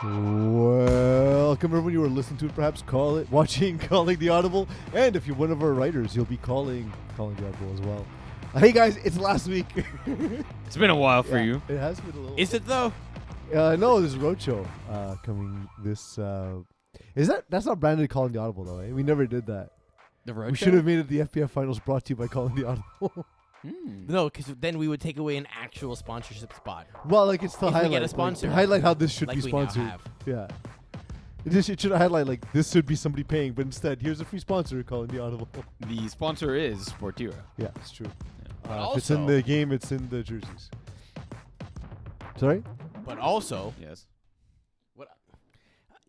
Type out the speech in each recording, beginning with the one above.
Welcome everyone. You are listening to it, perhaps watching the Audible, and if you're one of our writers, you'll be calling the Audible as well. Hey guys, it's last week. It's been a while for you. It has been a little. Is it though? No, there's a roadshow coming this. That's not branded Calling the Audible though. We never did that. The road We show? should have made it the FPF finals brought to you by Calling the Audible. No, because then we would take away an actual sponsorship spot. Well, like it's to If we highlight, get a sponsor. to highlight how this should Like be we now sponsored. have. Yeah. It should highlight like this should be somebody paying, but instead here's a free sponsor Calling the Audible. The sponsor is Sportiva. Yeah, it's true. But If it's in also- the game, it's in the jerseys. Sorry? But also, Yes.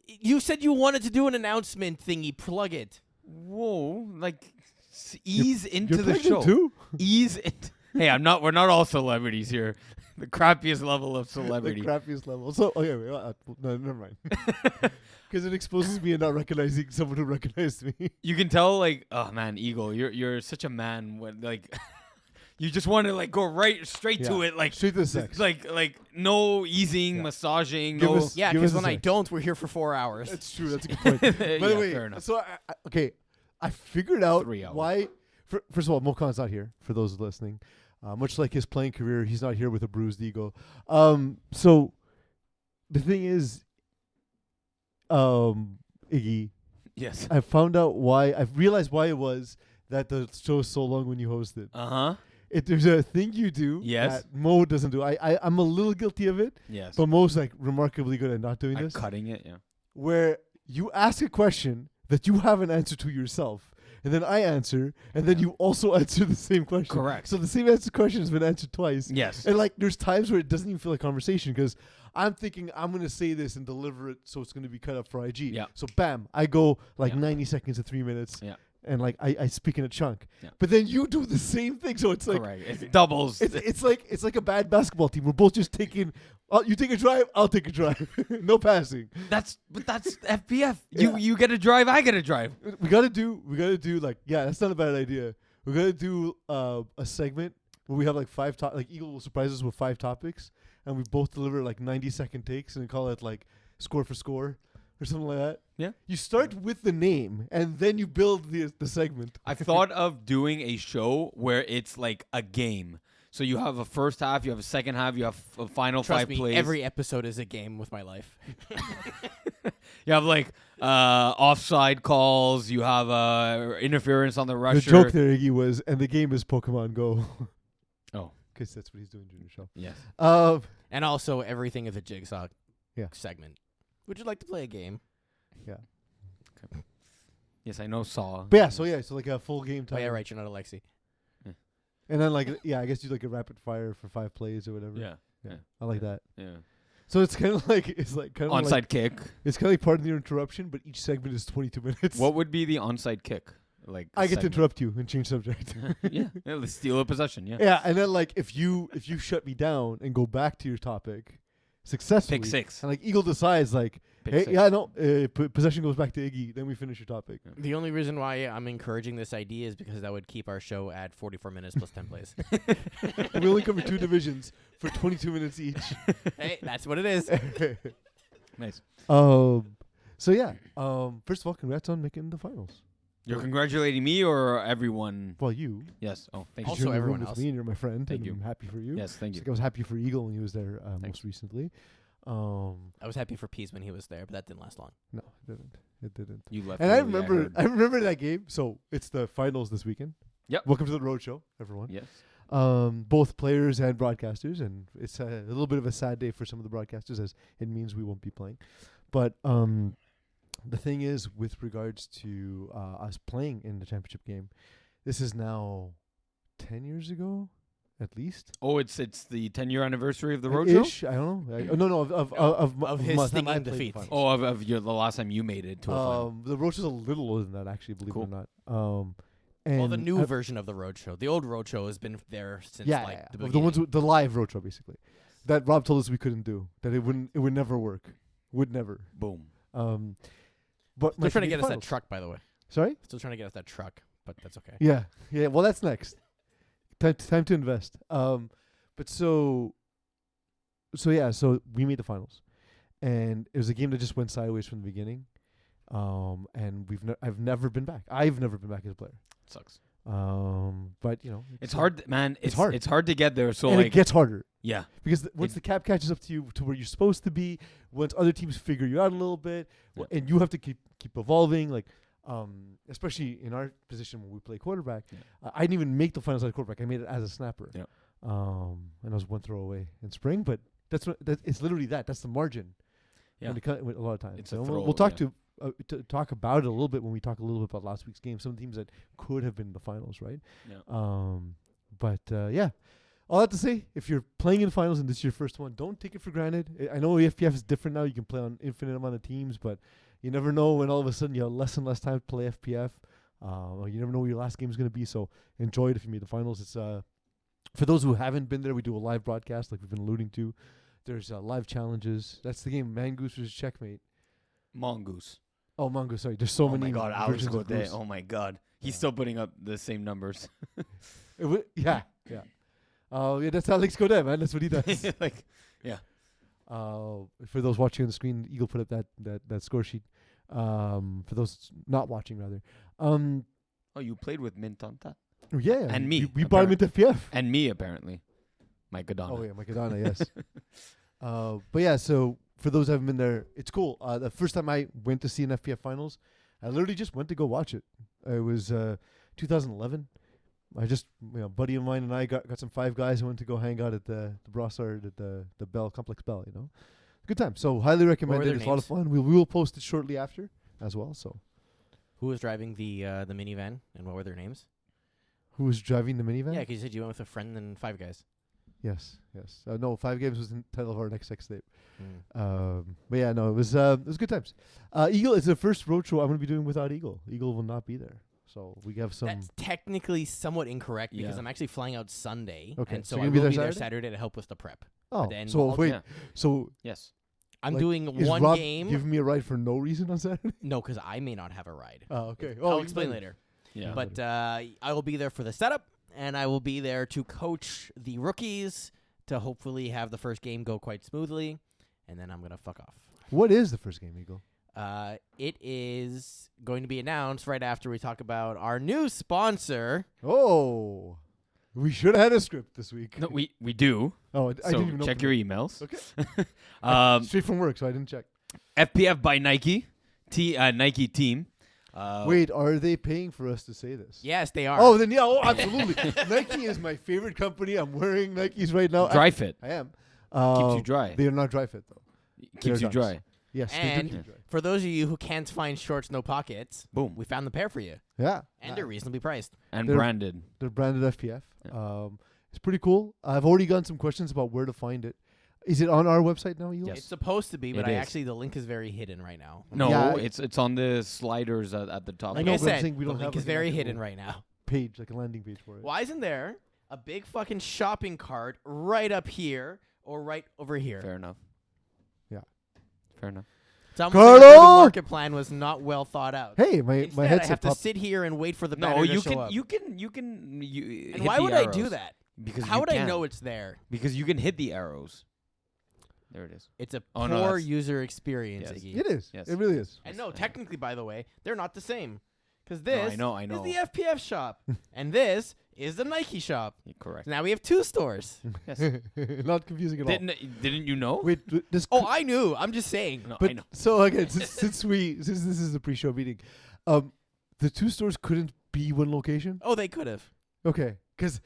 you said you wanted to do an announcement thingy. Plug it. Whoa, like ease into You're the pregnant show. too? Ease it. Hey, we're not all celebrities here. The crappiest level of The celebrity. crappiest level. So, okay, wait, no, never mind. Because it exposes me and not recognizing someone who recognized me. You can tell, like, oh man, Eagle, you're such a man when like you just want to like go right straight to Yeah. it, like Straight to the sex. like no easing, Yeah. massaging, Give no. us- Yeah, Give because us a when I sec. don't, we're here for 4 hours. That's true. That's a good point. By the Yeah, way, fair enough. so I figured out 3 hours. why. First of all, Mokan's not here. For those listening, much like his playing career, he's not here with a bruised ego. So the thing is, Iggy, Yes. I've realized why it was that the show is so long when you host it. Uh-huh. There's a thing you do Yes. that Mo doesn't do. I'm a little guilty of it, Yes. but Mo's like remarkably good at not doing I'm this. cutting it, yeah. Where you ask a question that you have an answer to yourself, and then I answer, and then you also answer the same question. Correct. So the same answer question has been answered twice. Yes. And like there's times where it doesn't even feel like conversation because I'm thinking I'm going to say this and deliver it so it's going to be cut up for IG. Yeah. So bam, I go like Yeah. 90 seconds to 3 minutes. Yeah. And like I speak in a chunk. Yeah. But then you do the same thing. So it's like Correct. It doubles. it's like a bad basketball team. We're both just taking you take a drive, I'll take a drive. No passing. That's FPF. Yeah. You get a drive, I get a drive. We gotta do like that's not a bad idea. We gotta do a segment where we have like like Eagle will surprise us with 5 topics and we both deliver like 90-second takes and call it like score for score or something like that. Yeah. You start with the name and then you build the segment. I've thought of doing a show where it's like a game. So you have a first half, you have a second half, you have a final Trust 5 me, plays. every episode is a game with my life. You have like offside calls. You have interference on the rusher. The joke there, Iggy, was and the game is Pokemon Go. Oh. Because that's what he's doing during the show. Yes. And also, everything is a jigsaw Yeah. segment. Would you like to play a game? Yeah. Yes, I know Saw. But so like a full game Oh, time. yeah, right. You're not Alexi. And then like I guess you do like a rapid fire for 5 plays or whatever. Yeah. Yeah. I like that. Yeah. So it's kind of like Onside like, kick. it's kind of like part of the interruption, but each segment is 22 minutes. What would be the onside kick? Like I get to segment? interrupt you and change subject. Yeah. Let's steal a possession. Yeah. Yeah, and then like if you shut me down and go back to your topic successfully, Pick 6. and like Eagle decides like, Pick hey, 6. yeah, no, possession goes back to Iggy, then we finish your topic. The only reason why I'm encouraging this idea is because that would keep our show at 44 minutes plus 10 plays. And we only cover 2 divisions for 22 minutes each. Hey, that's what it is. Nice. So yeah, first of all, congrats on making the finals. You're congratulating me or everyone? Well, you. Yes. Oh, thank Because Also you're in the room everyone with else. me and you're my friend. Thank and you. I'm happy for you. you. Yes, thank Just you. like I was happy for Eagle when he was there Thanks. most recently. I was happy for Pease when he was there, but that didn't last long. No, it didn't. You left. And I early, remember, heard. that game. So it's the finals this weekend. Yep. Welcome to the roadshow, everyone. Yes. Both players and broadcasters, and it's a little bit of a sad day for some of the broadcasters, as it means we won't be playing. But the thing is, with regards to us playing in the championship game, this is now 10 years ago, at least. Oh, it's the 10-year anniversary of the roadshow. Ish, I don't know. No, of his month time I stinging played the defeats. finals. Oh, of the last time you made it to a final. The roadshow's a little older than that, actually, believe Cool. it or not. And Well, the new version of the Roadshow. The old Roadshow has been there since the beginning. ones with the live roadshow, basically, that Rob told us we couldn't do, that it would never work, would never. Boom. But Still trying to get us that finals. truck, by the way. Sorry? Still trying to get us that truck, but that's okay. Yeah. Well, that's next. Time to invest. But so we made the finals, and it was a game that just went sideways from the beginning. And I've never been back. I've never been back as a player. Sucks. But It's hard, man. It's hard. It's hard to get there. So and like, it gets harder yeah, because once the cap catches up to you to where you're supposed to be, once other teams figure you out a little bit, and you have to keep evolving. Like, especially in our position when we play quarterback, I didn't even make the finals as a quarterback. I made it as a snapper. Yeah. And I was one throw away in spring, but it's literally that. That's the margin. Yeah. A lot of times. It's So a throw, we'll talk yeah. to talk about it a little bit when we talk a little bit about last week's game. Some teams that could have been in the finals, right? Yeah. But yeah. All that to say, if you're playing in finals and this is your first one, don't take it for granted. I know FPF is different now. You can play on infinite amount of teams, but you never know when all of a sudden you have less and less time to play FPF. Or you never know what your last game is going to be. So enjoy it if you made the finals. It's for those who haven't been there, we do a live broadcast like we've been alluding to. There's live challenges. That's the game. Mangoose versus Checkmate. Mongoose. Oh, Mongoose. Sorry. There's so many. Oh my god, I was versions go of there. Goose. Oh my god, he's Yeah. still putting up the same numbers. Yeah. Yeah. Yeah, that's Alex Godet, man. That's what he does. Like, For those watching on the screen, Eagle put up that score sheet. For those not watching, rather. oh, you played with Mint on that, Yeah. And me, We bought him into FPF. and me apparently, Mike Adana. Oh, yeah, Macadona, yes. But yeah, so for those who haven't been there, it's cool. The first time I went to see an FPF finals, I literally just went to go watch it. It was 2011. I just, buddy of mine and I got some five guys and went to go hang out at the Brossard at the Bell Complex Bell. Good time. So highly recommend were it. their It's a lot of names? fun. We will post it shortly after as well. So Who was driving the minivan, and what were their names? who was driving the minivan? Yeah, because you said you went with a friend and five guys. Yes. No, 5 games was the title of our next sex tape. Mm. But yeah, no, it was good times. Eagle is the first road show I'm going to be doing without Eagle. Eagle will not be there. So we have some. That's technically somewhat incorrect because Yeah. I'm actually flying out Sunday, Okay, and so so you're I gonna be will there be there Saturday? Saturday to help with the prep. Oh, then so I'll- wait. Yeah. So Yes. I'm Like, doing is one Rob game. giving me a ride for no reason on Saturday? No, because I may not have a ride. Oh, okay. I'll you explain better. later. Yeah. But I will be there for the setup, and I will be there to coach the rookies to hopefully have the first game go quite smoothly, and then I'm going to fuck off. What is the first game, Eagle? It is going to be announced right after we talk about our new sponsor. Oh, we should have had a script this week. no, we do. Oh, I So didn't even know. check your emails. Okay. Straight from work, so I didn't check. FPF by Nike, Nike team. Wait, are they paying for us to say this? Yes, they are. Oh, then yeah. Oh, absolutely. Nike is my favorite company. I'm wearing Nikes right now. Dry fit. I am. Keeps you dry. They are not dry fit though. Keeps you Dunks. dry. Yes, they do And keep you dry. for those of you who can't find shorts, no pockets, Boom. we found the pair for you, Yeah, and they're reasonably priced. And They're- branded. they're branded FPF. Yeah. It's pretty cool. I've already gotten some questions about where to find it. Is it on our website now, Eli? Yes. It's supposed to be, but It is. the link is very hidden right now. No, Yeah, it's on the sliders at the top. Like know, I but I'm said, saying we the don't link have, is like, an very actual- hidden right now. Page, like a landing page for it. Why isn't there a big fucking shopping cart right up here or right over here? Fair enough. Yeah. Fair enough. It's almost like our go-to-market plan was not well thought out. Hey, my Instead, I headset have to popped. sit here and wait for the No, banner to you show can, up. you can, you can. You And hit why the would I do arrows. that? Because How you would I can. know it's there? Because you can hit the arrows. There it is. It's a Oh, no, poor that's- user experience, Yes. Iggy. It is. Yes. It really is. And no, technically, by the way, they're not the same. Because No, this I know. is know. the FPF shop, and this is the Nike shop. You're correct. So now we have two stores. Yes. Not confusing at all. Didn't you know? Wait, this. Oh, I knew. I'm just saying. No, but I know. so again, since this is a pre-show meeting, the two stores couldn't be one location. Oh, they could have. Okay, because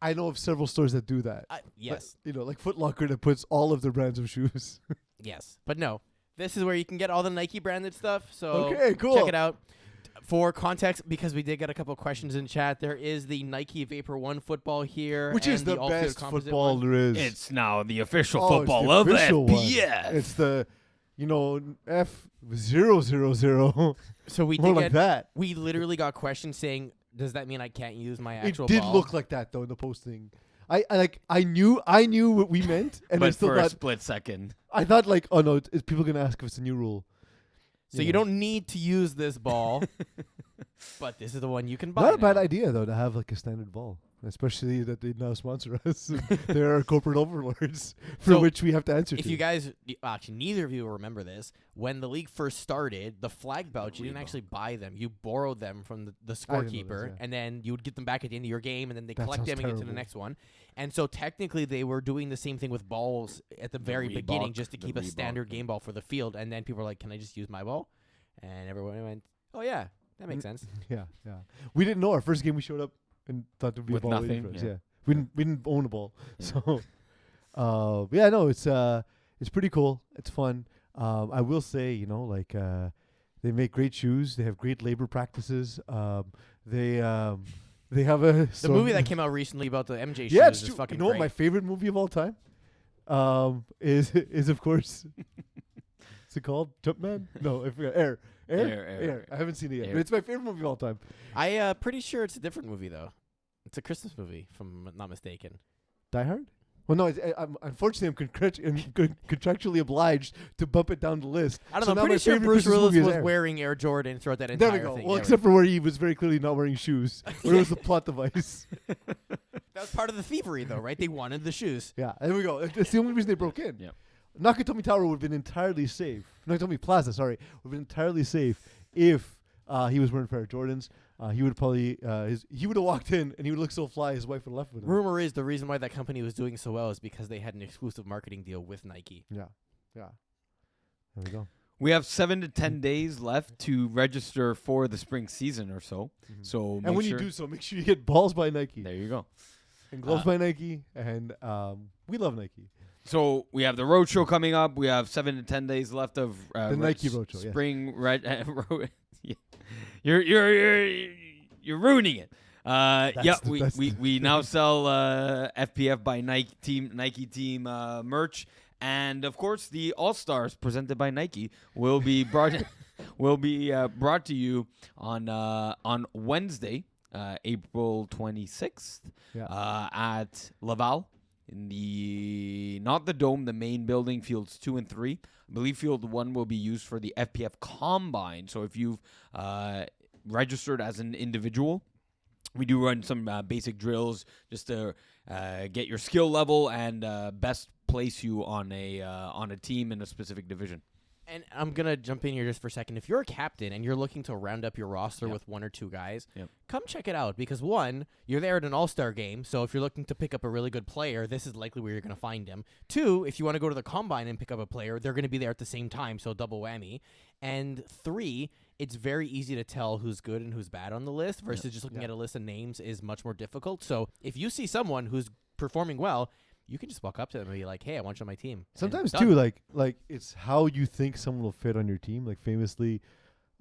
I know of several stores that do that. Yes. But, like Foot Locker that puts all of their brands of shoes. Yes. But no. This is where you can get all the Nike branded stuff. So Okay, cool. check it out. For context, because we did get a couple questions in chat, there is the Nike Vapor 1 football here. Which is and the all-field best composite football one. there is. It's now the official Oh, it's football the of the official one. FPF. It's the, F000. So we More did like get, that. we literally got questions saying, does that mean I can't use my It actual did ball? look like that though in the posting. I knew what we meant, and I but still for a thought split second. I thought like, oh no, is people gonna ask if it's a new rule? So you don't need to use this ball, but this is the one you can buy Not a bad now. idea though to have like a standard ball. especially that they now sponsor us. They're our corporate overlords for So, which we have to answer If to. you guys, actually, neither of you will remember this. When the league first started, the flag belts, you didn't Rebound. actually buy them. You borrowed them from the I didn't know scorekeeper, this, yeah. and then you would get them back at the end of your game, and then they That collect sounds them and get to the terrible. next one. And so technically, they were doing the same thing with balls at the very beginning, Reebok, just to the keep a Reebok standard thing. game ball for the field. And then people were like, "Can I just use my ball?" And everyone went, "Oh yeah, that makes sense." yeah. We didn't know. Our first game, we showed up and thought there'd be With a ball waiting nothing, for us. yeah. Yeah. We didn't own a ball. Yeah. So, yeah, no, it's pretty cool. It's fun. I will say, they make great shoes. They have great labor practices. They have a The movie that came out recently about the MJ shoes yeah, it's is true. fucking You know what great. my favorite movie of all time is of course what's it called? Jumpman? No, I forgot. Air. Air. I haven't seen it yet. Air. But it's my favorite movie of all time. I pretty sure it's a different movie though. It's a Christmas movie, if I'm not mistaken. Die Hard? Well, no. Unfortunately, I'm contractually obliged to bump it down the list. I don't So know. now I'm my pretty sure favorite Bruce Christmas Willis movie is was Air. wearing Air Jordan throughout that There entire we go. thing. Well, Yeah, except for where he was very clearly not wearing shoes. Where it was the plot device. that was part of the thievery, though, right? They wanted the shoes. Yeah, there we go. That's the only reason they broke in. Yep. Nakatomi Tower would have been entirely safe. Nakatomi Plaza, sorry, would have been entirely safe if he was wearing a pair of Jordans. He would probably he would have walked in and he would look so fly. His wife would have left with him. Rumor is the reason why that company was doing so well is because they had an exclusive marketing deal with Nike. Yeah. There we go. We have 7 to 10 days left to register for the spring season or so. So And make when sure you do so, make sure you get balls by Nike there you go. and gloves by Nike, and we love Nike. So we have the road show coming up. We have 7 to 10 days left of The Nike road show, yes. Spring you're ruining it. We now sell FPF by Nike team merch, and of course the All Stars presented by Nike will be brought brought to you on Wednesday, April 26th, at Laval. In not the Dome, the main building, fields 2 and 3. I believe field 1 will be used for the FPF Combine. So if you've registered as an individual, we do run some basic drills just to get your skill level and best place you on a team in a specific division. And I'm going to jump in here just for a second. If you're a captain and you're looking to round up your roster Yep. with 1 or 2 guys, Yep. come check it out. Because, one, you're there at an all-star game, so if you're looking to pick up a really good player, this is likely where you're going to find him. 2, if you want to go to the combine and pick up a player, they're going to be there at the same time, so double whammy. And 3, it's very easy to tell who's good and who's bad on the list versus just looking at a list of names is much more difficult. So if you see someone who's performing well, you can just walk up to them and be like, "Hey, I want you on my team." Sometimes And too, done. like it's how you think someone will fit on your team. Like famously,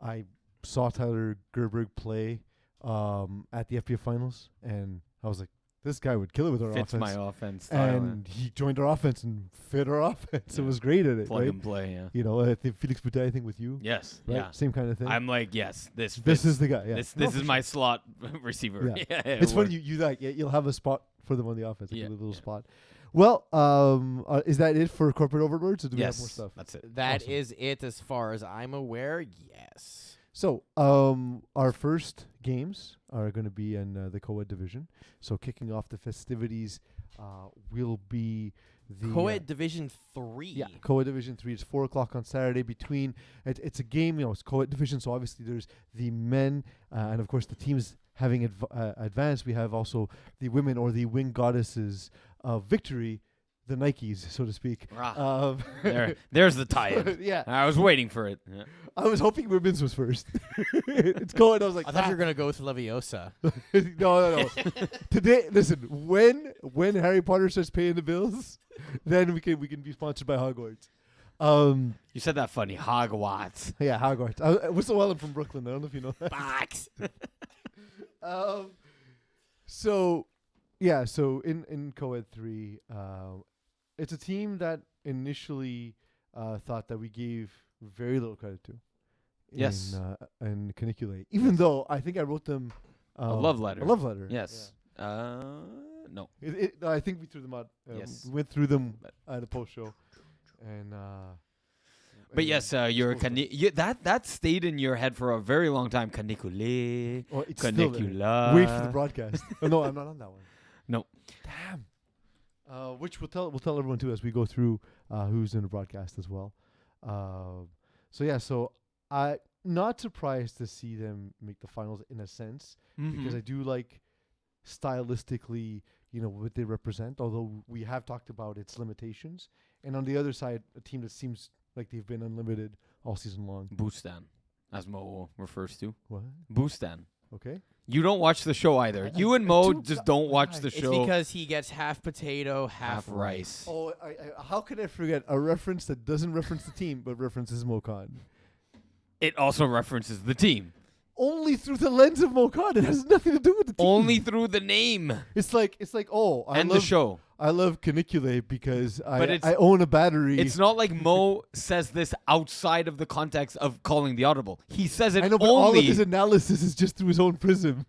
I saw Tyler Gerberg play at the FPF finals, and I was like, "This guy would kill it with our Fits offense." my offense style. And he joined our offense and fit our offense. Yeah. It was great at it, Plug right? and play, yeah. You know, I think Felix Bouteille thing with you. Yes, Right? yeah. Same kind of thing. I'm like, yes, this This fits. is the guy. Yeah. This No, is for my slot receiver. Yeah. Yeah, It's it funny works. you like you'll have a spot for them on the offense, like Yeah, a little yeah. spot. Well, is that it for corporate overlords, or do we have more Yes, stuff? that's it. That Awesome. is it as far as I'm aware. Yes. So, our first games are going to be in the co-ed division. So, kicking off the festivities will be the Co-ed Division 3. Yeah, co-ed division 3. It's 4:00 on Saturday. It's a game. It's co-ed division. So obviously there's the men, and of course the teams having advanced. We have also the women, or the wing goddesses of victory, the Nikes, so to speak. Rah. There's the tie-in. Yeah, I was waiting for it. Yeah. I was hoping women's was first. It's co-ed. I was like, I thought you were gonna go with Leviosa. no. Today, listen. When Harry Potter starts paying the bills, then we can be sponsored by Hogwarts. You said that funny. Hogwarts. Yeah, Hogwarts. Whistle Well, I'm from Brooklyn. I don't know if you know that. Box. So in co-ed 3, it's a team that initially thought that we gave very little credit to. Yes. In Caniculae, even though I think I wrote them A love letter. A love letter. Yes. No. I think we threw them out. Yes. We went through them at a post show, and But yes, you're that stayed in your head for a very long time. Canicule. Oh, it's Canicula. wait for the broadcast. Oh, no, I'm not on that one. No. Damn. Which we'll tell everyone too as we go through who's in the broadcast as well. So I not surprised to see them make the finals in a sense because I do like stylistically, what they represent. Although we have talked about its limitations, and on the other side, a team that seems like they've been unlimited all season long. Bustan, as Mo refers to. What? Bustan. Okay. You don't watch the show either. You and Mo just don't watch the It's show. because he gets half potato, half rice. Oh, how could I forget a reference that doesn't reference the team but references Mokan? It also references the team. Only through the lens of Mokan. It has nothing to do with the team. Only through the name. It's like the show. I love Canicule because But I own a battery. It's not like Mo says this outside of the context of calling the audible. He says it I know, but only. all of his analysis is just through his own prism.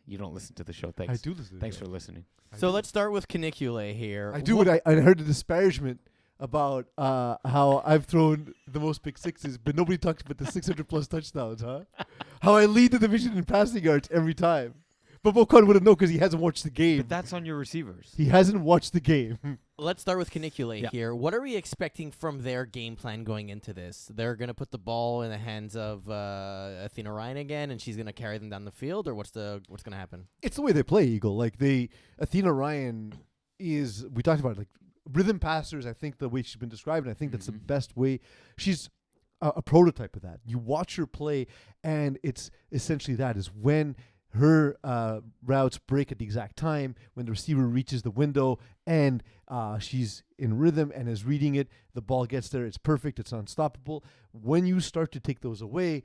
You don't listen to the show. Thanks. I do listen. Thanks for listening. So let's start with Canicule here. I do. I heard a disparagement about how I've thrown the most pick sixes, but nobody talks about the 600+ touchdowns, huh? How I lead the division in passing yards every time. But Mokan wouldn't know because he hasn't watched the game. But that's on your receivers. He hasn't watched the game. Let's start with Canicule Yeah. here. What are we expecting from their game plan going into this? They're going to put the ball in the hands of Athena Ryan again, and she's going to carry them down the field, or what's going to happen? It's the way they play, Eagle. Like Athena Ryan is, we talked about it, like rhythm passers. I think the way she's been described, and I think that's the best way. She's a prototype of that. You watch her play, and it's essentially that is when her routes break at the exact time, when the receiver reaches the window and she's in rhythm and is reading it, the ball gets there, it's perfect, it's unstoppable. When you start to take those away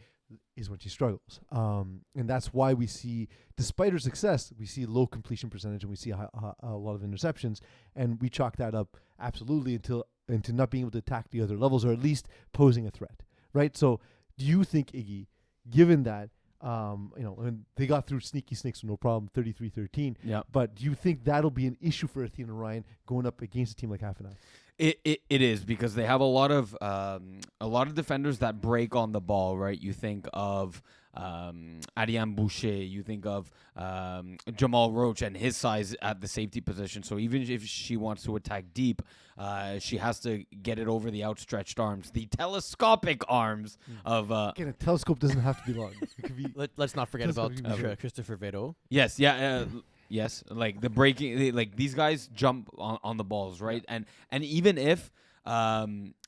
is when she struggles. And that's why we see, despite her success, we see low completion percentage and we see a lot of interceptions, and we chalk that up absolutely into not being able to attack the other levels, or at least posing a threat, right? So do you think, Iggy, given that, and they got through Sneaky Snakes with no problem, 33-13. Yeah. But do you think that'll be an issue for Athena Ryan going up against a team like Half and Half? It is, because they have a lot of defenders that break on the ball, right? You think of Ariane Boucher, you think of Jamal Roach and his size at the safety position. So even if she wants to attack deep, she has to get it over the outstretched arms, the telescopic arms of. Again, a telescope doesn't have to be long. It could be. Let's not forget about Sure. Christopher Vero. Yes, yeah. Yes, like the breaking, like these guys jump on the balls, right? Yeah. And even if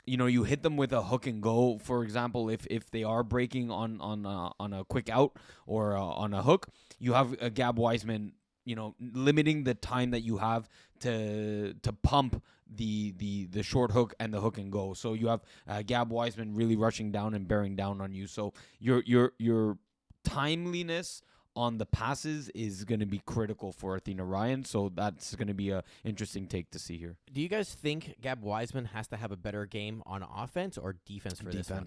you hit them with a hook and go, for example, if they are breaking on a quick out or on a hook, you have Gab Wiseman, limiting the time that you have to pump the short hook and the hook and go. So you have Gab Wiseman really rushing down and bearing down on you. So your timeliness on the passes is going to be critical for Athena Ryan, so that's going to be a interesting take to see here. Do you guys think Gab Wiseman has to have a better game on offense or defense for this one?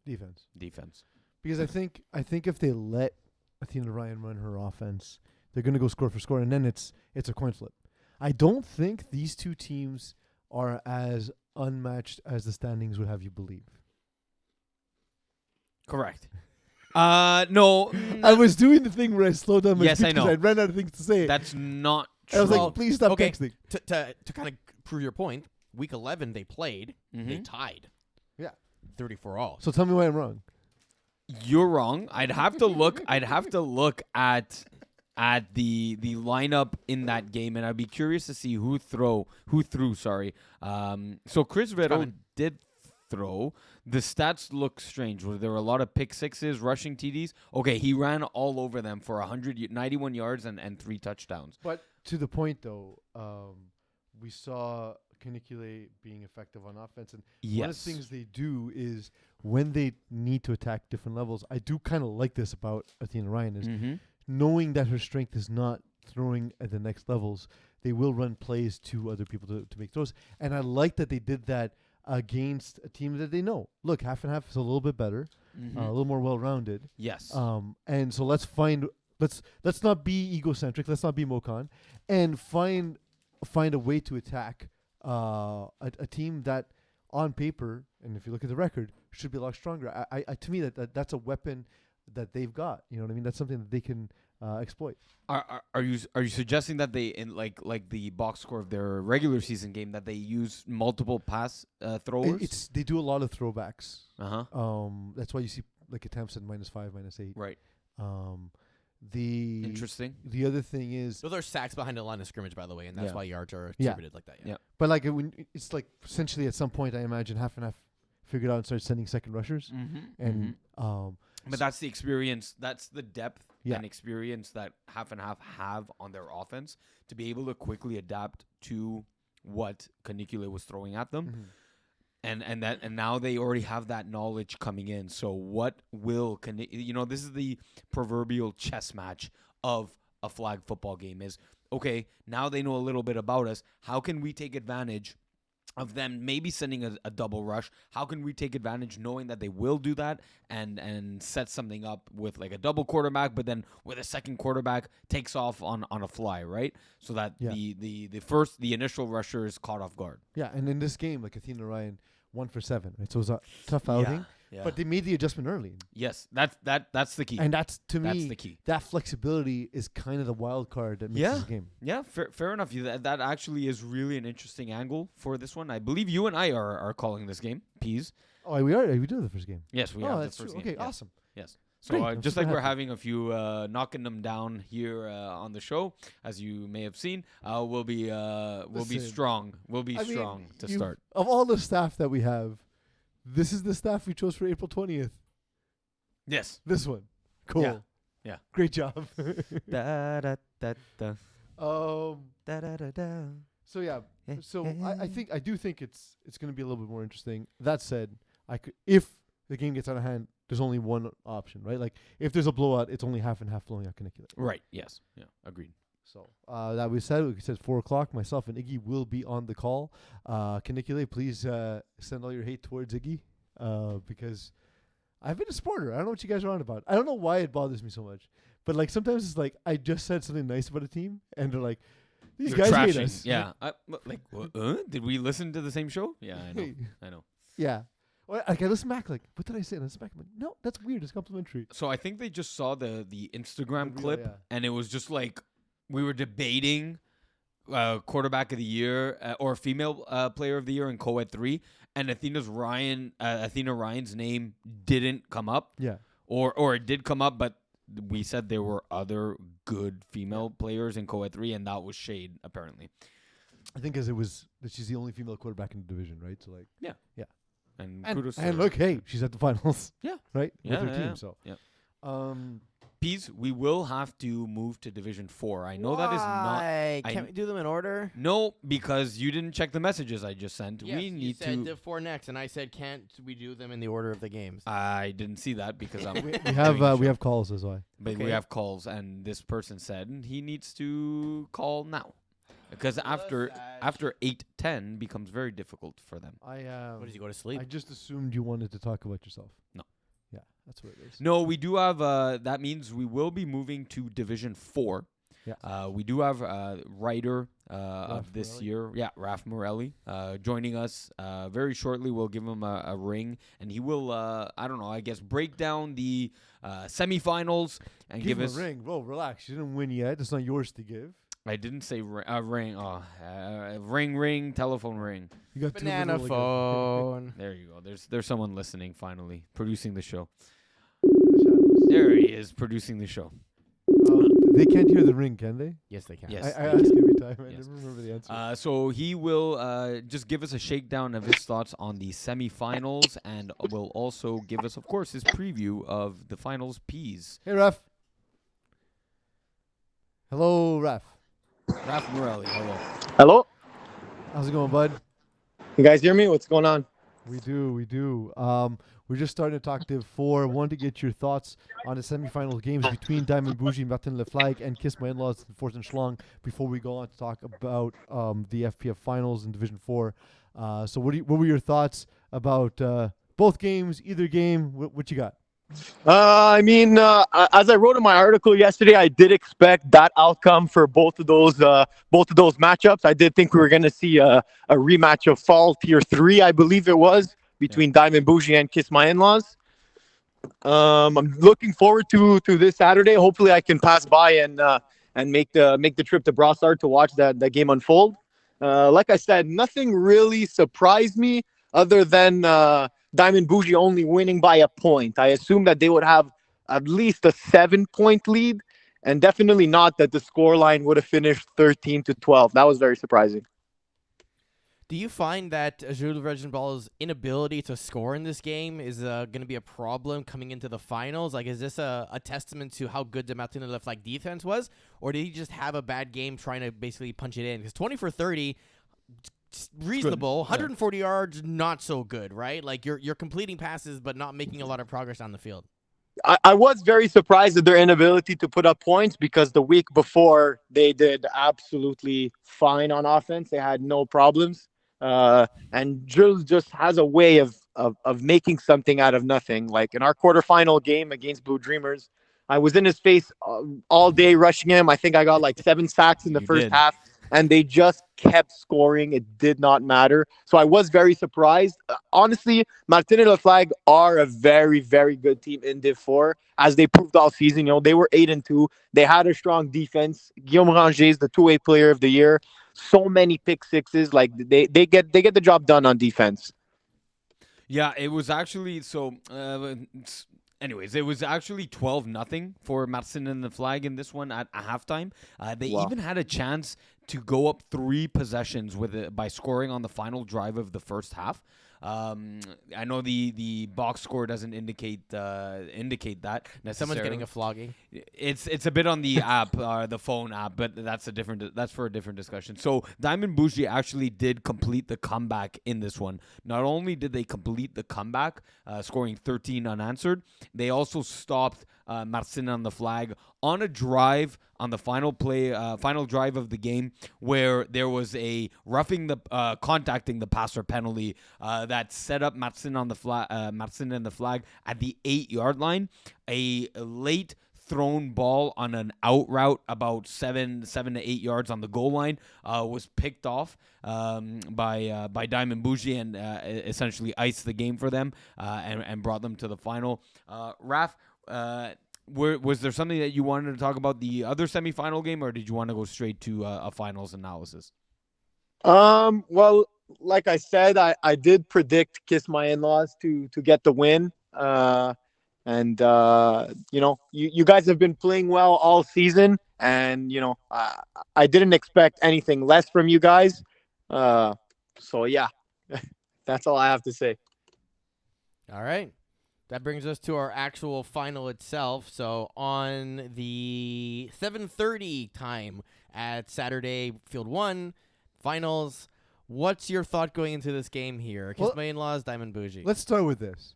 Defense. Because I think if they let Athena Ryan run her offense, they're going to go score for score, and then it's a coin flip. I don't think these two teams are as unmatched as the standings would have you believe. Correct. No. I was doing the thing where I slowed down my Yes, speech I know. because I ran out of things to say. That's not true. I was like, please stop okay. texting. To kind of prove your point, week 11 they played, they Mhm. tied. Yeah. 34 all. So tell me why I'm wrong. You're wrong. I'd have to look at the lineup in that game, and I'd be curious to see who threw. Sorry. So Chris Vero coming. did throw. The stats look strange. There were a lot of pick sixes, rushing TDs. Okay, he ran all over them for 191 yards and 3 touchdowns. But to the point, though, we saw Canicule being effective on offense. And one of the things they do is when they need to attack different levels, I do kind of like this about Athena Ryan, is knowing that her strength is not throwing at the next levels, they will run plays to other people to make throws. And I like that they did that against a team that they know. Look, Half and Half is a little bit better, a little more well-rounded. Yes. And so let's not be egocentric. Let's not be Mokan, and find a way to attack a team that, on paper, and if you look at the record, should be a lot stronger. To me, that's a weapon that they've got. You know what I mean? That's something that they can exploit. Are you suggesting that they in like the box score of their regular season game that they use multiple pass throwers? They do a lot of throwbacks. Uh-huh. That's why you see like attempts at -5, -8. Right. Interesting. The other thing is those are sacks behind the line of scrimmage, by the way, and that's why yards are Yeah. attributed like that. Yeah. but like it's like essentially at some point I imagine half and half figured out and started sending second rushers and But that's the experience. That's the depth Yeah. and experience that half and half have on their offense to be able to quickly adapt to what Canicule was throwing at them. And now they already have that knowledge coming in. So what will this is the proverbial chess match of a flag football game is, okay, now they know a little bit about us. How can we take advantage of them maybe sending a double rush? How can we take advantage knowing that they will do that and set something up with like a double quarterback, but then with a second quarterback takes off on a fly, right? So that the initial rusher is caught off guard. Yeah, and in this game, like Athena Ryan 1 for 7, right? So it was a tough outing, but they made the adjustment early. Yes, that's the key. And that's to me, that's the key. That flexibility is kind of the wild card that makes this game. Yeah, fair enough. That actually is really an interesting angle for this one. I believe you and I are calling this game, Peas. Oh, we are. We do the first game. Yes, we are. have That's the first true. game. Okay, awesome. Yes. So Great. just like super we're happy. having a few knocking them down here on the show, as you may have seen, we'll be strong. We'll be strong to start. Of all the staff that we have, this is the staff we chose for April 20th. Yes. This one. Cool. Yeah. Great job. Da, da, da, da. Da, Da, da, da. So yeah. So I do think it's going to be a little bit more interesting. That said, if the game gets out of hand, there's only one option, right? Like if there's a blowout, it's only half and half blowing out Canicule. Right. Yes. Yeah. Agreed. So that we said 4:00. Myself and Iggy will be on the call. Canicule, please send all your hate towards Iggy because I've been a supporter. I don't know what you guys are on about. I don't know why it bothers me so much, but like sometimes it's like I just said something nice about a team, and they're like, "These You're guys trashing. hate us." Yeah. Did we listen to the same show? Yeah, I know. I know. Yeah. Well, like I listen back, like, what did I say? I listen back, I'm like, no, that's weird. It's complimentary. So I think they just saw the Instagram The reel, clip, yeah. and it was just like we were debating quarterback of the year or female player of the year in co-ed 3, and Athena Ryan's name didn't come up. Yeah. Or it did come up, but we said there were other good female players in co-ed 3, and that was shade apparently. I think because it was that she's the only female quarterback in the division, right? So like, Yeah. Yeah. And kudos to and her. look, hey, she's at the finals. Yeah. Right? Yeah, With her yeah, team. So yeah. Peas, we will have to move to Division 4. I know that is not. Can't we do them in order? No, because you didn't check the messages I just sent. Yes, we need you said to. Div 4 next, and I said, can't we do them in the order of the games? I didn't see that because I'm. we have calls as well. But we have calls, and this person said he needs to call now, because after 8:10 becomes very difficult for them. What, did you go to sleep? I just assumed you wanted to talk about yourself. No. Yeah, that's what it is. No, we do have. That means we will be moving to Division 4. Yeah. We do have writer of this Morelli. year. Yeah, Raf Morelli joining us very shortly. We'll give him a ring, and he will. I don't know. I guess break down the semifinals and give him us a ring. Whoa, relax. You didn't win yet. It's not yours to give. I didn't say ring. Oh, ring, telephone ring. You got Banana two phone. There you go. There's someone listening finally, producing the show. shadows. There he is, producing the show. They can't hear the ring, can they? Yes, they can. Yes. I ask every time. I Yes. never remember the answer. So he will just give us a shakedown of his thoughts on the semifinals, and will also give us, of course, his preview of the finals. Peas. Hey, Raf. Hello, Raf. Raf Morelli, hello. Hello? How's it going, bud? You guys hear me? What's going on? We do. We're just starting to talk Div 4. Want to get your thoughts on the semifinal games between Diamond Bougie, Martin Leflag, and Kiss My In-Laws in Fort and Schlong before we go on to talk about the FPF finals in Division 4. So what were your thoughts about both games, either game? What you got? As I wrote in my article yesterday, I did expect that outcome for both of those matchups. I did think we were going to see a rematch of Fall Tier 3, I believe it was, between Diamond Bougie and Kiss My In-Laws. I'm looking forward to this Saturday. Hopefully, I can pass by and make the trip to Brossard to watch that game unfold. Like I said, nothing really surprised me other than Diamond Bougie only winning by a point. I assumed that they would have at least a 7-point lead, and definitely not that the scoreline would have finished 13-12. That was very surprising. Do you find that Jules Regenball's inability to score in this game is going to be a problem coming into the finals? Like, is this a testament to how good the Martin Leflag defense was, or did he just have a bad game trying to basically punch it in? Because 20 for 30, reasonable. 140 yards, not so good, right? Like, you're completing passes but not making a lot of progress on the field. I was very surprised at their inability to put up points because the week before they did absolutely fine on offense. They had no problems. And Jules just has a way of making something out of nothing. Like in our quarterfinal game against Blue Dreamers, I was in his face all day rushing him. I think I got like 7 sacks in the first half, and they just kept scoring. It did not matter. So I was very surprised. Honestly, Martin and Leflag are a very, very good team in Div 4, as they proved all season. They were 8-2. They had a strong defense. Guillaume Ranger is the two-way player of the year. So many pick sixes. Like they get the job done on defense. Yeah, it was actually anyways, it was actually 12-0 for Martin and the Flag in this one at halftime. They even had a chance to go up 3 possessions with it by scoring on the final drive of the first half. I know the box score doesn't indicate that necessarily. Someone's getting a flogging. It's a bit on the app, the phone app, but that's for a different discussion. So Diamond Bougie actually did complete the comeback in this one. Not only did they complete the comeback, scoring 13 unanswered, they also stopped Marcin on the Flag on a drive on the final drive of the game, where there was a contacting the passer penalty that set up Marcin and the Flag at the 8-yard line. A late thrown ball on an out route about 7 to 8 yards on the goal line was picked off by Diamond Bougie and essentially iced the game for them and brought them to the final. Raf, was there something that you wanted to talk about the other semifinal game, or did you want to go straight to a finals analysis? Well, like I said, I did predict Kiss My In-Laws to get the win. And you guys have been playing well all season, and I didn't expect anything less from you guys. So yeah, that's all I have to say. All right. That brings us to our actual final itself. So on the 7:30 time at Saturday Field 1 finals, what's your thought going into this game here? Kiss My In-Laws, Diamond Bougie. Let's start with this.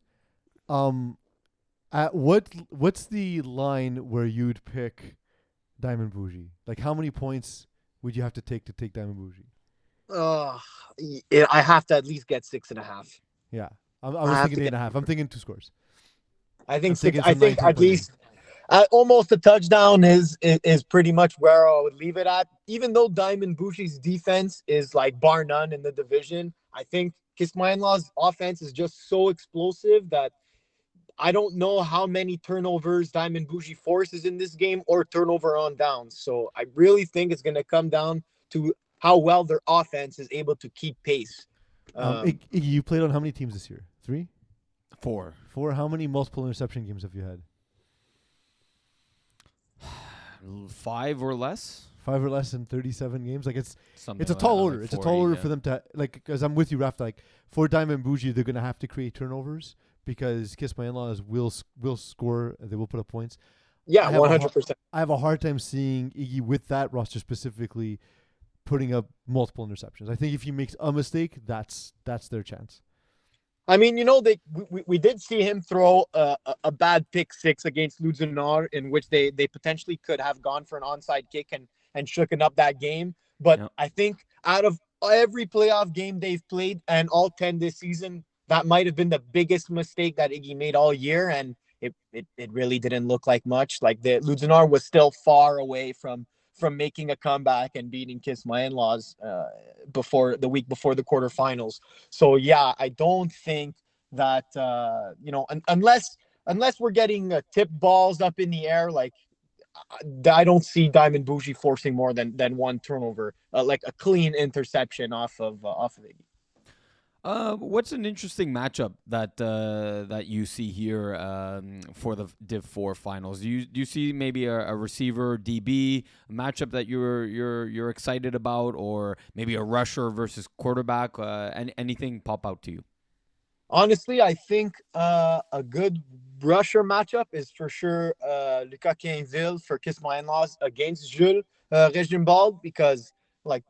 What's the line where you'd pick Diamond Bougie? Like, how many points would you have to take Diamond Bougie? I have to at least get 6.5. Yeah, I was thinking 8.5. I'm thinking 2 scores. I think at least almost a touchdown is pretty much where I would leave it at. Even though Diamond Bougie's defense is like bar none in the division, I think Kiss My In-Laws' offense is just so explosive that I don't know how many turnovers Diamond Bougie forces in this game or turnover on downs. So I really think it's going to come down to how well their offense is able to keep pace. You played on how many teams this year? 3? 4. How many multiple interception games have you had? 5 or less. 5 or less in 37 games. Like it's Something a tall order. It's 40, a tall order for them to because I'm with you, Raf. Like for Diamond Bougie, they're gonna have to create turnovers because Kiss My In-Laws will score. They will put up points. Yeah, 100%. I have a hard time seeing Iggy with that roster specifically putting up multiple interceptions. I think if he makes a mistake, that's their chance. I mean, we did see him throw a bad pick 6 against Luzinar, in which they potentially could have gone for an onside kick and shooken up that game. But I think out of every playoff game they've played, and all 10 this season, that might have been the biggest mistake that Iggy made all year, and it really didn't look like much. Like the Luzinar was still far away from making a comeback and beating Kiss My In-Laws before the week before the quarterfinals. So yeah, I don't think that unless we're getting tip balls up in the air, like I don't see Diamond Bougie forcing more than one turnover, like a clean interception off of Iggy. What's an interesting matchup that you see here for the Div 4 finals? Do you see maybe a receiver DB matchup that you're excited about, or maybe a rusher versus quarterback? Anything pop out to you? Honestly, I think a good rusher matchup is for sure Lucas Quinville for Kiss My In-Laws against Jules Regimbald, because like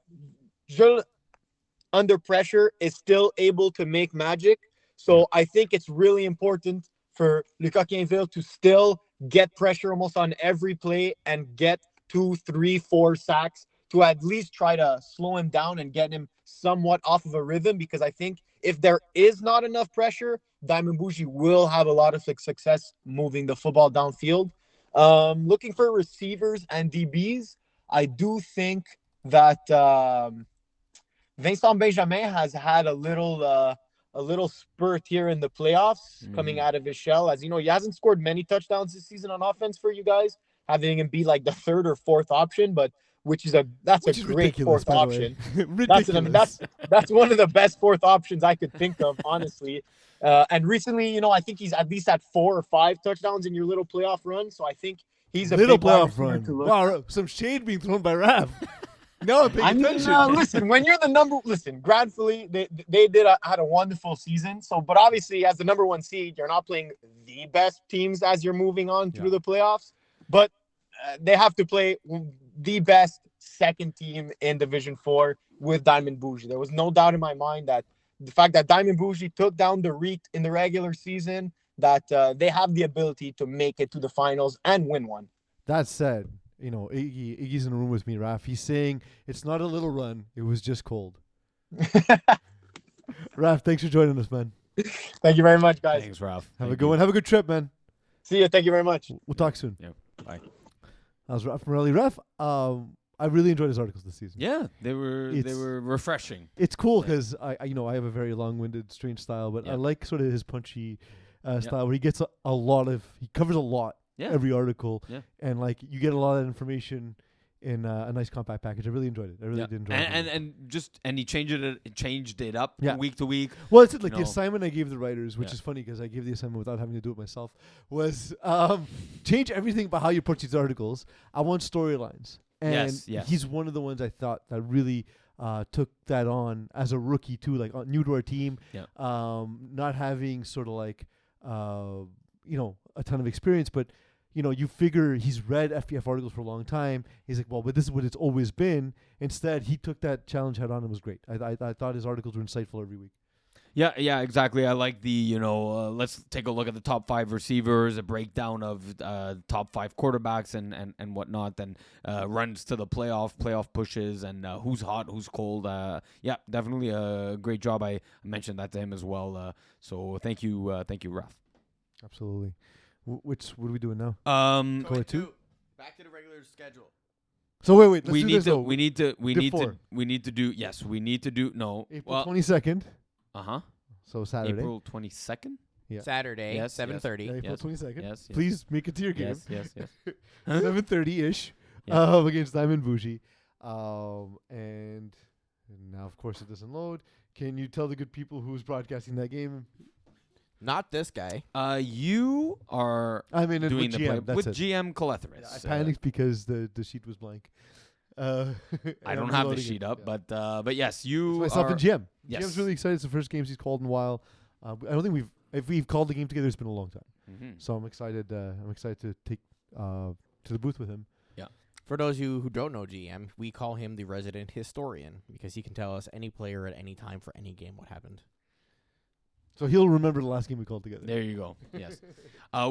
Jules under pressure is still able to make magic. So I think it's really important for Lucas Quinville to still get pressure almost on every play and get 2, 3, 4 sacks to at least try to slow him down and get him somewhat off of a rhythm. Because I think if there is not enough pressure, Diamond Bougie will have a lot of success moving the football downfield. Looking for receivers and DBs, I do think that Vincent Benjamin has had a little spurt here in the playoffs coming out of his shell. As you know, he hasn't scored many touchdowns this season on offense for you guys, having him be like the third or fourth option, but that's a great fourth option. That's one of the best fourth options I could think of, honestly. And recently, I think he's at least at 4 or 5 touchdowns in your little playoff run. So I think he's a little big playoff run. Wow, some shade being thrown by Raph. No, I'm paying attention. Listen, when you're Grand Philly, they had a wonderful season. So, but obviously, as the number 1 seed, you're not playing the best teams as you're moving on through the playoffs. But they have to play the best second team in Division 4 with Diamond Bougie. There was no doubt in my mind that the fact that Diamond Bougie took down the REIT in the regular season, that they have the ability to make it to the finals and win one. That said, Iggy's in the room with me, Raph. He's saying it's not a little run. It was just cold. Raph, thanks for joining us, man. Thank you very much, guys. Thanks, Raph. Have a good one. Have a good trip, man. See you. Thank you very much. We'll talk soon. Yeah. Bye. That was Raph Morelli. Raph, I really enjoyed his articles this season. Yeah, they were refreshing. It's cool because I have a very long-winded, strange style, but I like sort of his punchy style where he gets he covers a lot. Yeah. Every article, and like you get a lot of information in a nice compact package. I really enjoyed it. I really did enjoy it. And he changed it up week to week. Well, it's like the assignment I gave the writers, which is funny because I gave the assignment without having to do it myself, was change everything about how you approach these articles. I want storylines, and he's one of the ones I thought that really took that on as a rookie too, like new to our team, not having sort of like a ton of experience, but you figure he's read FPF articles for a long time. He's like, well, but this is what it's always been. Instead, he took that challenge head on and was great. I thought his articles were insightful every week. Yeah, exactly. I like the, let's take a look at the top 5 receivers, a breakdown of top 5 quarterbacks and whatnot, and runs to the playoff pushes, and who's hot, who's cold. Definitely a great job. I mentioned that to him as well. So thank you, Raph. Absolutely. What are we doing now? Going to back to the regular schedule. So wait. We need to do April 22nd. So Saturday. April 22nd. Yeah. Saturday. Yes. 7:30. Yeah, April 22nd. Yes. Please make it to your game. Yes. 7:30-ish. Against Diamond Bougie. And now of course it doesn't load. Can you tell the good people who's broadcasting that game? Not this guy. You are doing the GM, play with GM Caletheris. Yeah, I panicked because the sheet was blank. I don't have the sheet up, but yes, you it's myself and GM. Yes. GM's really excited. It's the first games he's called in a while. I don't think we've called the game together. It's been a long time. Mm-hmm. So I'm excited. I'm excited to take to the booth with him. Yeah. For those of you who don't know GM, we call him the resident historian because he can tell us any player at any time for any game what happened. So he'll remember the last game we called together. There you go. Yes.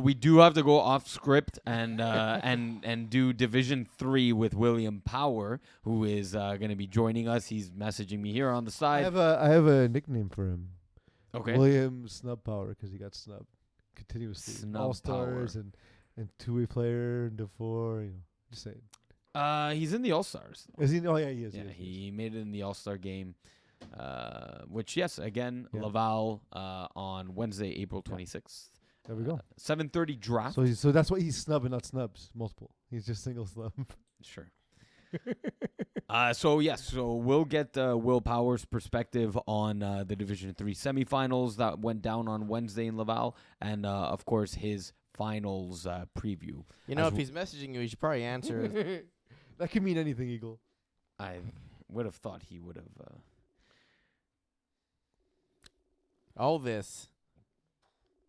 We do have to go off script and do Division 3 with William Power, who is going to be joining us. He's messaging me here on the side. I have a nickname for him. Okay. William Snub Power, because he got snubbed continuously. Snub All-Stars Power. and two-way player and D4, just saying. He's in the All-Stars. Is he? Oh, yeah, he is. Yeah, he made it in the All-Star game. Which, yes, again, Yeah. Laval on Wednesday, April 26th. There we go. 7:30 draft. So that's why he's snub and not snubs. Multiple. He's just single snub. Sure. So we'll get Will Power's perspective on the Division 3 semifinals that went down on Wednesday in Laval, and of course his finals preview. You know, if he's messaging you, he should probably answer. That could mean anything, Eagle. I would have thought he would have. All this.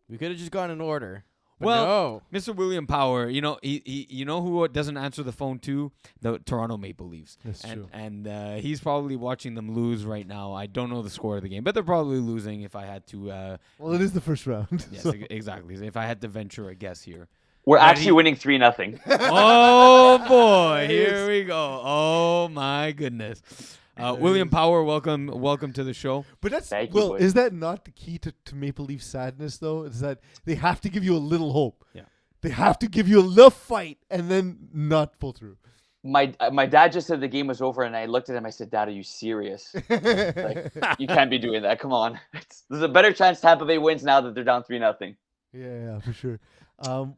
We could have just gone in order. But Well, no. Mr. William Power, you know who doesn't answer the phone too? The Toronto Maple Leafs. That's true. And he's probably watching them lose right now. I don't know the score of the game, but they're probably losing if I had to. Well, it is the first round. Yes, so. Exactly. If I had to venture a guess here. We're But actually he- winning 3-0. Oh boy, here we go. Oh my goodness. William Power, welcome to the show. But that's Thank you, boys. is that not the key to Maple Leaf sadness though? Is that they have to give you a little hope. Yeah. They have to give you a little fight and then not pull through. My dad just said the game was over, and I looked at him. I said, "Dad, are you serious? Like, you can't be doing that. Come on. There's a better chance Tampa Bay wins now that they're down 3-0. Yeah, for sure.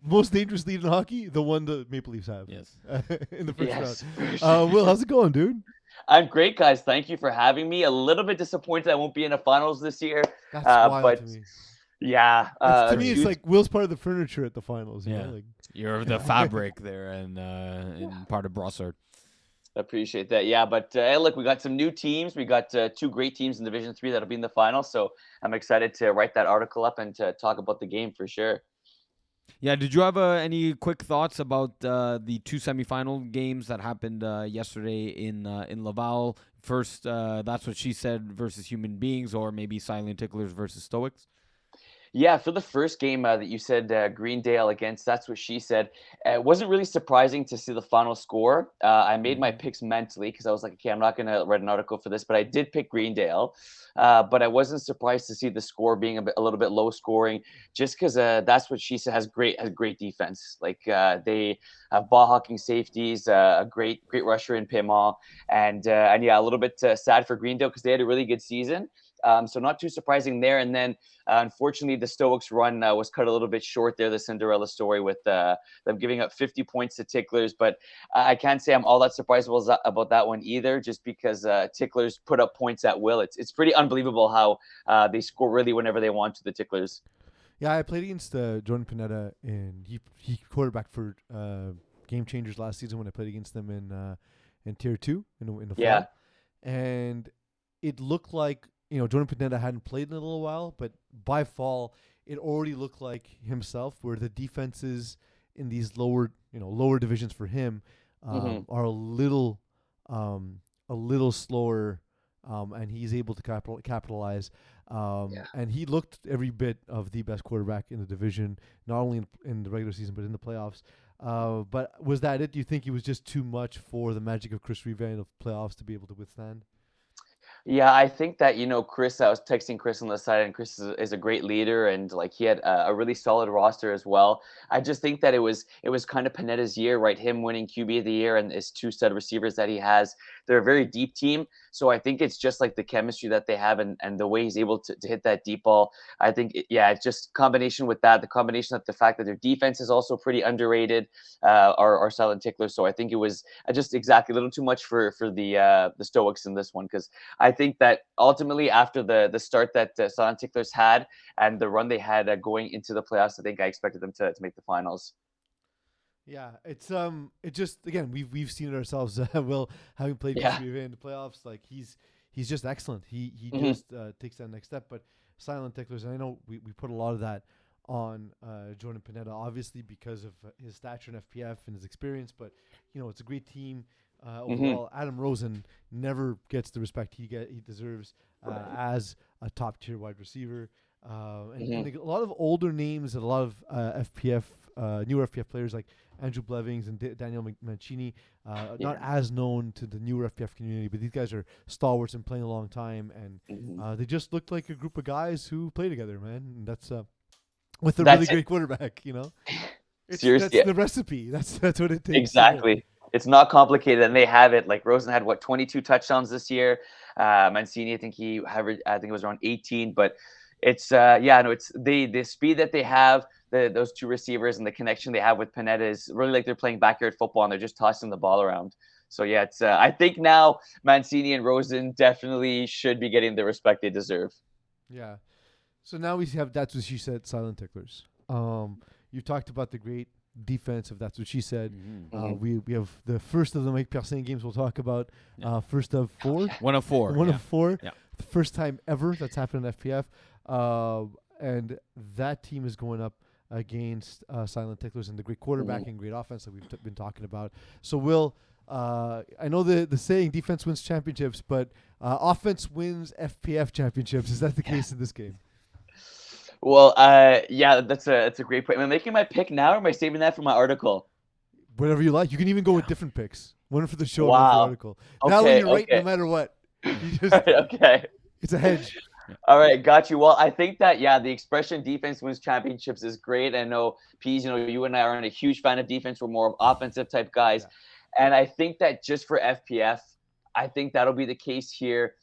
Most dangerous lead in hockey, the one the Maple Leafs have. Yes. In the first Yes. round. Will, how's it going, dude? I'm great, guys. Thank you for having me. A little bit disappointed I won't be in the finals this year. That's wild but to me. yeah, To me, it's huge- like Will's part of the furniture at the finals. You Yeah. know? Like, You're the fabric there and in part of Brossard. appreciate that. Yeah, but hey, look, we got some new teams. We got 2 great teams in Division 3 that'll be in the finals. So I'm excited to write that article up and to talk about the game for sure. Yeah, did you have any quick thoughts about the 2 semifinal games that happened yesterday in Laval? First, That's What She Said versus Human Beings, or maybe Silent Ticklers versus Stoics? Yeah, for the first game that you said Greendale against, That's What She Said. It wasn't really surprising to see the final score. I made my picks mentally because I was like, okay, I'm not going to write an article for this, but I did pick Greendale. But I wasn't surprised to see the score being a little bit low scoring, just because That's What She Said has great defense. Like they have ball hawking safeties, a great rusher in Pimont, and yeah, a little bit sad for Greendale because they had a really good season. So not too surprising there. And then, unfortunately, the Stoics run was cut a little bit short there, the Cinderella story, with them giving up 50 points to Ticklers. But I can't say I'm all that surprised about that one either, just because Ticklers put up points at will. It's pretty unbelievable how they score really whenever they want to, the Ticklers. yeah, I played against Jordan Panetta, and he quarterbacked for Game Changers last season when I played against them in Tier 2 in the fall. Yeah. And it looked like, Jordan Panetta hadn't played in a little while, but by fall, it already looked like himself, where the defenses in these lower divisions for him are a little slower, and he's able to capitalize. And he looked every bit of the best quarterback in the division, not only in the regular season but in the playoffs. But was that it? Do you think he was just too much for the magic of Chris Riva in the playoffs to be able to withstand? Yeah, I think that, Chris, I was texting Chris on the side, and Chris is a great leader, and like he had a really solid roster as well. I just think that it was kind of Panetta's year, right? Him winning QB of the year and his 2 stud receivers that he has. They're a very deep team. So I think it's just like the chemistry that they have and the way he's able to hit that deep ball. I think, it's just combination with that, the combination of the fact that their defense is also pretty underrated, our Silent Ticklers. So I think it was just exactly a little too much for the Stoics in this one, because I think that ultimately after the start that Silent Ticklers had and the run they had going into the playoffs, I think I expected them to make the finals. Yeah, it's it just, again, we've seen it ourselves. Will, having played Chris Riva in the playoffs, like he's just excellent. He just takes that next step. But Silent Ticklers, and I know we put a lot of that on Jordan Panetta, obviously because of his stature in FPF and his experience. But it's a great team. Overall, Adam Rosen never gets the respect he deserves as a top tier wide receiver, and a lot of older names and a lot of FPF newer FPF players like Andrew Blevings and Daniel Mancini, not as known to the newer FPF community, but these guys are stalwarts and playing a long time, and they just looked like a group of guys who play together, man. And that's with a really great quarterback, Seriously, that's the recipe. That's what it takes. Exactly. It's not complicated, and they have it. Like Rosen had 22 touchdowns this year. Mancini, I think it was around 18, but it's it's the speed that they have, those two receivers and the connection they have with Pineda is really like they're playing backyard football and they're just tossing the ball around. So yeah, it's I think now Mancini and Rosen definitely should be getting the respect they deserve. Yeah. So now we have That's What She Said, Silent Ticklers. You talked about the great defense of That's What She Said. We have the first of the Mike Persin games we'll talk about. First of 4. One of 4. One of 4. Yeah. The first time ever that's happened in FPF. And that team is going up against Silent Ticklers and the great quarterback and great offense that we've been talking about. So Will, I know the saying defense wins championships, but offense wins FPF championships. Is that the case in this game? Well, that's a great point. Am I making my pick now, or am I saving that for my article? Whatever you like. You can even go with different picks. One for the show, Wow. one for the article. That way you're right no matter what. You just, Okay. It's a hedge. All right, got you. Well, I think that the expression "defense wins championships" is great. I know, Pease, you and I aren't a huge fan of defense. We're more offensive type guys, and I think that just for FPF, I think that'll be the case here.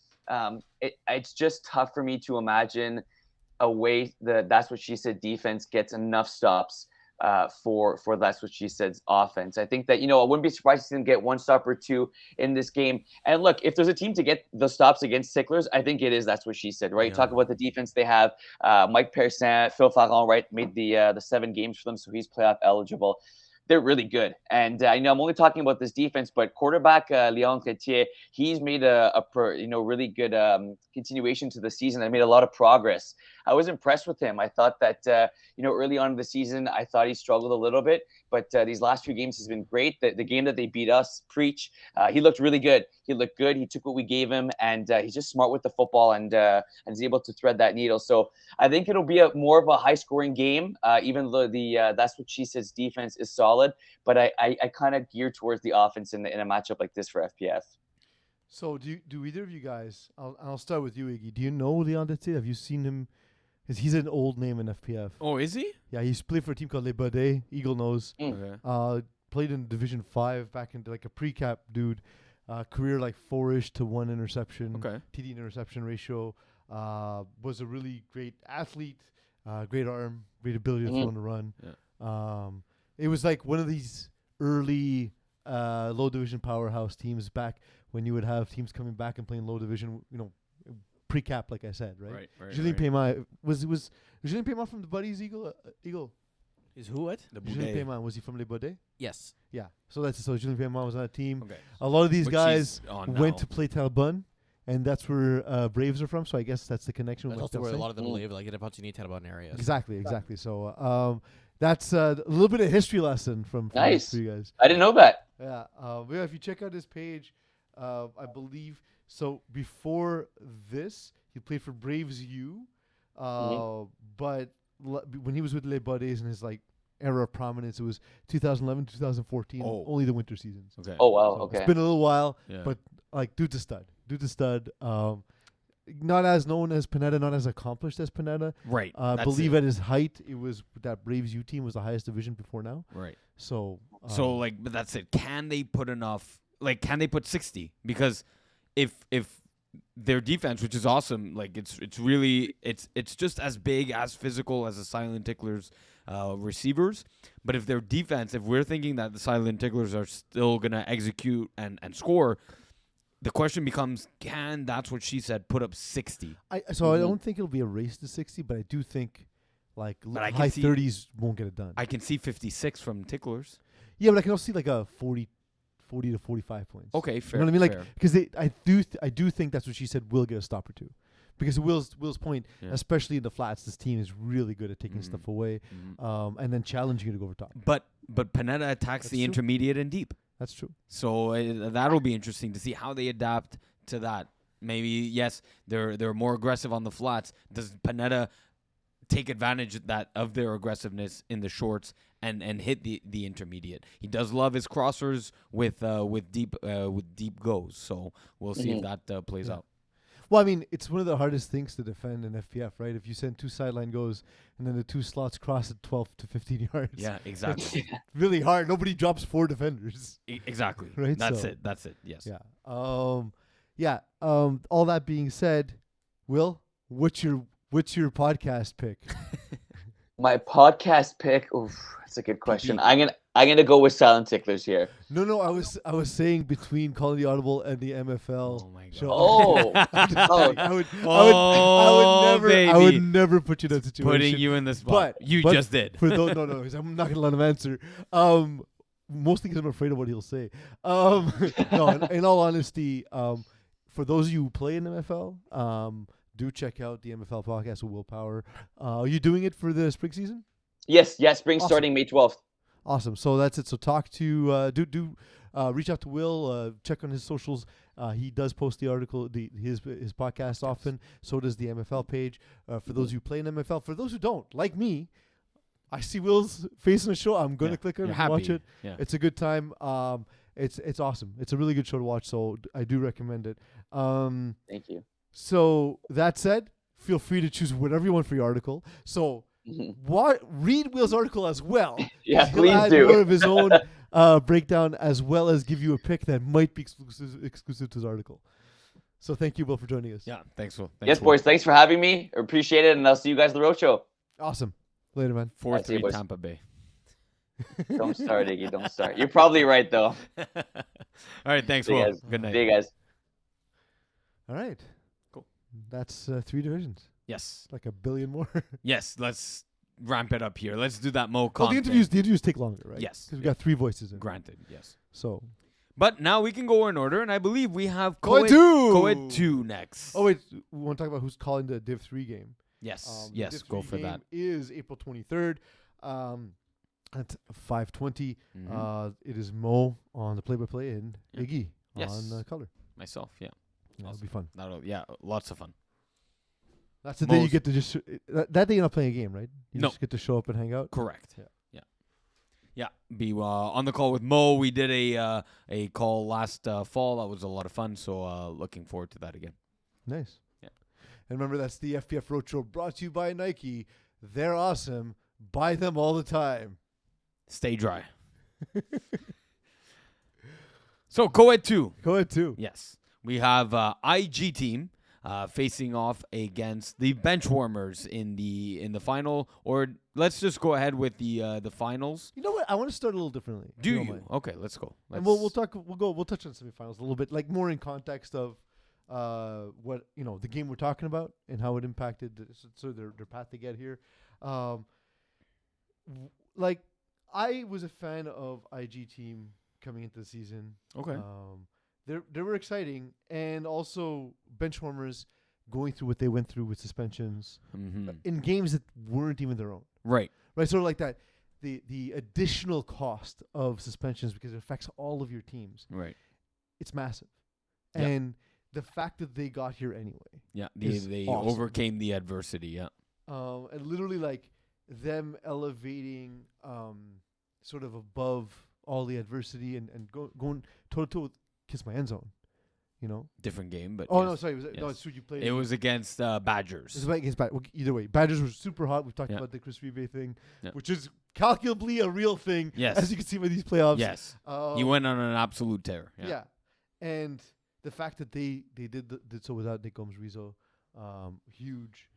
It's just tough for me to imagine a way That's What She Said defense gets enough stops for That's What She Said's offense. I think that, I wouldn't be surprised to see them get 1 stop or 2 in this game. And look, if there's a team to get the stops against Ticklers, I think it is That's What She Said, right? Yeah. Talk about the defense they have. Mike Persin, Phil Farron, right, made the 7 games for them, so he's playoff eligible. They're really good. And I'm only talking about this defense, but quarterback Leon Chrétien, he's made a really good continuation to the season and made a lot of progress. I was impressed with him. I thought that, early on in the season, I thought he struggled a little bit, but these last few games has been great. The game that they beat us, Preach, he looked really good. He looked good. He took what we gave him, and he's just smart with the football and is able to thread that needle. So I think it'll be more of a high-scoring game, even though That's What She Said's defense is solid. But I kind of gear towards the offense in a matchup like this for FPF. So do either of you guys? I'll start with you, Iggy. Do you know Leon Chrétien? Have you seen him? He's an old name in FPF. Oh, is he? Yeah, he's played for a team called Les Baudets, Eagle Nose. Okay. Played in Division 5 back into like a pre-cap dude. Career like 4-ish to 1 interception. Okay. TD interception ratio. Was a really great athlete. Great arm. Great ability to throw and run. Yeah. It was like one of these early low division powerhouse teams back when you would have teams coming back and playing low division, pre-cap, like I said, right? Right. Julien Paiement was Julien Paiement from the Buddies Eagle? Is who what? The Julien Paiement, was he from Les Baudets? Yes. Yeah. So Julien Paiement was on a team. Okay. A lot of these Which guys he's on went now. to play Talbot, and that's where Braves are from. So I guess that's the connection. That's with also where a Marseille. lot of them live, like in a bunch of Terrebonne areas. Exactly. So that's a little bit of history lesson from Nice. for you guys. I didn't know that. Yeah. If you check out his page, I believe so. Before this, he played for Braves U, but when he was with Les Baudets in his era of prominence, it was 2011, 2014, only the winter seasons. Okay. Oh wow. So Okay. it's been a little while, Yeah. but dude's a stud. Not as known as Pineda, not as accomplished as Pineda. Right. I believe at his height, it was that Braves U team was the highest division before now. Right. So But that's it. Can they put enough? Can they put 60? Because if their defense, which is awesome, it's just as big, as physical as the Silent Ticklers receivers. But if their defense, if we're thinking that the Silent Ticklers are still gonna execute and score, the question becomes: can That's What She Said put up 60? I don't think it'll be a race to 60, but I do think I can high see- 30s won't get it done. I can see 56 from Ticklers. Yeah, but I can also see a 40 to 45 points. Okay, fair. You know what I mean? fair. Because I do think That's What She Said will get a stop or two. Because Will's point, Yeah. especially in the flats, this team is really good at taking Mhm. stuff away, Mhm. and then challenging you to go over top. But Pineda attacks That's the true. intermediate and deep. That's true. So that'll be interesting to see how they adapt to that. Maybe yes, they're more aggressive on the flats. Does Pineda take advantage of their aggressiveness in the shorts and hit the intermediate? He does love his crossers with deep goes. So we'll see if that plays out. Well, I mean, it's one of the hardest things to defend in FPF, right? If you send 2 sideline goes and then the 2 slots cross at 12 to 15 yards. Yeah, exactly. It's really hard. Nobody drops 4 defenders. Exactly. Right, That's so- it. That's it. Yes. Yeah. yeah. All that being said, Will, what's your podcast pick? My podcast pick. Oof, that's a good question. deep. I'm gonna go with Silent Ticklers here. No. I was saying between calling the Audible and the MFL Oh my God. show. Oh. I'm just Oh. kidding. Oh, I would baby. never put you in that situation. Putting you in the spot. But You but just did. For those, no, 'cause I'm not gonna let him answer. Mostly because I'm afraid of what he'll say. No, in all honesty, for those of you who play in MFL, do check out the MFL podcast with Will Power. Are you doing it for the spring season? Yes, spring Awesome. starting May 12th. Awesome. So that's it. So talk to reach out to Will. Check on his socials. He does post the article, his podcast often. So does the MFL page. For those who play in MFL, for those who don't, like me, I see Will's face in the show. I'm gonna click on it and watch it. Yeah. It's a good time. It's awesome. It's a really good show to watch. So I do recommend it. Thank you. So that said, feel free to choose whatever you want for your article. So read Will's article as well. Yeah, He'll please add do. more of his own breakdown, as well as give you a pick that might be exclusive to his article. So thank you, Will, for joining us. Yeah. Thanks, Will. Yes, boys. Thanks for having me. Appreciate it, and I'll see you guys at the roadshow. Awesome. Later, man. 4-3 boys. Tampa Bay. Don't start, Iggy. Don't start. You're probably right, though. All right. Thanks, See you Will. guys. Good night. See you guys. All right. Cool. That's 3 divisions. Yes. Like a billion more. Yes. Let's ramp it up here. Let's do that Mo Well, Khan the interviews take longer, right? Yes. Because we got 3 voices in. Granted. Yes. So. But now we can go in order, and I believe we have Coed 2! Coed 2 next. Oh, wait. We want to talk about who's calling the Div 3 game. Yes. The Yes. Div Go 3 for game that. is April 23rd. At 5:20. Mhm. It is Mo on the play-by-play and Yeah. Iggy Yes. on color. Myself. Yeah. That'll Awesome. be fun. Yeah. Lots of fun. That's the day you Mo's- get to just that day you're not playing a game, right? You No. just get to show up and hang out. Correct. Yeah. Be on the call with Mo. We did a call last fall. That was a lot of fun. So looking forward to that again. Nice. Yeah. And remember, that's the FPF Roadshow brought to you by Nike. They're awesome. Buy them all the time. Stay dry. So Coed 2. Go ahead too. Yes. We have IG team facing off against the Benchwarmers in the final, or let's just go ahead with the finals. You know what? I want to start a little differently. if Do don't you? mind. Okay, let's go. And we'll touch on semifinals a little bit, like more in context of what the game we're talking about and how it impacted their path to get here. Like I was a fan of IG team coming into the season. Okay. They were exciting, and also Benchwarmers going through what they went through with suspensions in games that weren't even their own. Right. Right, sort of like that. The additional cost of suspensions, because it affects all of your teams, Right. it's massive. Yeah. And the fact that they got here anyway, Yeah. is They awesome. overcame the adversity. Yeah. and literally like them elevating sort of above all the adversity and going toe to toe with Kiss My End Zone, Different game, but Oh yes. no, sorry, no, Yes. it's true. You played. It was against Badgers. It's against either way, Badgers were super hot. We've talked Yeah. about the Chris Rive thing, Yeah. which is calculably a real thing. Yes. As you can see by these playoffs. Yes. He went on an absolute tear. Yeah. Yeah. And the fact that they did so without Nick Gomes Rizzo, huge.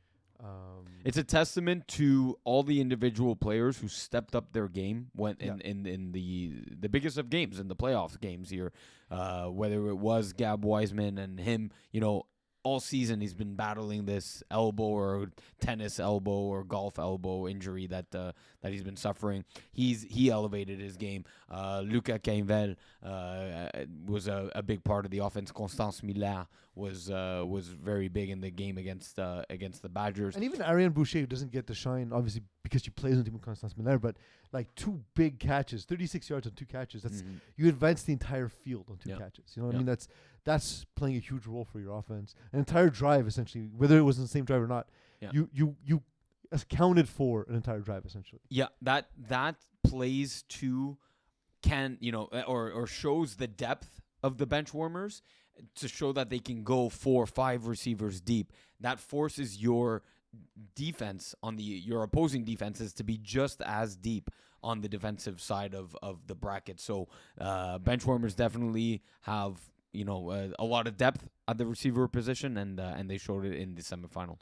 It's a testament to all the individual players who stepped up their game when Yeah. in the biggest of games, in the playoff games here. Whether it was Gab Wiseman and him, all season he's been battling this elbow or tennis elbow or golf elbow injury that he's been suffering. He elevated his game. Luca Cainvel was a big part of the offense. Constance Miller was very big in the game against the Badgers. And even Ariane Boucher, who doesn't get the shine, obviously because she plays on the team with Constance Miller, but like 2 big catches, 36 yards on 2 catches. That's Mhm. you advance the entire field on 2 Yeah. catches. You know what Yeah. I mean? That's playing a huge role for your offense. An entire drive, essentially, whether it was in the same drive or not. Yeah. You accounted for an entire drive, essentially. Yeah, that plays to or shows the depth of the bench warmers to show that they can go 4 or 5 receivers deep. That forces your defense your opposing defenses to be just as deep on the defensive side of the bracket. So bench warmers definitely have a lot of depth at the receiver position, and they showed it in the semifinals.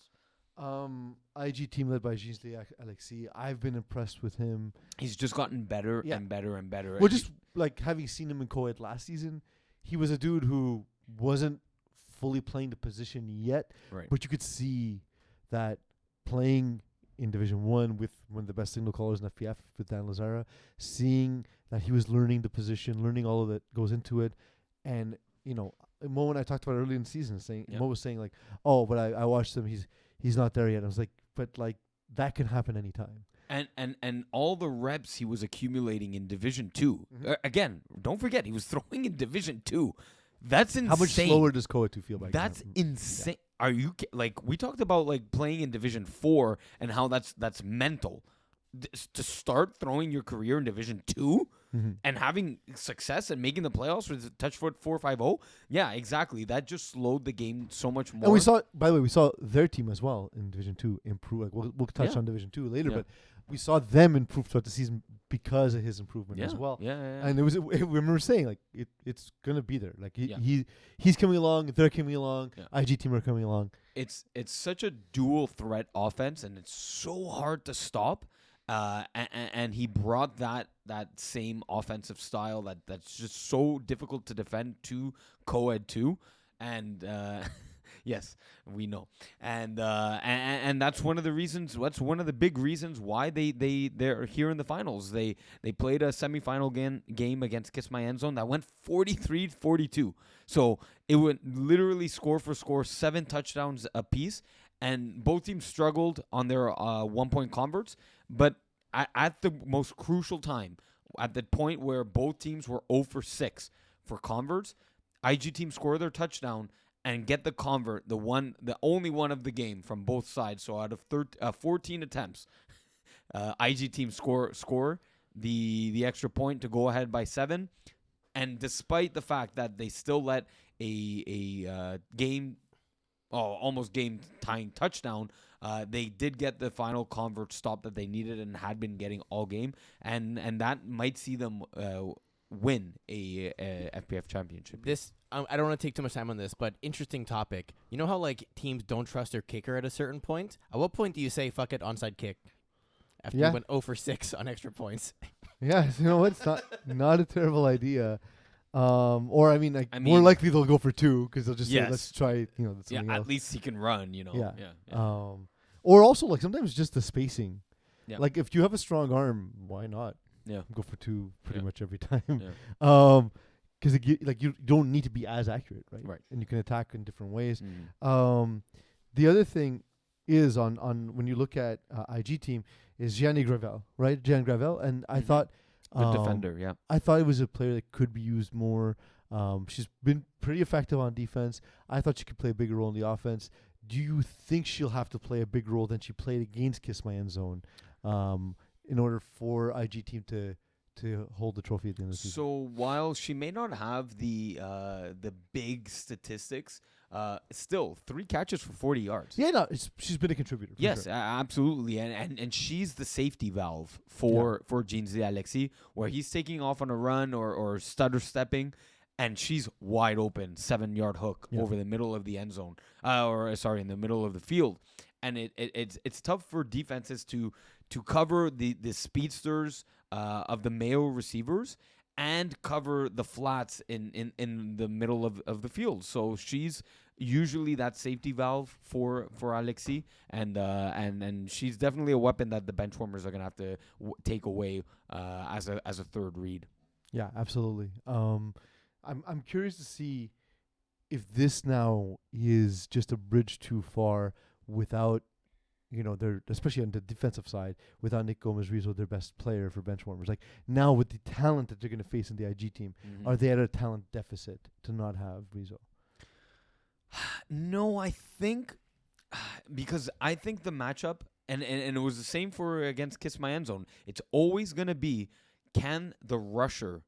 IG team led by Ginsley Alexis. I've been impressed with him. He's just gotten better Yeah. and better and better. Well, just like having seen him in co-ed last season, he was a dude who wasn't fully playing the position yet, right. but you could see that playing in Division 1 with one of the best signal callers in FPF with Dan Lazara, seeing that he was learning the position, learning all of that goes into it. And, you know, Mo and I talked about it early in the season, Mo was saying like, oh, but I watched him, he's not there yet. I was like, but like that can happen anytime. And all the reps he was accumulating in Division 2. Again, don't forget, he was throwing in Division 2. That's insane. How much slower does Koa 2 feel back then? That's insane. Yeah. Are you like we talked about like playing in Division 4 and how that's mental. To start throwing your career in Division 2 and having success and making the playoffs with Touchfoot 450, yeah, exactly. That just slowed the game so much more. And we saw, by the way, we saw their team as well in Division 2 improve. Like we'll touch on Division 2 later, but we saw them improve throughout the season because of his improvement as well. Yeah. And it was, we remember saying like it's gonna be there. Like he's coming along, they're coming along, IG team are coming along. It's such a dual threat offense, and it's so hard to stop. And he brought that same offensive style that's just so difficult to defend to co-ed 2, and yes, we know, and that's one of the reasons. That's one of the big reasons why they're here in the finals. They played a semifinal game against Kiss My End Zone that went 43-42. So it went literally score for score, 7 touchdowns apiece. And both teams struggled on their 1-point converts. But at the most crucial time, at the point where both teams were 0 for 6 for converts, IG team score their touchdown and get the convert, the only one of the game from both sides. So out of 14 attempts, IG team score the extra point to go ahead by 7. And despite the fact that they still let a almost game-tying touchdown, they did get the final convert stop that they needed and had been getting all game, and that might see them win a FPF championship. This I don't want to take too much time on this, but interesting topic. You know how like teams don't trust their kicker at a certain point? At what point do you say fuck it, onside kick? After you went 0 for 6 on extra points. Yeah, you know what? It's not a terrible idea. Or I mean, more likely they'll go for 2 because they'll just say, let's try, something else. At least he can run, Yeah. Or also like sometimes just the spacing. Yeah. Like if you have a strong arm, why not? Yeah. Go for 2 pretty much every time. Yeah. Because you don't need to be as accurate, right? Right. And you can attack in different ways. Mm. The other thing is on when you look at IG team is Gianni Gravel, right? Gian Gravel, and I thought. Good defender, yeah. I thought it was a player that could be used more. She's been pretty effective on defense. I thought she could play a bigger role in the offense. Do you think she'll have to play a big role than she played against Kiss My End Zone in order for IG team to hold the trophy at the end of the season? So while she may not have the big statistics, still 3 catches for 40 yards. Yeah, no, she's been a contributor. Yes, sure. absolutely, and she's the safety valve for Ginsley Alexis, where he's taking off on a run or stutter stepping, and she's wide open 7-yard hook over the middle of the end zone, in the middle of the field, and it's tough for defenses to cover the speedsters of the Mayo receivers and cover the flats in the middle of the field. So she's usually that safety valve for Alexis, and she's definitely a weapon that the benchwarmers are gonna have to take away as a third read. Yeah, absolutely. I'm curious to see if this now is just a bridge too far without, their, especially on the defensive side, without Nick Gomez-Rizzo, their best player for benchwarmers. Like now with the talent that they're going to face in the IG team, are they at a talent deficit to not have Rizzo? No, I think because I think the matchup and it was the same for against Kiss My End Zone. It's always going to be, can the rusher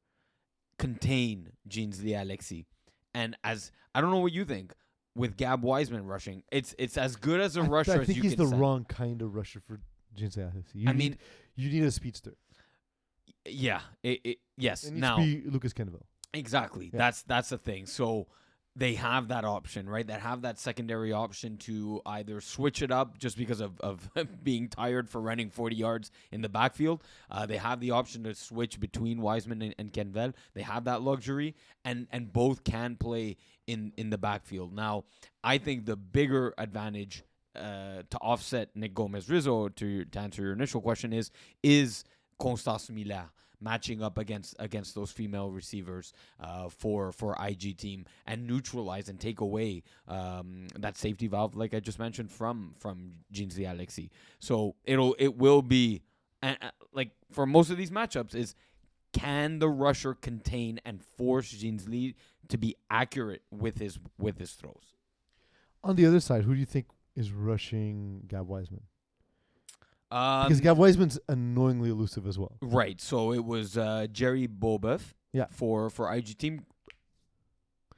contain Ginsley Alexis? And as I don't know what you think, with Gab Wiseman rushing, it's as good as a rusher as you can I think he's the send. wrong kind of rusher for Ginsley Alexis. You need a speedster. Yeah. Yes. It needs Now to be Lucas Kenneville. exactly. Yeah. That's the thing. So they have that option, right? That have that secondary option to either switch it up just because of being tired for running 40 yards in the backfield. They have the option to switch between Wiseman and Kenvel. They have that luxury, and both can play in the backfield. Now, I think the bigger advantage to offset Nick Gomez-Rizzo, to answer your initial question, is Constance Miller matching up against those female receivers for IG team, and neutralize and take away that safety valve, like I just mentioned, from Jeans Alexis. So it will be like for most of these matchups is, can the rusher contain and force Jeans Lee to be accurate with his throws? On the other side, who do you think is rushing Gab Wiseman? Because Gab Wiseman's annoyingly elusive as well. Right. So it was Jerry Bobeuf Yeah. for IG team.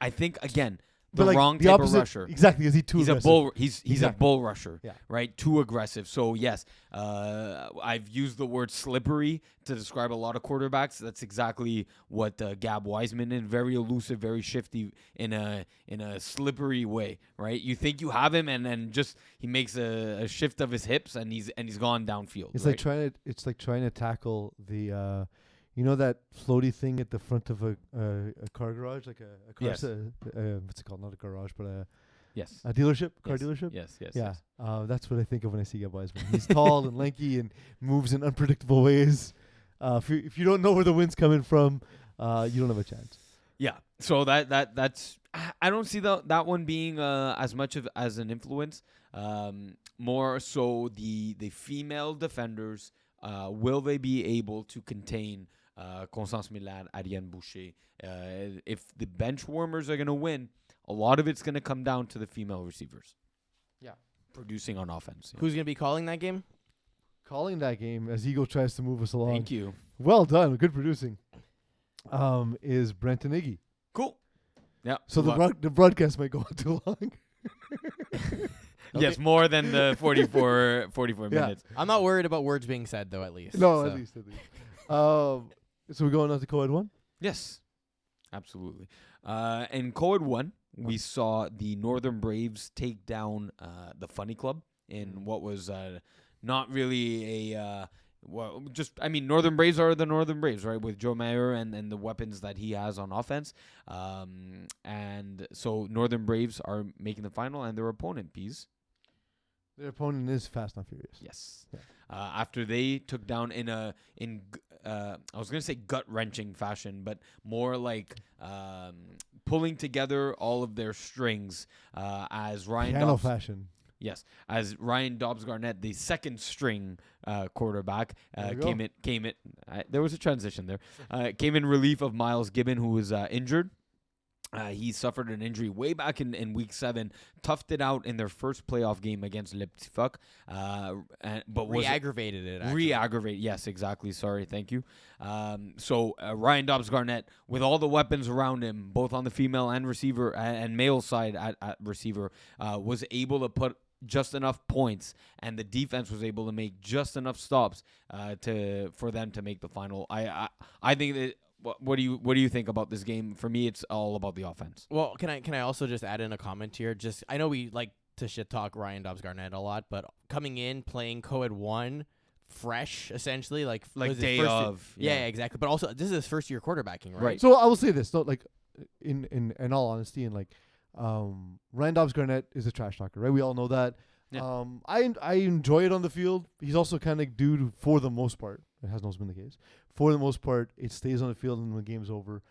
I think, again, But the like wrong the type opposite, of rusher. Exactly, because He's a bull. He's a Exactly. bull rusher, Yeah. right? Too aggressive. So yes, I've used the word slippery to describe a lot of quarterbacks. That's exactly what Gab Wiseman is. Very elusive, very shifty in a slippery way, right? You think you have him, and then just he makes a shift of his hips, and he's gone downfield. It's right? like trying to tackle the that floaty thing at the front of a car garage, like a car. Yes. What's it called? Not a garage, but Yes. a dealership, car Yes. dealership. Yes. Yes. Yeah, yes. that's what I think of when I see Gab Wiseman. He's tall and lanky and moves in unpredictable ways. If you don't know where the wind's coming from, you don't have a chance. Yeah. So that's I don't see that one being as much as an influence. More so the female defenders. Will they be able to contain Constance Milan, Ariane Boucher? If the bench warmers are going to win, a lot of it's going to come down to the female receivers. Yeah. Producing on offense. Who's going to be calling that game? Calling that game as Eagle tries to move us along. Thank you. Well done. Good producing. Is Brenton Iggy. Cool. Yeah. So the broadcast might go on too long. Yes, more than the 44 Yeah. minutes. I'm not worried about words being said, though, at least. No, so. at least. So we're going on to co-ed 1? Yes, absolutely. In co-ed 1, we saw the Northern Braves take down the Funny Club in what was not really a Northern Braves are the Northern Braves, right? With Joe Mayer and the weapons that he has on offense. And so Northern Braves are making the final, and their opponent, Peas. Their opponent is Fast and Furious. Yes. Yeah. After they took down I was going to say gut-wrenching fashion, but more like pulling together all of their strings as Ryan Piano Dobbs. fashion. Yes, as Ryan Dobbs-Garnett, the second string quarterback, came in. There was a transition there. Came in relief of Miles Gibbon, who was injured. He suffered an injury way back in week 7, toughed it out in their first playoff game against Leipzig, but Re-aggravated it, actually. Re-aggravate, yes, exactly. Sorry, thank you. So Ryan Dobbs-Garnett, with all the weapons around him, both on the female and receiver and male side at receiver, was able to put just enough points, and the defense was able to make just enough stops for them to make the final. I think that. What do you think about this game? For me, it's all about the offense. Well, can I also just add in a comment here? Just I know we like to shit talk Ryan Dobbs-Garnett a lot, but coming in playing co-ed 1, fresh essentially, like day of. Yeah, exactly. But also this is his first year quarterbacking, right? Right. So I will say this, though, like in all honesty, and like Ryan Dobbs-Garnett is a trash talker, right? We all know that. Yeah. I enjoy it on the field. He's also kind of dude for the most part. It hasn't always been the case. For the most part, it stays on the field, and when game's over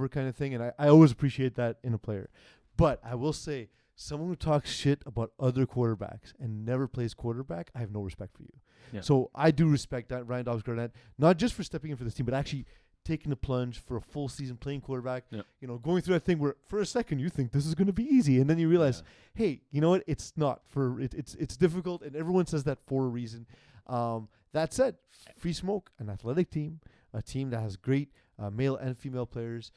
kind of thing. And I always appreciate that in a player. But I will say, someone who talks shit about other quarterbacks and never plays quarterback, I have no respect for you. Yeah. So I do respect that Ryan Dobbs-Garnett, not just for stepping in for this team, but actually taking the plunge for a full season playing quarterback. Yeah. You know, going through that thing where for a second you think this is going to be easy, and then you realize, hey, you know what? It's not. It's difficult, and everyone says that for a reason. That said, Free Smoke, an athletic team, a team that has great male and female players.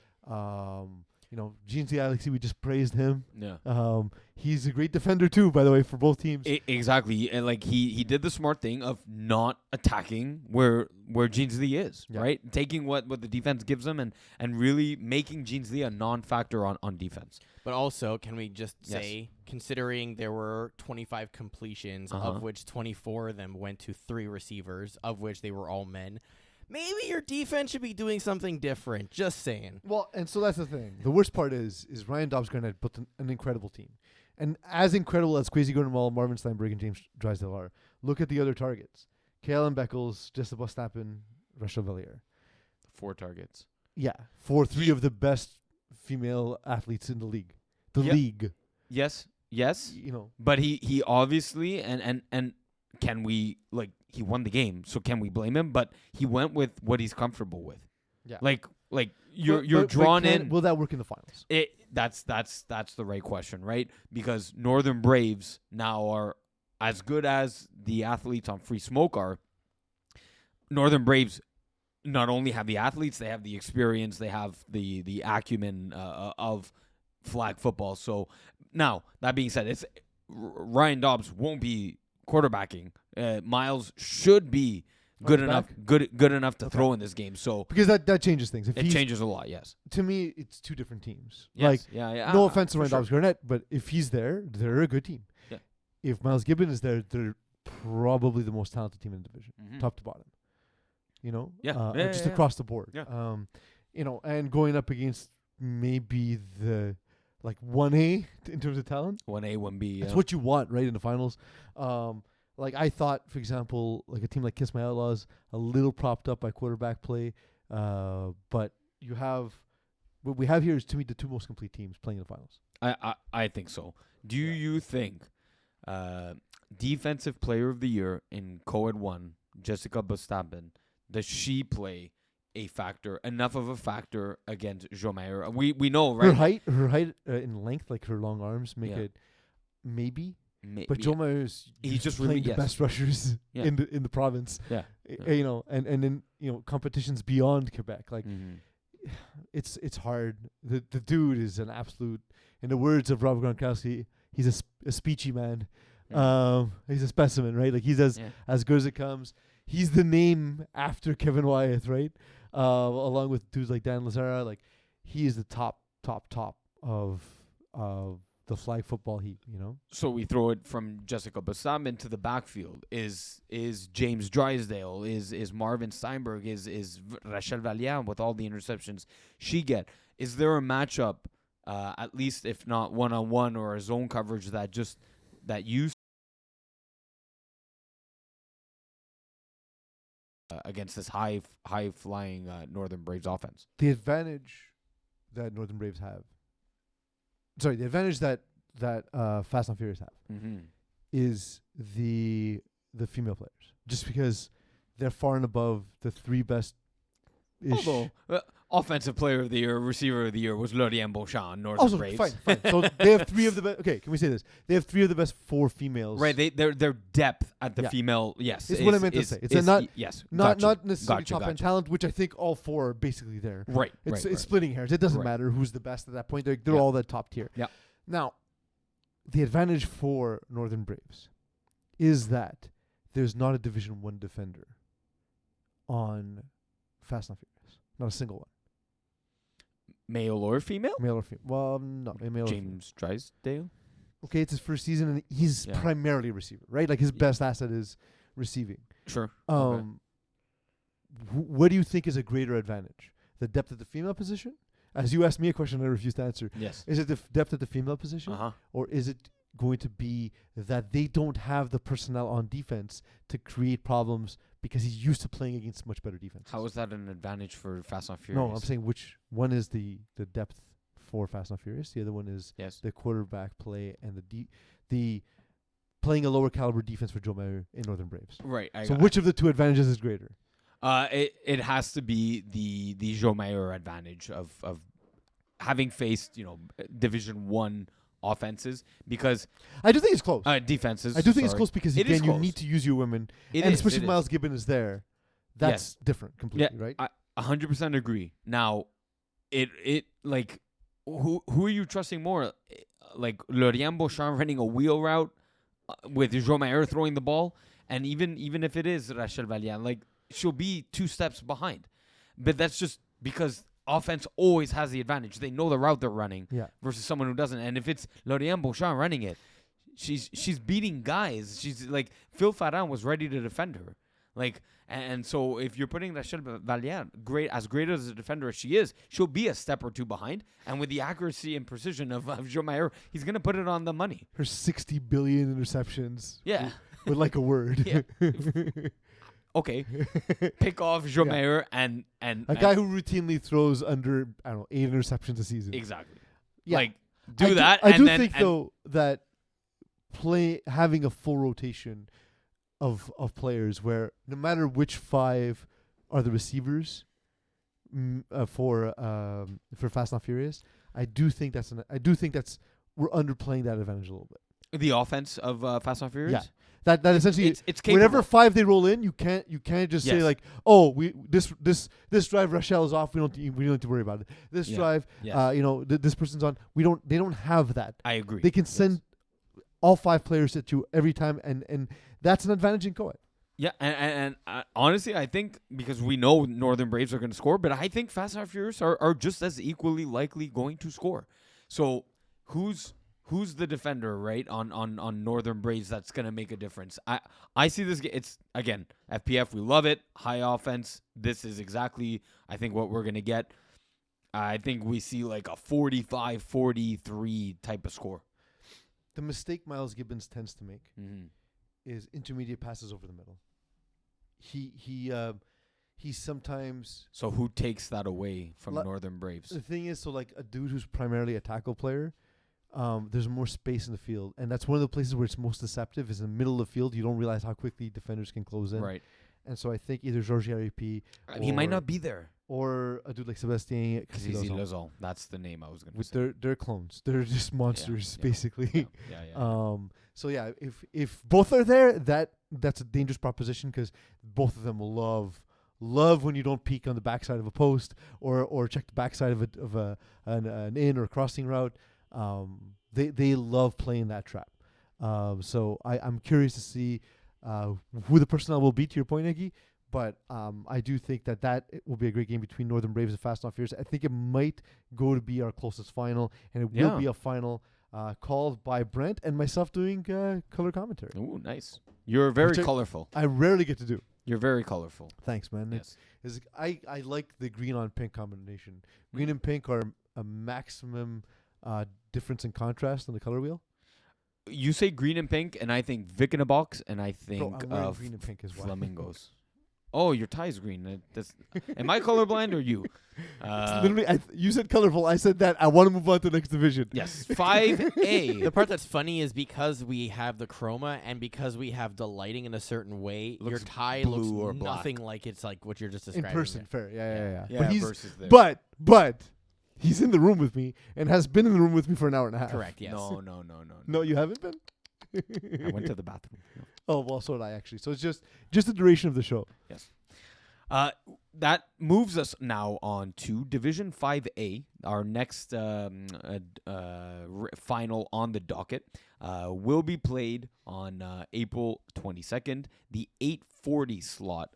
Gene Alexi, we just praised him. Yeah. He's a great defender too, by the way, for both teams. Exactly. And like he did the smart thing of not attacking where Jeans Lee is, right? Taking what the defense gives him and really making Jeans Lee a non-factor on defense. But also, can we just say, considering there were 25 completions, of which 24 of them went to 3 receivers, of which they were all men, maybe your defense should be doing something different. Just saying. Well, and so that's the thing. The worst part is Ryan Dobbs-Garnett built an incredible team. And as incredible as Kwesi Gordon-Wall, Marvin Steinberg, and James Drysdale are, look at the other targets. Kalen Beckles, Jessica Bostappen, Rachel Vellier. 4 targets. Yeah. 3 of the best female athletes in the league. The league. Yes. But he obviously, and can we, like, he won the game, so can we blame him? But he went with what he's comfortable with. Yeah. Like you're drawn in. Will that work in the finals? That's the right question, right? Because Northern Braves now are as good as the athletes on Free Smoke are. Northern Braves not only have the athletes, they have the experience, they have the acumen of flag football. So now, that being said, it's Ryan Dobbs won't be quarterbacking. Miles should be good enough to throw in this game. So because that changes things. It changes a lot. Yes. To me, it's 2 different teams. Yes. No offense to Ryan Dobbs-Garnett, but if he's there, they're a good team. Yeah. If Miles Gibbon is there, they're probably the most talented team in the division, top to bottom. Just across the board. Yeah. And going up against maybe the 1A in terms of talent. 1A, 1B. That's what you want, right, in the finals. I thought, for example, like a team like Kiss My Outlaws, a little propped up by quarterback play. But what we have here is, to me, the 2 most complete teams playing in the finals. I think so. Do you think Defensive Player of the Year in Co-Ed 1, Jessica Bostappen, does she play enough of a factor against Jomayer? We know, right? Her height in length, like her long arms, make it maybe. But Jomayer he's just playing the best rushers in the province. Yeah. And then competitions beyond Quebec. Like it's hard. The dude is an absolute. In the words of Rob Gronkowski, he's a speechy man. He's a specimen, right? Like he's as good as it comes. He's the name after Kevin Wyeth, right? Along with dudes like Dan Lazara, like he is the top of the flag football heap, So we throw it from Jessica Bassam into the backfield. Is James Drysdale? Is Marvin Steinberg? Is Rachel Valliere with all the interceptions she get? Is there a matchup, at least if not 1-on-1 or a zone coverage that you against this high flying Northern Braves offense? The advantage that Northern Braves have. Sorry, the advantage that Fast and Furious have is the female players, just because they're far and above the 3 best. Although Offensive Player of the Year, Receiver of the Year was Lorianne Beauchamp, Northern Braves. Fine. So they have 3 of the best. Okay, can we say this? They have 3 of the best 4 females. Right. Their depth at the female. Yes, is what I meant to say. It's not necessarily top end talent, which I think all 4 are basically there. Right. It's splitting hairs. It doesn't matter who's the best at that point. They're all the top tier. Yeah. Now, the advantage for Northern Braves is that there's not a Division 1 defender on Fast and Furious. Not a single one. Male or female? Male or female? Well, no. Male James Drysdale? Okay, it's his first season, and he's primarily a receiver, right? Like, his best asset is receiving. Sure. What do you think is a greater advantage? The depth of the female position? As you asked me a question I refused to answer. Yes. Is it the depth of the female position? Or is it going to be that they don't have the personnel on defense to create problems because he's used to playing against much better defense? How is that an advantage for Fast and Furious? No, I'm saying which one is the depth for Fast and Furious. The other one is the quarterback play and the playing a lower caliber defense for Joe Mayer in Northern Braves. Right. So which of the 2 advantages is greater? It has to be the Joe Mayer advantage of having faced Division 1 offenses, because I do think it's close. Defenses. I do think it's close because again you need to use your women, especially if Miles Gibbon is there. That's different completely, right? I 100% agree. Now, it like who are you trusting more? Like Lorient Beauchamp running a wheel route with Jomayer throwing the ball, and even if it is Rachel Valiant, like she'll be 2 steps behind. But that's just because offense always has the advantage. They know the route they're running versus someone who doesn't. And if it's Lorient Beauchamp running it, she's beating guys. She's like Phil Farran was ready to defend her. Like and so if you're putting Rachel Valiant as great as a defender as she is, she'll be a step or 2 behind. And with the accuracy and precision of Jomayer, he's gonna put it on the money. Her 60 billion interceptions. Yeah. With like a word. Yeah. Okay. Pick off Jomayer and a guy who routinely throws under 8 interceptions a season. Exactly. Yeah. Like do that. I do think though that having a full rotation of players where no matter which 5 are the receivers for Fast and Furious, I do think that's we're underplaying that advantage a little bit. The offense of Fast and Furious. Yeah. That essentially it's capable. Whenever 5 they roll in, you can't just say like, oh, this drive Rachel is off, we don't need to worry about it. This drive, this person's on. They don't have that. I agree. They can send all 5 players at you every time, and that's an advantage in co-ed. Yeah, and honestly, I think because we know Northern Braves are going to score, but I think Fast and Furious are just as equally likely going to score. So who's the defender, right, on Northern Braves that's going to make a difference? I see this. It's, again, FPF. We love it. High offense. This is exactly, I think, what we're going to get. I think we see like a 45-43 type of score. The mistake Miles Gibbons tends to make is intermediate passes over the middle. He sometimes... So who takes that away from Northern Braves? The thing is, so like a dude who's primarily a tackle player... there's more space in the field, and that's one of the places where it's most deceptive is in the middle of the field. You don't realize how quickly defenders can close in. Right. And so I think either Georges R.E.P. He might not be there. Or a dude like Sébastien Lozon. That's the name I was going to say. They're clones. They're just monsters, basically. Yeah. So yeah, if both are there, that's a dangerous proposition because both of them love when you don't peek on the backside of a post or check the backside of an in or crossing route. They love playing that trap. So I'm curious to see who the personnel will be, to your point, Iggy. But I do think that it will be a great game between Northern Braves and Fast and Furious. I think it might go to be our closest final, and it will be a final called by Brent and myself doing color commentary. Ooh, nice. You're very colorful. I rarely get to do. You're very colorful. Thanks, man. Yes. I like the green on pink combination. Green and pink are a maximum difference in contrast on the color wheel. You say green and pink, and I think Vic in a box, and I think green and pink as well. Flamingos. Oh, your tie's green. Am I colorblind or you? Literally, you said colorful. I said that. I want to move on to the next division. Yes, 5A. The part that's funny is because we have the chroma and because we have the lighting in a certain way, your tie looks or nothing like it's like what you're just describing. In person, fair. Yeah. Yeah, But there. But he's in the room with me and has been in the room with me for an hour and a half. Correct. Yes. No. No, you haven't been. I went to the bathroom. No. Oh well, so did I actually. So it's just the duration of the show. Yes. That moves us now on to Division 5A. Our next final on the docket will be played on April 22nd. The 8:40 slot.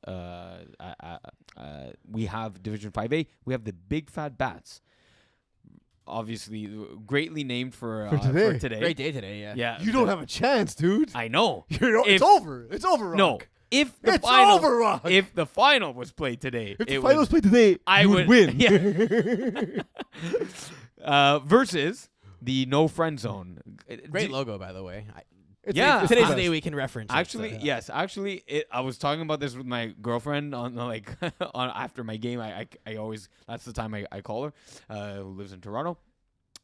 We have Division 5A. We have the Big Fat Bats. Obviously, greatly named for today. Great day today, yeah. Yeah. You don't have a chance, dude. I know. It's over. It's over, Rock. No. If the final was played today, if the final was played today, you would win. Yeah. Versus the No Friend Zone. Great logo, by the way. Today's the day we can reference. Actually, yes. Actually, I was talking about this with my girlfriend on after my game. I always that's the time I call her. Who lives in Toronto.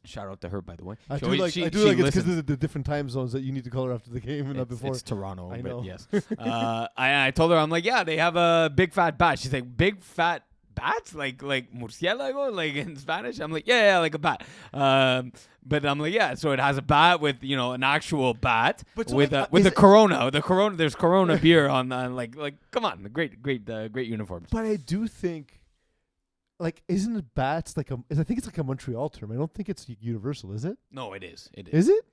Shout out to her, by the way. I do like it's because of the different time zones that you need to call her after the game and not before. It's Toronto, I know. But yes. I told her, I'm like, yeah, they have a big fat bat. She's like, big fat bats? Like murciélago, like in Spanish? I'm like, yeah, like a bat. But I'm like, yeah, so it has a bat with, an actual bat with the Corona. There's Corona beer on like come on, great uniforms. But I do think like, isn't it bats like I think it's like a Montreal term. I don't think it's universal, is it? No, it is. It is. Is it?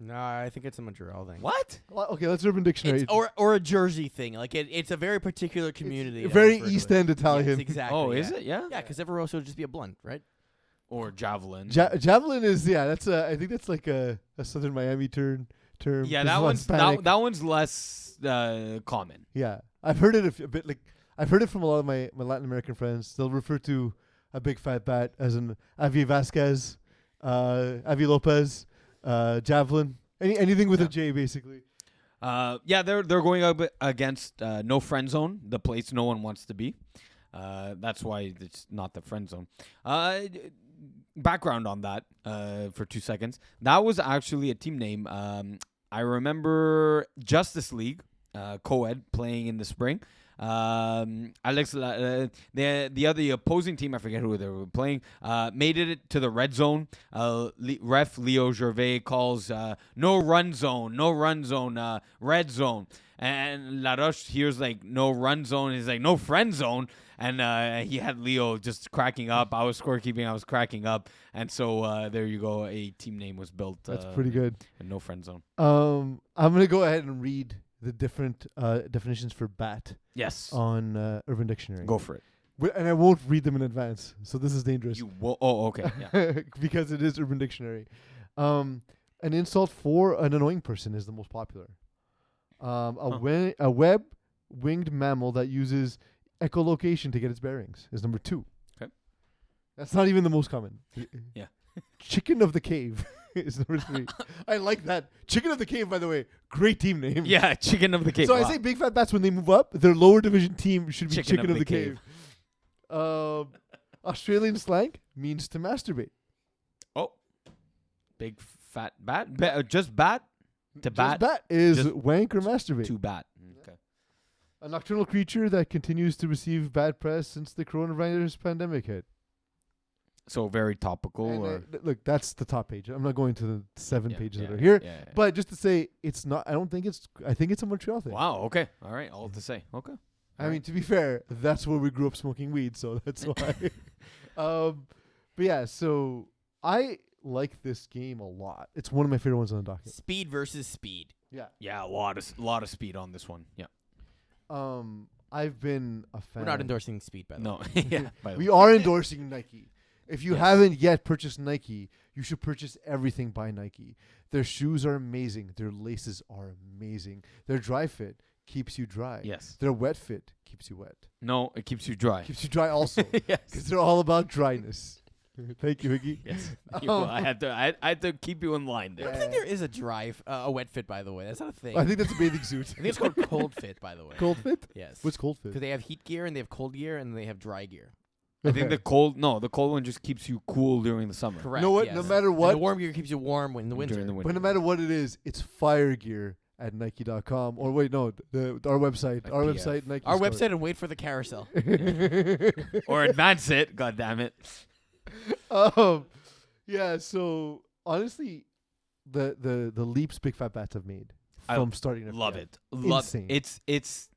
No, I think it's a Montreal thing. What? Well, okay, let's Urban Dictionary. It's, or a Jersey thing. Like it's a very particular community. Very refer to East it. End Italian. Yes, exactly. Oh, yeah. is it? Yeah. Yeah, because everywhere else would just be a blunt, right? Or javelin. Javelin is that's I think that's like a Southern Miami term. Yeah, This that is one's Hispanic. that one's less common. Yeah, I've heard it a bit. Like I've heard it from a lot of my Latin American friends. They'll refer to a big fat bat as an Avi Vasquez, Avi Lopez, javelin, anything with a J, basically. Yeah, they're going up against no friend zone, the place no one wants to be. That's why it's not the friend zone. Background on that for 2 seconds. That was actually a team name. I remember Justice League, co-ed, playing in the spring. The opposing team, I forget who they were playing, made it to the red zone. Ref Leo Gervais calls no run zone, red zone. And Laroche hears like no run zone. He's like no friend zone. And he had Leo just cracking up. I was scorekeeping. I was cracking up. And so there you go. A team name was built. That's pretty good. In no friend zone. I'm gonna go ahead and read the different definitions for bat Yes. on Urban Dictionary. Go for it. And I won't read them in advance, so this is dangerous. You will. Oh, okay. Yeah. Because it is Urban Dictionary. An insult for an annoying person is the most popular. A web-winged mammal that uses echolocation to get its bearings is number 2. Okay. That's not even the most common. Yeah. Chicken of the Cave is number 3. I like that. Chicken of the Cave, by the way, great team name. Yeah, Chicken of the Cave. So Wow. I say big fat bats when they move up, their lower division team should be Chicken Chicken of of the the Cave. Australian slang means to masturbate. Oh, big fat bat. Just bat to bat. Just bat is Just wank or masturbate. To bat. Okay. A nocturnal creature that continues to receive bad press since the coronavirus pandemic hit. So very topical. And, Or look, that's the top page. I'm not going to the 7 pages that are yeah, here. yeah, yeah. But just to say, it's not. I don't think it's. I think it's a Montreal thing. Wow. Okay. All right. All to say. Okay. I mean, to be fair, that's where we grew up smoking weed, so that's why. But yeah, so I like this game a lot. It's one of my favorite ones on the docket. Speed versus speed. Yeah. Yeah, a lot of speed on this one. Yeah. I've been a fan. We're not endorsing speed, by the way. No. Yeah. by the We way. are endorsing Nike. If you Yes. haven't yet purchased Nike, you should purchase everything by Nike. Their shoes are amazing. Their laces are amazing. Their dry fit keeps you dry. Yes. Their wet fit keeps you wet. No, it keeps you dry. Keeps you dry also. Yes. Because they're all about dryness. Thank you, Higgy. Yes. Well, I had to keep you in line I there. don't think there is a wet fit, by the way. That's not a thing. I think that's a bathing suit. I think it's called cold fit, by the way. Cold fit? Yes. What's cold Because fit? they have heat gear and they have cold gear and they have dry gear. I think the cold one just keeps you cool during the summer. Correct. know what? Yes. No matter And what- the warm gear keeps you warm in the winter. During the winter. But no matter what it is, it's fire gear at Nike.com. Or wait, no, our website. Our IPF. website, Nike. Our store. website and wait for the carousel. Or advance it. God damn it. Yeah, so honestly, the leaps big fat bats have made I from starting to Love FPL. it. Love Insane. it's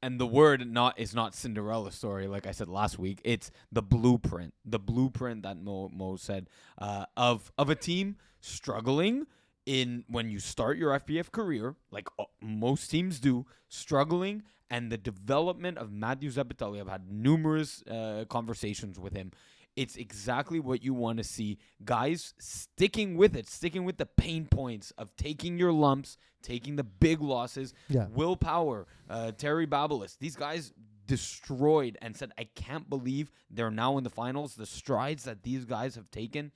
and the word is not Cinderella story like I said last week. It's the blueprint. The blueprint that Mo said of a team struggling in when you start your FPF career, like most teams do, struggling, and the development of Matthew Zepatelli. I've had numerous conversations with him. It's exactly what you want to see. Guys sticking with it, sticking with the pain points of taking your lumps, taking the big losses. Yeah. Willpower, Terry Babelis. These guys destroyed and said, I can't believe they're now in the finals. The strides that these guys have taken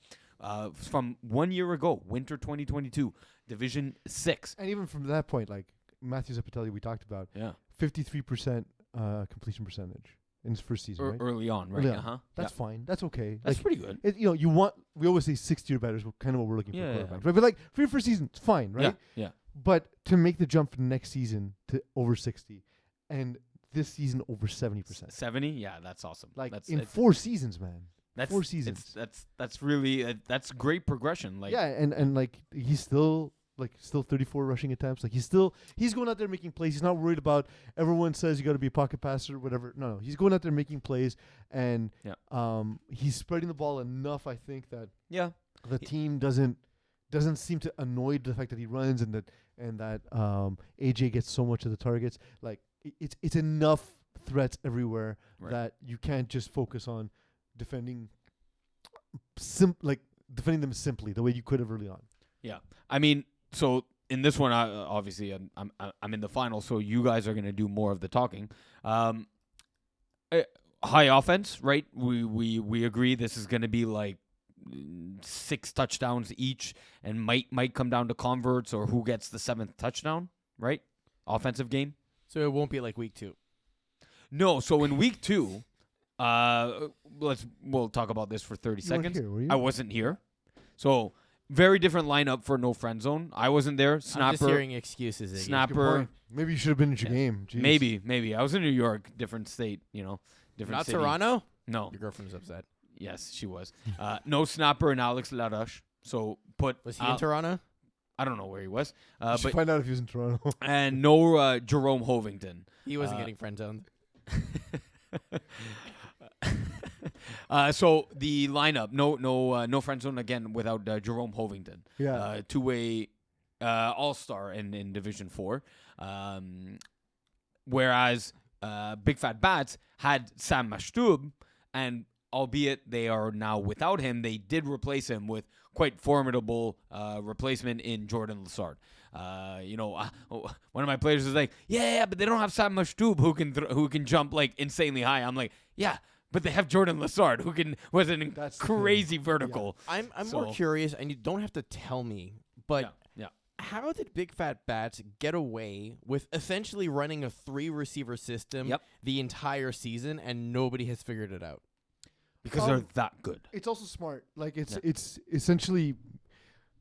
from 1 year ago, winter 2022, Division 6. And even from that point, like Matthew Zapatelli, we talked about, Yeah. 53% completion percentage in his first season, right? Early on, right? Early on. Uh-huh. That's fine. That's okay. That's Like, pretty good. we always say 6th year batters, kind of what we're looking Yeah, for yeah, quarterbacks, right? But like for your first season, it's fine, right? Yeah. But to make the jump from next season to over 60, and this season over 70%, 70? Yeah, that's awesome. like that's, in 4 seasons, man. that's 4 seasons. That's really that's great progression. Like Yeah, and like he's still like still 34 rushing attempts. Like he's going out there making plays. He's not worried about everyone says you got to be a pocket passer or whatever. No, he's going out there making plays, and he's spreading the ball enough. I think that the team doesn't seem to annoyed the fact that he runs and that AJ gets so much of the targets. Like it's enough threats everywhere that you can't just focus on defending defending them simply the way you could have early on. Yeah, I mean, so in this one, obviously I'm in the final, so you guys are gonna do more of the talking. High offense, right? We agree this is gonna be like 6 touchdowns each, and might come down to converts or who gets the 7th touchdown, right? Offensive game. So it won't be like week 2. No, so in week 2, we'll talk about this for 30 seconds. Here, were you? I wasn't here. So very different lineup for no friend zone. I wasn't there. Snapper. I'm just hearing excuses. Iggy. Snapper. Maybe you should have been at your game. Jeez. Maybe. I was in New York, different state, different Not city. Toronto? No. Your girlfriend's upset. Yes, she was. No Snapper and Alex Laroche. So Was he in Toronto? I don't know where he was. But find out if he was in Toronto. And no Jerome Hovington. He wasn't getting friend zoned. So the lineup, no friend zone again without Jerome Hovington. Yeah, two-way all-star in Division 4. Whereas Big Fat Bats had Sam Mashtub, and albeit they are now without him, they did replace him with quite formidable replacement in Jordan Lassard. One of my players is like, yeah, but they don't have Sam Mashtub who can jump like insanely high. I'm like, yeah, but they have Jordan Lassard who was an crazy vertical. Yeah. I'm more curious, and you don't have to tell me, but how did Big Fat Bats get away with essentially running a 3-receiver system the entire season, and nobody has figured it out? Because they're that good. It's also smart. Like it's essentially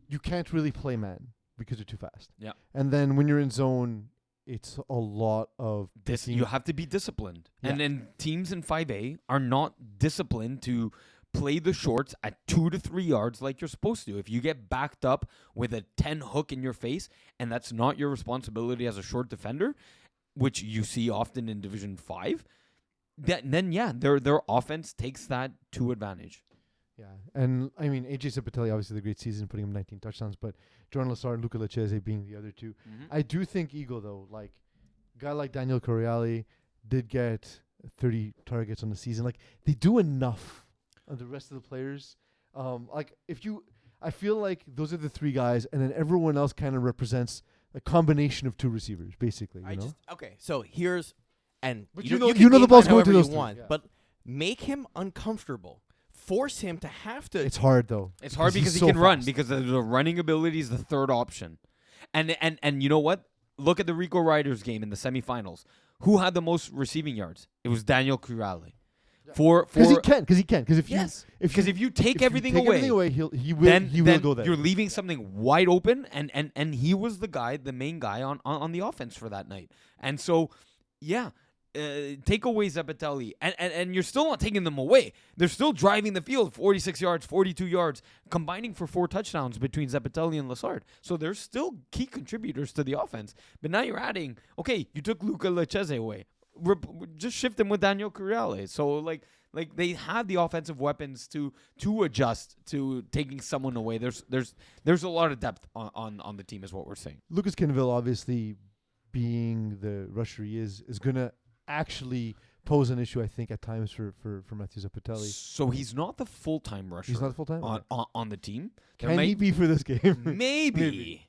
you can't really play man because you're too fast. Yeah. And then when you're in zone, it's a lot of you have to be disciplined. Yeah. And then teams in 5A are not disciplined to play the shorts at 2 to 3 yards like you're supposed to. If you get backed up with a 10 hook in your face and that's not your responsibility as a short defender, which you see often in Division 5, their offense takes that to advantage. Yeah, and I mean AJ Zapatelli obviously the great season, putting him 19 touchdowns, but Jordan Lassard and Luca Lechese being the other two. Mm-hmm. I do think Eagle though, like a guy like Daniel Correale did get 30 targets on the season. Like they do enough of the rest of the players. I feel like those are the 3 guys, and then everyone else kind of represents a combination of 2 receivers, basically. So here's. And but you know can the ball's going to you those want, but make him uncomfortable. Force him to have to. It's hard though. It's hard because he can run, because the running ability is the third option. And you know what? Look at the Rico Riders game in the semifinals. Who had the most receiving yards? It was Daniel Correale. Because he can. Because if you take everything away, he will go there. You're leaving something wide open, and he was the main guy on the offense for that night. And so, take away Zapatelli, and you're still not taking them away. They're still driving the field 46 yards, 42 yards, combining for 4 touchdowns between Zapatelli and Lassard. So they're still key contributors to the offense. But now you're adding, you took Luca Lechese away. Just shift him with Daniel Correale. So like they have the offensive weapons to adjust to taking someone away. There's a lot of depth on the team, is what we're saying. Lucas Kinville, obviously being the rusher he is gonna actually pose an issue, I think, at times for Matthew Zapatelli. So he's not the full-time rusher. He's not full-time on the team. Can he be for this game? Maybe.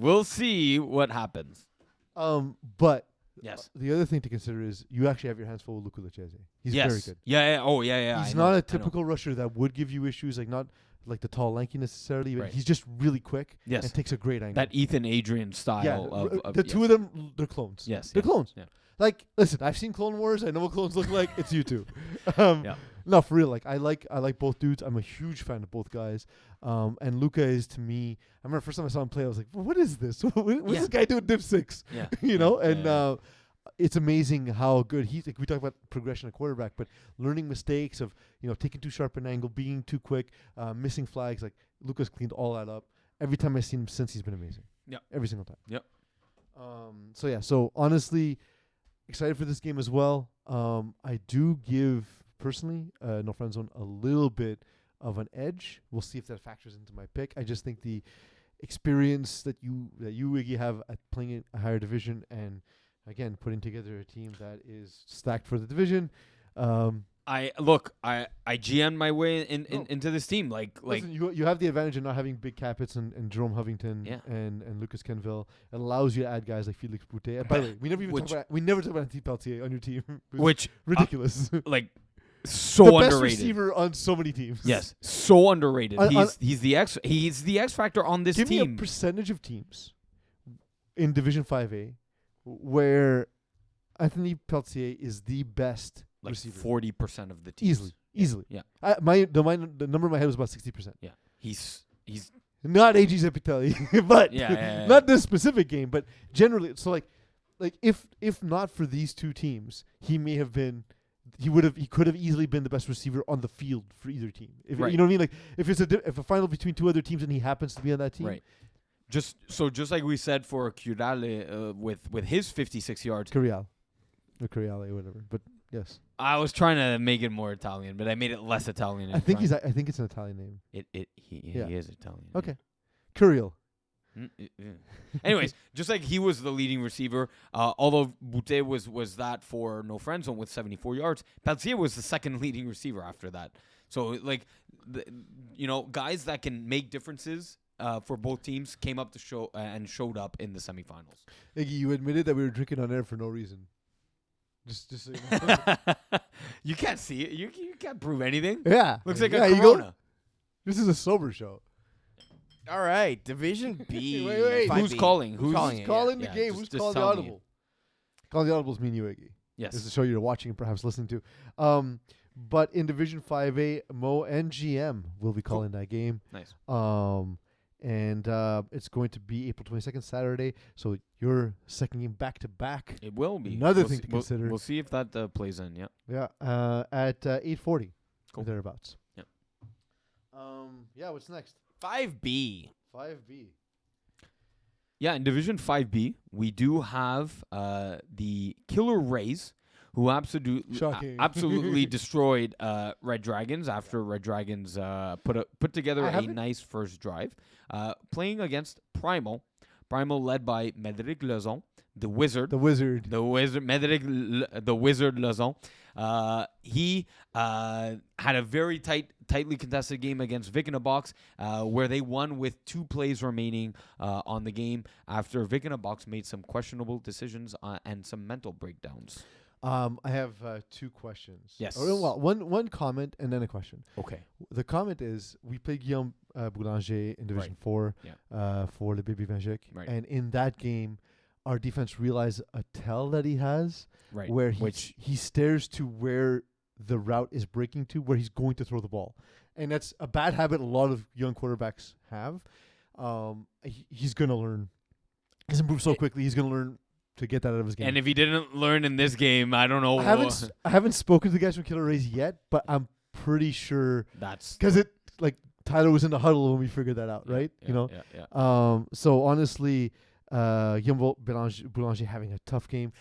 We'll see what happens. But yes, the other thing to consider is you actually have your hands full with Luca Lechese. He's very good. Yeah. Oh, yeah. He's not a typical rusher that would give you issues, like not like the tall, lanky necessarily. But he's just really quick. Yes, and takes a great angle. That Ethan Adrian style of the two of them, they're clones. Yes, they're clones. Yeah. Like, listen, I've seen Clone Wars. I know what clones look like. It's you two. No, for real. Like, I like both dudes. I'm a huge fan of both guys. And Luca is, to me, I remember the first time I saw him play, I was like, what is this? What's this guy doing Div 6? Yeah. And it's amazing how good he's. Like, we talk about progression at quarterback, but learning mistakes of taking too sharp an angle, being too quick, missing flags. Like, Luca's cleaned all that up. every time I've seen him since, he's been amazing. Yep. Every single time. Yep. So honestly, excited for this game as well. I do give personally No Friend Zone a little bit of an edge. We'll see if that factors into my pick. I just think the experience that you Iggy have at playing in a higher division, and again putting together a team that is stacked for the division. I GM my way into this team. Listen, you have the advantage of not having big cap hits and Jerome Hovington and Lucas Kenville. It allows you to add guys like Felix Boutet. And by the way, we never talk about Anthony Peltier on your team, which ridiculous. So the underrated. best receiver on so many teams. Yes, so underrated. He's the X factor on this team. team. Give me a percentage of teams in Division 5A where Anthony Peltier is the best receiver. 40% of the teams. Easily. Yeah. The number in my head was about 60%. Yeah. He's not AG Zepitelli, but not this specific game, but generally. So like if not for these two teams, he could have easily been the best receiver on the field for either team. You know what I mean? Like if it's a final between two other teams and he happens to be on that team. Right. Just like we said for Curale with his 56 yards. Curiale, whatever. But yes. I was trying to make it more Italian, but I made it less Italian. I think it's an Italian name. He is Italian. Okay. Curiel. Anyways, just like he was the leading receiver, although Boutet was that for No Friend Zone with 74 yards, Peltier was the second leading receiver after that. So guys that can make differences for both teams came up to show and showed up in the semifinals. Iggy, you admitted that we were drinking on air for no reason. Just so you know. You can't see it. You can't prove anything. Yeah. Looks like a you Corona. go. This is a sober show. All right, Division B. Wait. Who's calling? Who's calling Who's calling the game? Who's calling the audible? Calling the audibles mean you, Iggy. Yes. This is a show you're watching and perhaps listening to. But in Division 5A, Mo and GM will be calling that game. Nice. And it's going to be April 22nd, Saturday. So your second game back to back. It will be. Another thing to consider. We'll see if that plays in. Yeah. Yeah. At 8:40. Cool. Thereabouts. Yeah. Yeah. What's next? 5B. 5B. Yeah, in Division 5B, we do have the Killer Rays, who absolutely destroyed Red Dragons after Red Dragons put together a nice first drive, playing against Primal led by Médéric Lezon, the Wizard, Médéric the Wizard Lezon. He had a very tightly contested game against Vic in a Box, where they won with 2 plays remaining on the game after Vic in a Box made some questionable decisions and some mental breakdowns. I have 2 questions. Yes. Well, one comment and then a question. Okay. The comment is we played Guillaume Boulanger in Division 4 for Le Bébé Magique. Right. And in that game, our defense realized a tell that he has where he stares to where the route is breaking to, where he's going to throw the ball. And that's a bad habit a lot of young quarterbacks have. He's going to learn. He's improved so quickly. He's going to learn to get that out of his game. And if he didn't learn in this game, I don't know. I haven't spoken to the guys from Killer Rays yet, but I'm pretty sure that's because Tyler was in the huddle when we figured that out, right? Yeah. So honestly, Guillaume Boulanger having a tough game,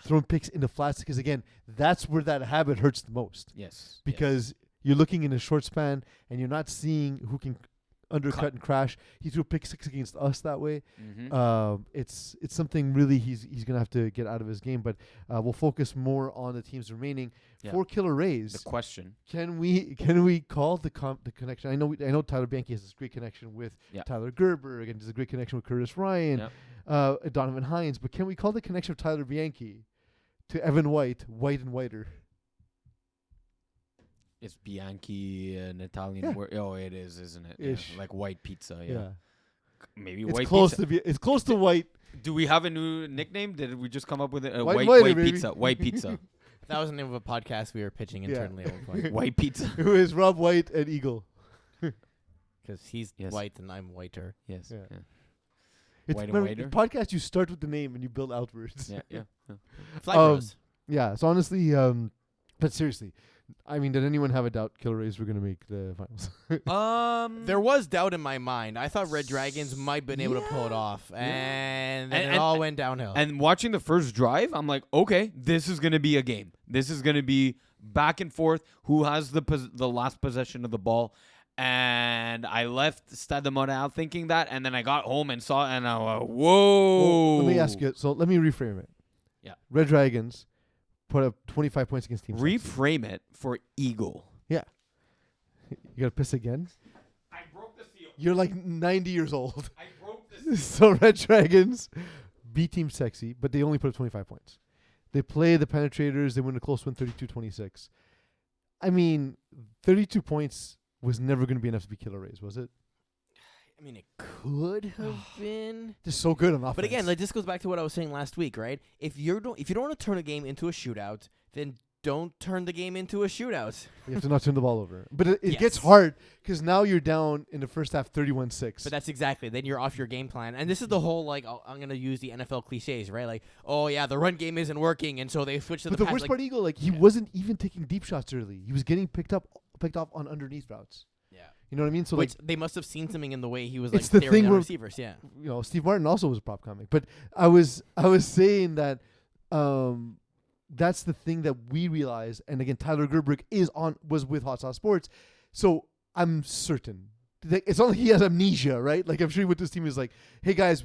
throwing picks into flats because again, that's where that habit hurts the most. Yes. Because you're looking in a short span and you're not seeing who can undercut and crash. He threw pick 6 against us that way. Mm-hmm. It's something really he's gonna have to get out of his game. But we'll focus more on the teams remaining for Killer Rays. The question: Can we call the connection? I know Tyler Bianchi has this great connection with Tyler Gerber. Again, there's a great connection with Curtis Ryan, Donovan Hines. But can we call the connection of Tyler Bianchi to Evan White and Whiter? It's Bianchi, an Italian word. Oh, it is, isn't it? Yeah, like white pizza. Yeah. Maybe it's white close pizza. It's close to white. Do we have a new nickname? Did we just come up with it? White pizza. White pizza. That was the name of a podcast we were pitching internally at one point. White pizza. Who is Rob White and Eagle? Because he's white and I'm whiter. Yes. Yeah. Yeah. It's White and whiter. Podcast, you start with the name and you build outwards. Yeah. Flag Bros. Yeah. So honestly, but seriously, I mean, did anyone have a doubt Killer Rays were going to make the finals? There was doubt in my mind. I thought Red Dragons might have been able to pull it off, and then it all went downhill. And watching the first drive, I'm like, okay, this is going to be a game. This is going to be back and forth. Who has the last possession of the ball? And I left Stade de Montréal thinking that, and then I got home and saw it, and I went, whoa. Well, let me ask you. So let me reframe it. Yeah. Red Dragons put up 25 points against Team Sexy. Reframe it for Eagle. Yeah. You got to piss again? I broke the seal. You're like 90 years old. I broke the seal. So Red Dragons beat Team Sexy, but they only put up 25 points. They play the Penetrators. They win a close win, 32-26. I mean, 32 points was never going to be enough to be Killer Rays, was it? I mean, it could have been. Just so good on offense. But again, like, this goes back to what I was saying last week, right? If you don't want to turn a game into a shootout, then don't turn the game into a shootout. You have to not turn the ball over. But it Yes. gets hard because now you're down in the first half 31-6. But that's exactly. Then you're off your game plan. And this is the whole, like, I'm going to use the NFL cliches, right? Like, oh, yeah, the run game isn't working, and so they switch to But the the pass. worst Like, part, Eagle, like, he wasn't even taking deep shots early. He was getting picked off on underneath routes. yeah. You know what I mean? So, Which like, they must have seen something in the way he was, like, It's the staring thing down where- receivers. Yeah. you know, Steve Martin also was a prop comic. But I was saying that that's the thing that we realize. And again, Tyler Gerbrick was with Hot Sauce Sports. So I'm certain. It's not like he has amnesia, right? Like, I'm sure he went to his team. He's like, hey, guys,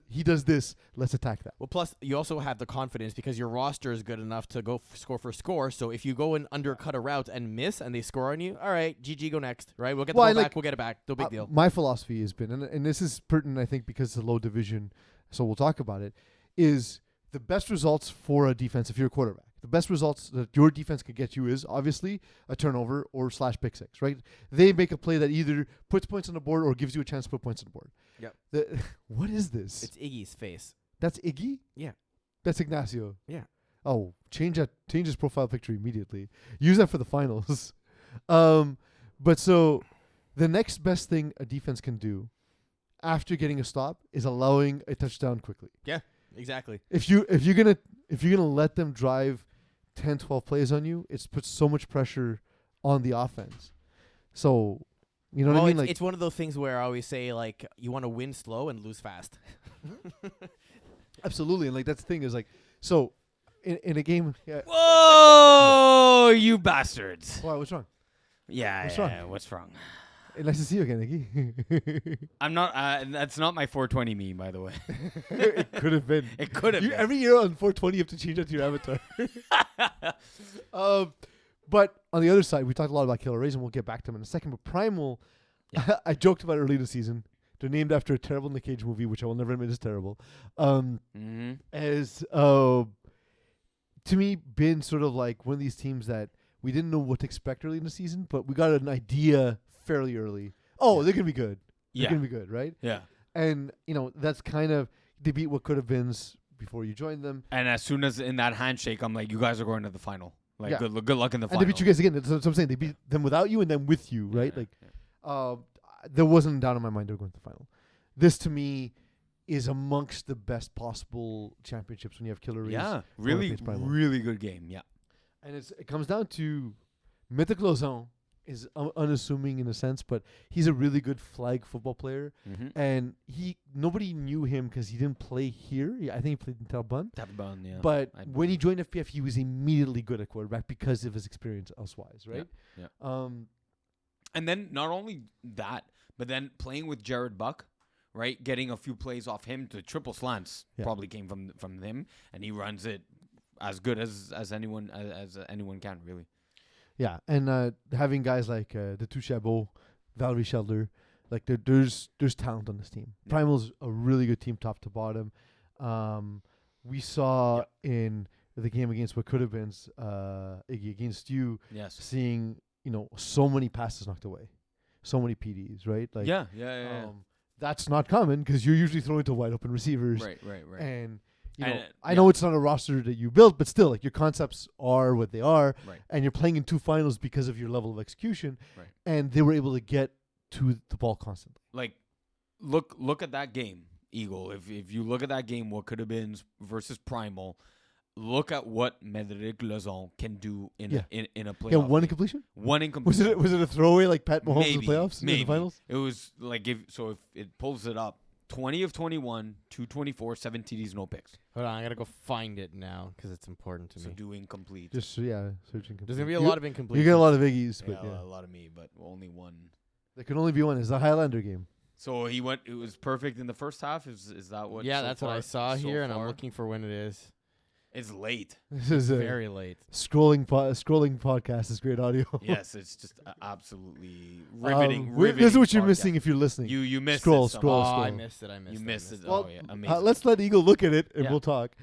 he does this. Let's attack that. Well, plus, you also have the confidence because your roster is good enough to go score for score. So if you go and undercut a route and miss and they score on you, all right, GG, go next, right? We'll get the ball back. We'll get it back. No big deal. My philosophy has been, and this is pertinent, I think, because it's a low division, so we'll talk about it, is the best results for a defense, if you're a quarterback, the best results that your defense could get you is obviously a turnover or / pick six, right? They make a play that either puts points on the board or gives you a chance to put points on the board. Yep. What is this? It's Iggy's face. That's Iggy? Yeah. That's Ignacio. Yeah. Oh, change his profile picture immediately. Use that for the finals. But so the next best thing a defense can do after getting a stop is allowing a touchdown quickly. Yeah, exactly. If you're gonna let them drive 10, 12 plays on you, it's puts so much pressure on the offense. So, you know what I mean? It's one of those things where I always say, like, you want to win slow and lose fast. Absolutely, and like that's the thing is like, so in a game. Yeah, Whoa, you bastards. why? What's wrong? Yeah, What's yeah, wrong? what's wrong? Hey, nice to see you again, Iggy. I'm not, that's not my 420 meme, by the way. It could have been. It could have been. Every year on 420, you have to change that to your avatar. But on the other side, we talked a lot about Killer Rays, and we'll get back to them in a second. But Primal, I joked about early this season. They're named after a terrible Nick Cage movie, which I will never admit is terrible. As to me, been sort of like one of these teams that we didn't know what to expect early in the season, but we got an idea fairly early. Oh, they're gonna be good. They're gonna be good, right? Yeah. And that's kind of they beat what could have been before you joined them. And as soon as in that handshake, I'm like, you guys are going to the final. Like, Yeah. good luck in the And final. they beat you guys again. That's what I'm saying. They beat them without you and then with you, right? There wasn't a doubt in my mind they were going to the final. This to me is amongst the best possible championships when you have Killer Rays. Yeah, going really, against Primal. really good game. Yeah. And it comes down to Mythic Lozon is unassuming in a sense, but he's a really good flag football player. Mm-hmm. And nobody knew him because he didn't play here. I think he played in Talbot. Tabban, yeah. But when he joined FPF, he was immediately good at quarterback because of his experience elsewise, right? Yeah. And then not only that, but then playing with Jared Buck, right? Getting a few plays off him to triple slants probably came from him, and he runs it as good as anyone can, really. Yeah, and having guys like the Touchabot, Valerie Shelder, like there's talent on this team. Yeah. Primal's a really good team, top to bottom. We saw in the game against what could have been Iggy against you, Yes. seeing so many passes knocked away, so many PDs, right? Like Yeah. that's not common because you're usually throwing to wide open receivers, Right. and. And, I know it's not a roster that you built, but still, like your concepts are what they are, Right. and you're playing in two finals because of your level of execution, Right. and they were able to get to the ball constantly. Like, look at that game, Eagle. If you look at that game, what could have been versus Primal, look at what Medric Lozon can do in a playoff. Yeah, one game. incompletion. One incompletion. Was it a throwaway like Pat Mahomes in Maybe, the playoffs in the finals? It was like if it pulls it up, 20 of 21, 224, 7 TDs, no picks. Hold on, I gotta go find it now because it's important to So me. do incomplete. Just search incomplete. There's gonna be a lot of incompletions. You get a lot of Iggy's, but a lot of me, but only one. there can only be one. It's the Highlander game. So he went. It was perfect in the first half. Is that what? Yeah, so that's far, what I saw so here, and far? I'm looking for when it is. It's late. This is a Very late. scrolling podcast. Is great audio. Yes, it's just absolutely This riveting. is what you're podcast. missing if you're listening. You missed Scroll, it somehow. scroll, Oh, scroll. I missed it. You missed it. Well, Oh yeah, amazing. Let's let Eagle look at it, and Yeah. we'll talk.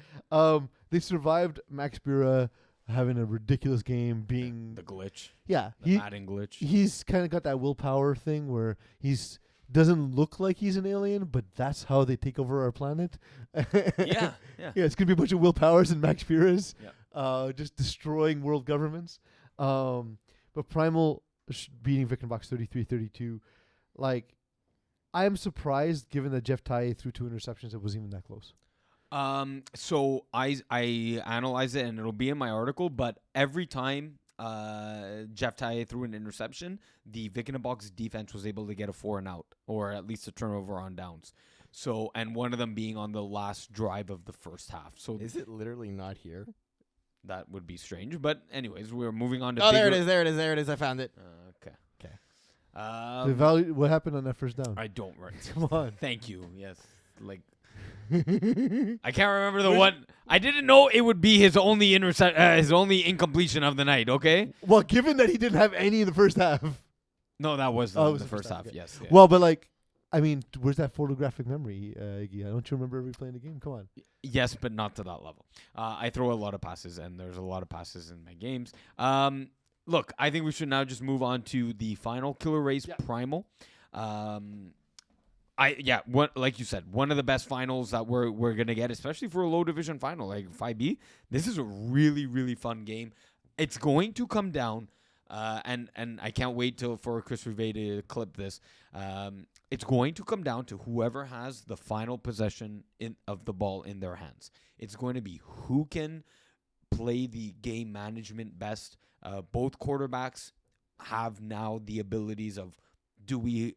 They survived Max Bura having a ridiculous game, being the glitch. the Madden glitch. he's kind of got that willpower thing where he's doesn't look like he's an alien, but that's how they take over our planet. yeah. Yeah, it's gonna be a bunch of willpowers and Max Furas, Yeah. just destroying world governments. But Primal beating Vickenbox 33-32, like I am surprised given that Jeff Ty threw 2 interceptions. It wasn't even that close. So I analyze it and it'll be in my article, but every time Jeff Taye threw an interception, the Vickenbox defense was able to get a 4 and out, or at least a turnover on downs. So, and one of them being on the last drive of the first half. So Is it literally not here? that would be strange. But anyways, we're moving on to Oh, there it bigger- is. There it is. There it is. I found it. Okay. Okay. The value. What happened on that first down? I don't right. Come on. Thank you. Yes. Like I can't remember the one. I didn't know it would be his only his only incompletion of the night. Okay. Well, given that he didn't have any in the first half. No, that was Oh, it was the first half. okay. Yes. Yeah. Well, but like, I mean, where's that photographic memory, Iggy? Don't you remember replaying the game? Come on. Yes, but not to that level. I throw a lot of passes, and there's a lot of passes in my games. Look, I think we should now just move on to the final Killer Rays Primal. Like you said, one of the best finals that we're gonna get, especially for a low division final like 5B. This is a really, really fun game. It's going to come down, and I can't wait for Chris Rivet to clip this. It's going to come down to whoever has the final possession of the ball in their hands. It's going to be who can play the game management best. Both quarterbacks have now the abilities of, do we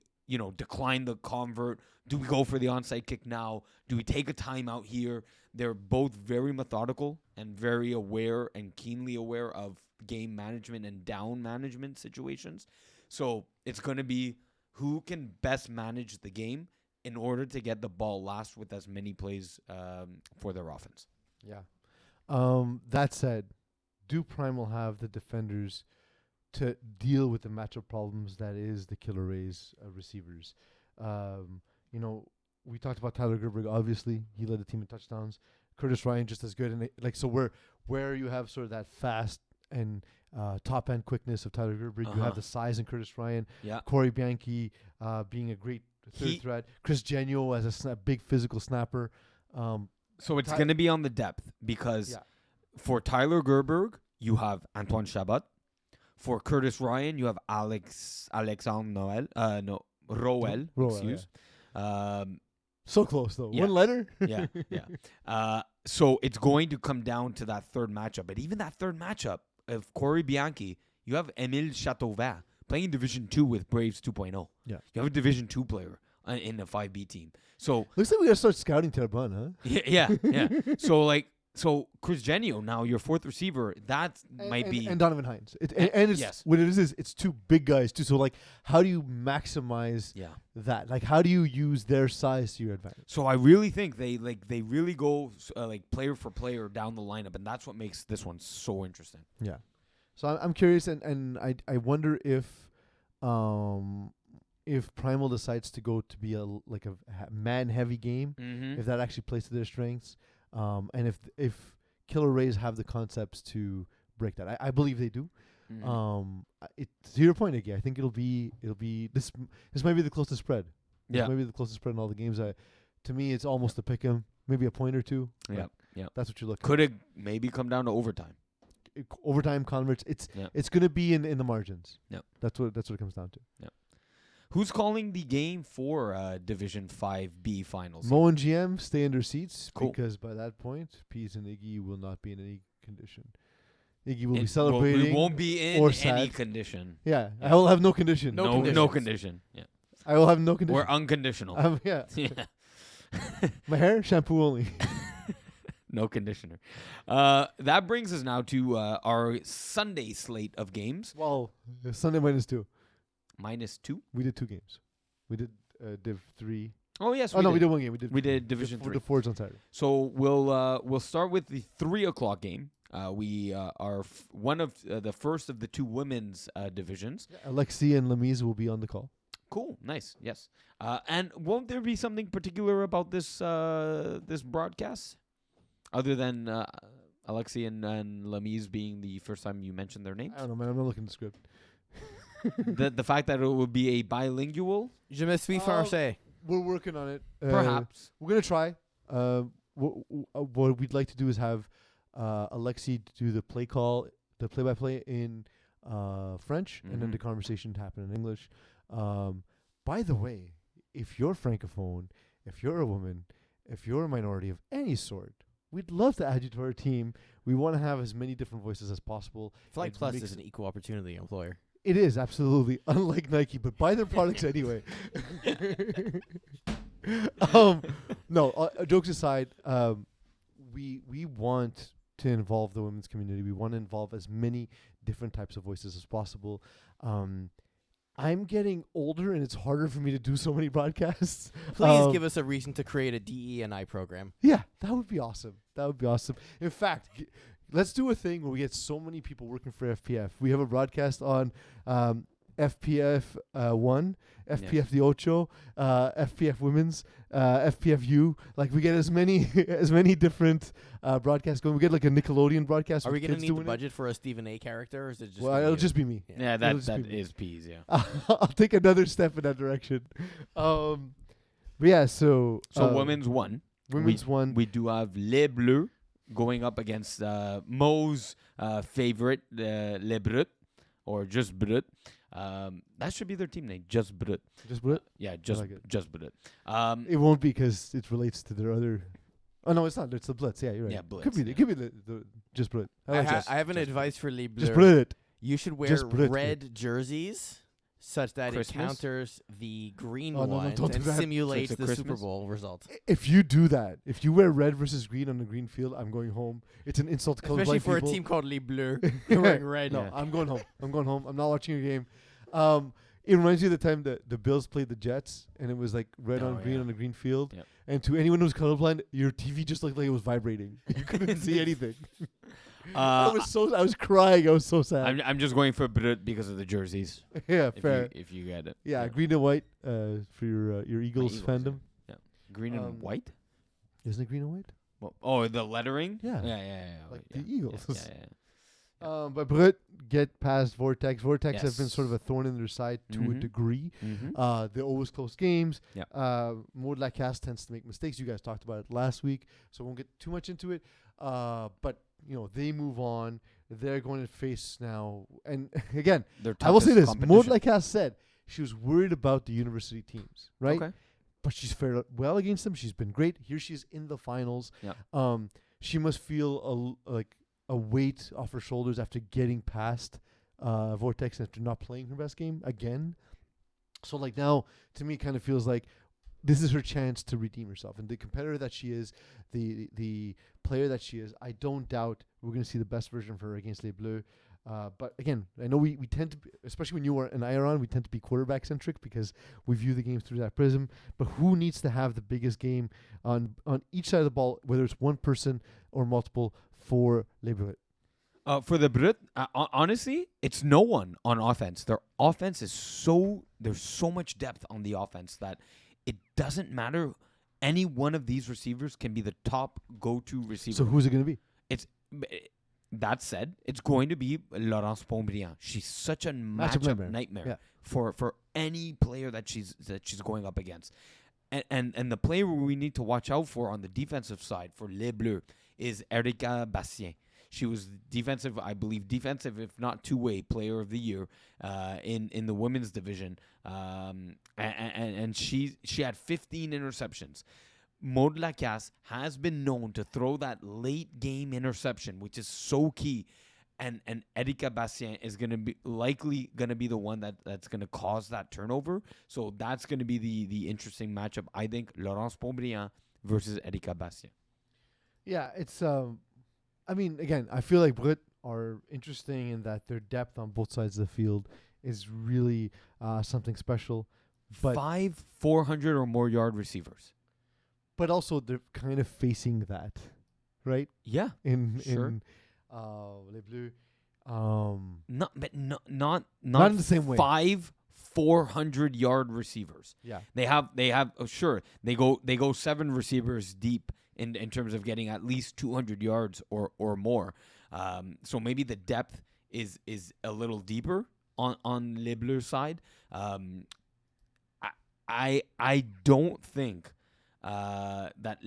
decline the convert? Do we go for the onside kick now? Do we take a timeout here? They're both very methodical and very aware and keenly aware of game management and down management situations. So it's going to be who can best manage the game in order to get the ball last with as many plays for their offense. Yeah. That said, do Primal have the defenders to deal with the matchup problems that is the Killer Rays receivers? We talked about Tyler Gerberg. Obviously, he led the team in touchdowns. Curtis Ryan just as good, and where you have sort of that fast and top end quickness of Tyler Gerberg, you have the size in Curtis Ryan. Yeah. Corey Bianchi being a great third threat. Chris Genio as a big physical snapper. So it's going to be on the depth because for Tyler Gerberg, you have Antoine Chabot. For Curtis Ryan, you have Alexandre Roel. Excuse. So close though. Yeah. One letter. Yeah. So it's going to come down to that third matchup. But even that third matchup of Corey Bianchi, you have Emile Chateauvin playing Division 2 with Braves 2.0. Yeah. You have a Division 2 player in the 5B team. So looks like we gotta start scouting Terrebonne, huh? Yeah. So Chris Genio, now your fourth receiver, that might be and Donovan Hines. What it is it's two big guys too. So like, how do you maximize that? Like, how do you use their size to your advantage? So I really think they really go player for player down the lineup, and that's what makes this one so interesting. Yeah. So I'm curious, and I wonder if Primal decides to go to be a man heavy game, if that actually plays to their strengths. And if Killer Rays have the concepts to break that, I believe they do. To your point, Iggy, I think it'll be this might be the closest spread. This might be the closest spread in all the games. To me, it's almost a pick 'em, maybe a point or two. Yeah. That's what you're looking. Could it maybe come down to overtime? Overtime converts. It's gonna be in the margins. Yeah. That's what it comes down to. Yeah. Who's calling the game for Division 5B finals? Mo and GM stay in their seats Cool. because by that point, Peas and Iggy will not be in any condition. Iggy will be We celebrating. won't be in or any sad. condition. Yeah, Yeah. I will have no condition. No No conditions. condition. Yeah. I will have no condition. We're unconditional. Yeah. Yeah. My hair, shampoo only. No conditioner. That brings us now to our Sunday slate of games. Well, Sunday -2. -2. We did 2 games. We did Div 3. Oh yes. Oh no, we did 1 game. We did Division 3. The Fords on Saturday. So we'll start with the 3:00 game. We are one of the first of the 2 women's divisions. Alexi and Lamise will be on the call. Cool, nice, yes. And won't there be something particular about this this broadcast, other than Alexi and Lamise being the first time you mentioned their names? I don't know, man. I'm not looking at the script. The fact that it will be a bilingual, Je me suis français. We're working on it. perhaps. We're gonna try. What we'd like to do is have Alexi do the play-by-play in French, and then Mhm. the conversation to happen in English. By the way, if you're francophone, if you're a woman, if you're a minority of any sort, we'd love to add you to our team. We want to have as many different voices as possible. Flight It Plus makes is an equal opportunity employer. It is absolutely unlike Nike, but buy their products anyway. No, jokes aside, we want to involve the women's community. We want to involve as many different types of voices as possible. I'm getting older, and it's harder for me to do so many broadcasts. Please give us a reason to create a DE&I program. Yeah, that would be awesome. That would be awesome. In fact, let's do a thing where we get so many people working for FPF. We have a broadcast on FPF 1, FPF the Ocho, FPF Women's, FPFU. Like we get as many as many different broadcasts going. We get like a Nickelodeon broadcast. Are we with going to kids need the doing it. budget for a Stephen A. character, or is it just? Well, gonna it'll be just be me. Yeah, It'll that just that be me. is peas. Yeah. I'll take another step in that direction. But yeah, so women's 1. women's one. We do have Les Bleus going up against Mo's favorite, Les Brut, or just Brut. That should be their team name, just Brut. Just Brit. Yeah, like it. just Brut. It won't be because it relates to their other. Oh no, it's not. It's the Blitz. Yeah, you're right. Yeah, Blitz, Could be. yeah. It could be the just Brit. I, like I have an advice for Les just Bleus. Brit. You should wear Just Brit. red jerseys such that Christmas? it counters the green Oh, no, ones don't do and that. simulates So it's a the Super Christmas? Bowl result. If you do that, if you wear red versus green on the green field, I'm going home. It's an insult to colorblind Especially for people. a team called Les Bleus. You're wearing red. No, Yeah. I'm going home. I'm going home. I'm not watching a game. It reminds me of the time that the Bills played the Jets, and it was like red Oh, on green yeah. on the green field. Yep. And to anyone who's colorblind, your TV just looked like it was vibrating. You couldn't see anything. I was crying. I was so sad. I'm just going for Brut because of the jerseys. Yeah, If fair. you, if you get it. Yeah, green and white for your Eagles, Eagles, fandom. Green Um, and white. Isn't it green and white? Well, oh, the lettering. Yeah. Yeah. Like yeah. the Eagles. Yeah. But Brut get past Vortex. Vortex have been Yes. sort of a thorn in their side to a Mhm. degree. Mm-hmm. They always close games. Yeah. Maud Lacasse tends to make mistakes. You guys talked about it last week, so I won't get too much into it. But they move on. They're going to face now, and again, I will say this: Maud Lacasse said she was worried about the university teams, right? Okay. But she's fared well against them. She's been great. Here she is in the finals. Yeah. She must feel a weight off her shoulders after getting past Vortex and after not playing her best game again. So now, to me, it kind of feels like this is her chance to redeem herself. And the competitor that she is, the player that she is, I don't doubt we're going to see the best version of her against Les Bleus. But again, I know we tend to, especially when you and I are on, we tend to be quarterback centric because we view the game through that prism. But who needs to have the biggest game on each side of the ball, whether it's one person or multiple, for Les Bleus? For the Brut, honestly, it's no one on offense. Their offense is there's so much depth on the offense that it doesn't matter. Any one of these receivers can be the top go-to receiver. So who's it going to be? That said, it's going to be Laurence Pontbriand. She's such a matchup nightmare for any player that she's going up against. And the player we need to watch out for on the defensive side for Les Bleus is Erika Bastien. She was defensive, I believe, if not two-way player of the year in the women's division. And she had 15 interceptions. Maud Lacasse has been known to throw that late game interception, which is so key. And Erika Bastien is likely gonna be the one that's gonna cause that turnover. So that's gonna be the interesting matchup. I think Laurence Pontbriand versus Erika Bastien. Yeah, it's I mean, again, I feel like Brut are interesting in that their depth on both sides of the field is really something special. But 5 400 or more yard receivers. But also they're kind of facing that, right? Yeah, In Les Bleus, not in the same way. 5 400-yard receivers. Yeah, they have. Sure, they go 7 receivers deep in terms of getting at least 200 yards or more. So maybe the depth is a little deeper on Les Bleus side. I don't think that.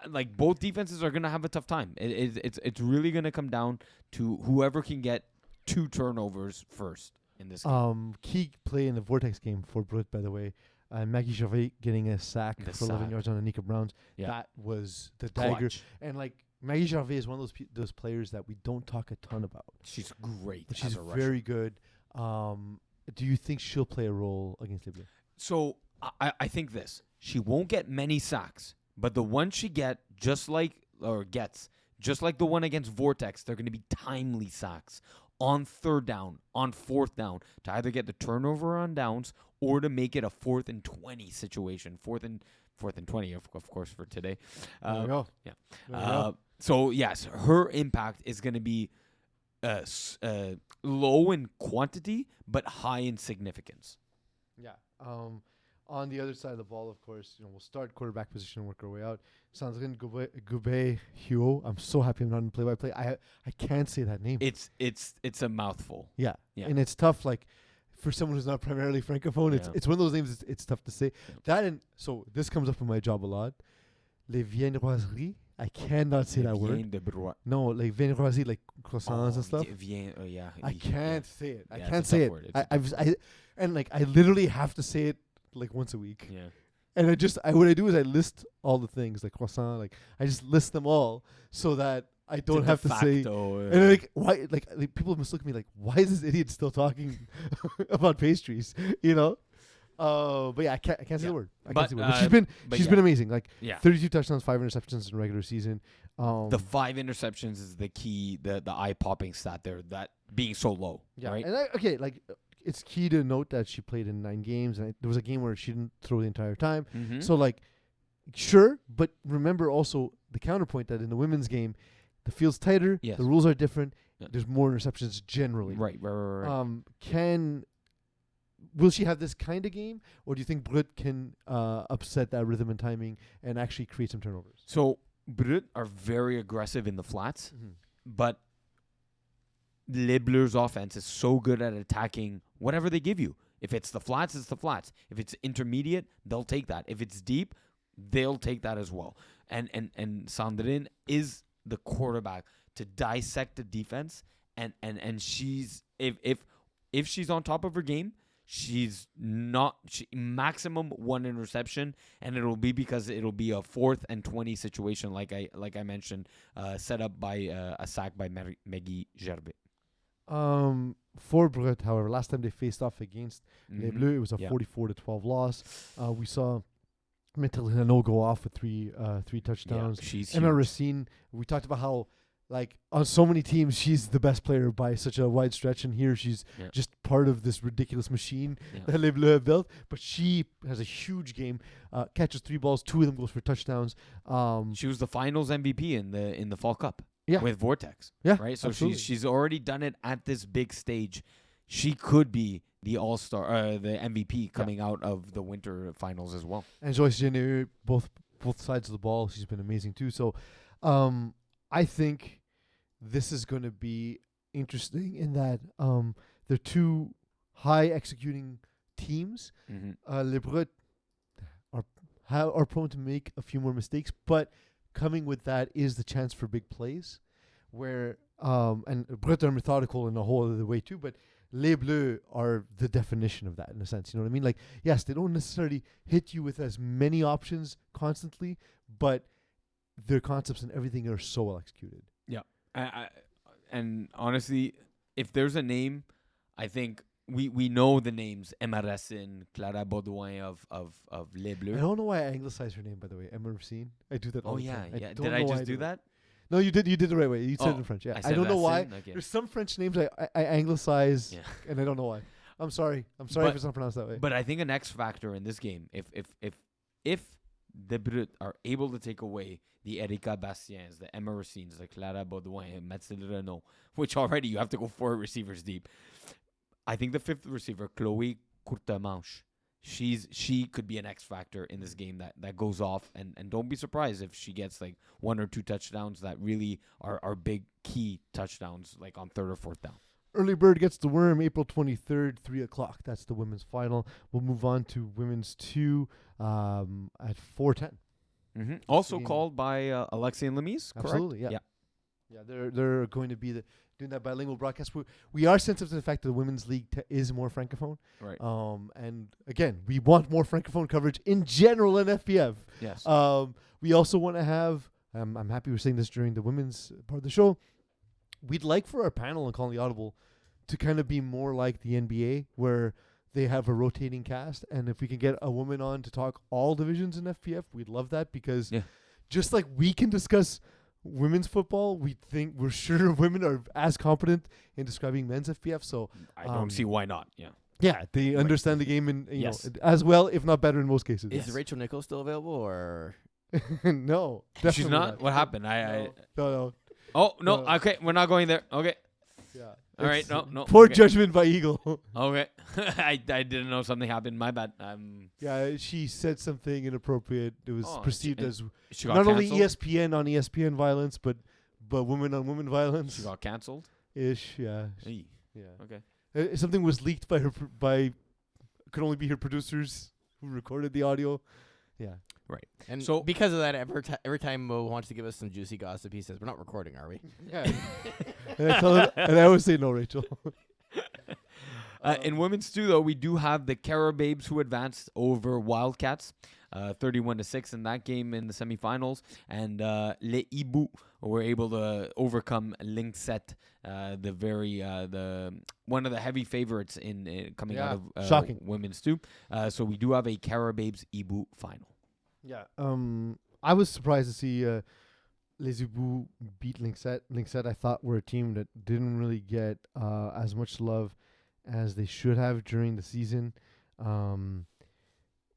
Like both defenses are gonna have a tough time. It's really gonna come down to whoever can get 2 turnovers first in this game. Key play in the Vortex game for Brut, by the way. Maggie Gervais getting a sack for 11 yards on Anika Browns. Yeah. That was the dagger. Clutch. And like Maggie Gervais is one of those players that we don't talk a ton about. She's great. But she's very good. Do you think she'll play a role against Les Bleus? So I think this. She won't get many sacks. But the one she gets, just like the one against Vortex, they're going to be timely sacks on 3rd down, on 4th down, to either get the turnover on downs or to make it a 4th and 20 situation. 4th and 20, of course, for today. There we go. Yeah. So yes, her impact is going to be low in quantity but high in significance. Yeah. On the other side of the ball, of course, we'll start quarterback position and work our way out. Sandrine Goubet-Huot. I'm so happy I'm not in play-by-play. I can't say that name. It's a mouthful. Yeah. And it's tough. Like for someone who's not primarily francophone, it's one of those names. It's tough to say. So this comes up in my job a lot. Les viennoiseries. I cannot say that word. No, like viennoiseries, like croissants and stuff. I can't say it. I can't say it. I literally have to say it like once a week. Yeah. And what I do is I list all the things like croissant, like I just list them all so that I don't have to say. And like why, like people must look at me like, why is this idiot still talking about pastries? But yeah, I can't say the word. But she's been amazing. Like 32 touchdowns, 5 interceptions in regular season. The 5 interceptions is the key, the eye-popping stat there. That being so low. Yeah. Right. And it's key to note that she played in 9 games, and there was a game where she didn't throw the entire time. Mm-hmm. So, sure, but remember also the counterpoint that in the women's game, the field's tighter, the rules are different, there's more interceptions generally. Right. Will she have this kind of game, or do you think Brut can upset that rhythm and timing and actually create some turnovers? So, Brut are very aggressive in the flats, but Les Bleus' offense is so good at attacking whatever they give you. If it's the flats, it's the flats. If it's intermediate, they'll take that. If it's deep, they'll take that as well. And Sandrine is the quarterback to dissect the defense, and she's if she's on top of her game, she's not maximum 1 interception, and it'll be because it'll be a 4th and 20 situation like I mentioned, set up by a sack by Maggie Gervais. For Brut, however, last time they faced off against Les Bleus, it was a 44-12 loss. We saw Métal go off with three touchdowns. Yeah, she's Emma huge. Racine, we talked about how on so many teams she's the best player by such a wide stretch, and here she's just part of this ridiculous machine that Les Bleus have built. But she has a huge game, catches 3 balls, 2 of them goes for touchdowns. She was the finals MVP in the Fall Cup. Yeah. With Vortex. Yeah. Right? So absolutely. she's already done it at this big stage. She could be the all-star, the MVP coming out of the winter finals as well. And Joyce Jenner, both sides of the ball, she's been amazing too. So I think this is going to be interesting in that they're 2 high executing teams. Les Brut are prone to make a few more mistakes, but coming with that is the chance for big plays, where and Brett are methodical in a whole other way too, but Les Bleus are the definition of that in a sense. You know what I mean? Like, yes, they don't necessarily hit you with as many options constantly, but their concepts and everything are so well executed. And honestly, if there's a name, I think we know the names Emma Racine, Clara Baudouin of Les Bleus. I don't know why I anglicize her name, by the way. Emma Racine. I do that all the time. Yeah. Did I just do that? No, you did the right way. You said it in French. Yeah, I don't know why. Okay. There's some French names I anglicize, Yeah. and I don't know why. I'm sorry. If it's not pronounced that way. But I think an X factor in this game, if the Brut are able to take away the Erika Bastiens, the Emma Racines, the Clara Baudouin, and Mathilde Renaud, which already you have to go 4 receivers deep. I think the 5th receiver, Chloé Courtemanche, she could be an X factor in this game that goes off, and don't be surprised if she gets like 1 or 2 touchdowns that really are big key touchdowns, like on 3rd or 4th down. Early Bird gets the worm, April 23rd, 3 o'clock. That's the women's final. We'll move on to women's 2 at 4:10. Mm-hmm. Also Game. called by Alexia and Lemise, correct? Absolutely, yeah. Yeah, they're going to be doing that bilingual broadcast. We are sensitive to the fact that the women's league is more francophone. Right. And again, we want more francophone coverage in general in FPF. Yes. We also want to have. I'm happy we're saying this during the women's part of the show. We'd like for our panel on Calling the Audible to kind of be more like the NBA, where they have a rotating cast, and if we can get a woman on to talk all divisions in FPF, we'd love that, because just like we can discuss women's football, we're sure women are as competent in describing men's FPF. So I don't see why not. Yeah. Yeah, they understand the game and you know, Yes. as well, if not better in most cases. Is Rachel Nichols still available, or No, definitely She's not? not. What happened? No. Oh, no. No. Okay, we're not going there. Okay. Yeah. All right. It's No. Poor Okay. judgment by Eagle. Okay. I didn't know something happened. My bad. Yeah, she said something inappropriate. It was perceived she- as She got not only canceled. ESPN on ESPN violence, but women on women violence She got canceled. ish. Yeah. Hey. Yeah. Okay. Something was leaked by by could only be her producers who recorded the audio. Yeah. Right. and So- because of that, every time Mo wants to give us some juicy gossip, he says, "We're not recording, are we?" Yeah. and I always say no, Rachel. In women's too, though, we do have the Carababes who advanced over Wildcats, 31-6 in that game in the semifinals, and Les Hiboux were able to overcome Linkset, the one of the heavy favorites in coming out of shocking. women's too. So we do have a Carababes Hiboux final. Yeah. I was surprised to see Les Hiboux beat Linkset. Linkset, I thought, were a team that didn't really get as much love as they should have during the season.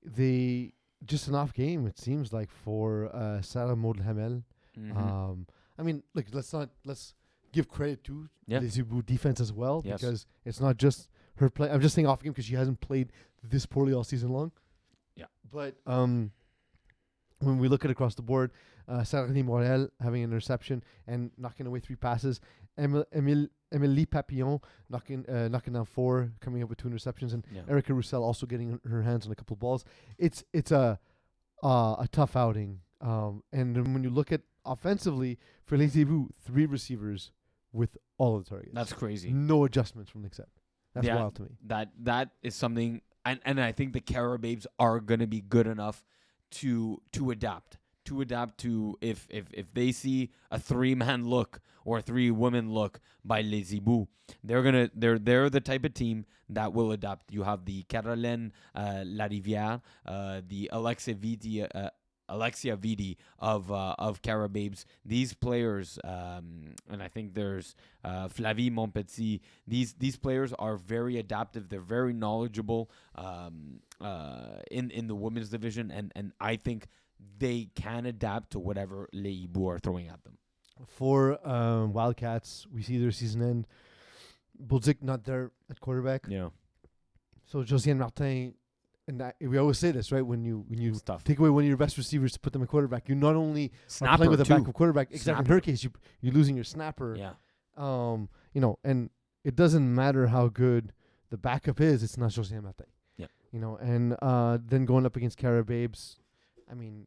They just an off game, it seems like, for Sarah Maud-Hamel. Mm-hmm. I mean, look, let's give credit to Yeah. Les Hiboux defense as well, Yes. because it's not just her play. I'm just saying off game because she hasn't played this poorly all season long. Yeah. But when we look at across the board, Sarah Morel having an interception and knocking away 3 passes, Emily Papillon knocking down 4, coming up with 2 interceptions, and Yeah. Erica Roussel also getting her hands on a couple of balls. It's a tough outing. And then when you look at offensively for Les Hiboux, 3 receivers with all of the targets. That's crazy. No adjustments from Nick. That's Yeah. wild to me. That is something, and I think the Carababes are going to be good enough to adapt to if they see a 3-man look or a 3-woman look by Les Hiboux, they're the type of team that will adapt. You have the Caroline Larivière, the Alexia Vidi of Carababes. These players, and I think there's Flavie Montpetit. These players are very adaptive. They're very knowledgeable in the women's division, and I think they can adapt to whatever Les Hiboux are throwing at them. For Wildcats, we see their season end. Bolduc not there at quarterback. Yeah, So Josiane Martin, and we always say this, right? When you it's tough. take away one of your best receivers to put them at quarterback, you not only are Snapper playing with a too. backup quarterback. Exactly. In her case, you're losing your snapper. Yeah, You know, and it doesn't matter how good the backup is. It's not Josiane Martin. Yeah. You know, and then going up against Carababes, I mean,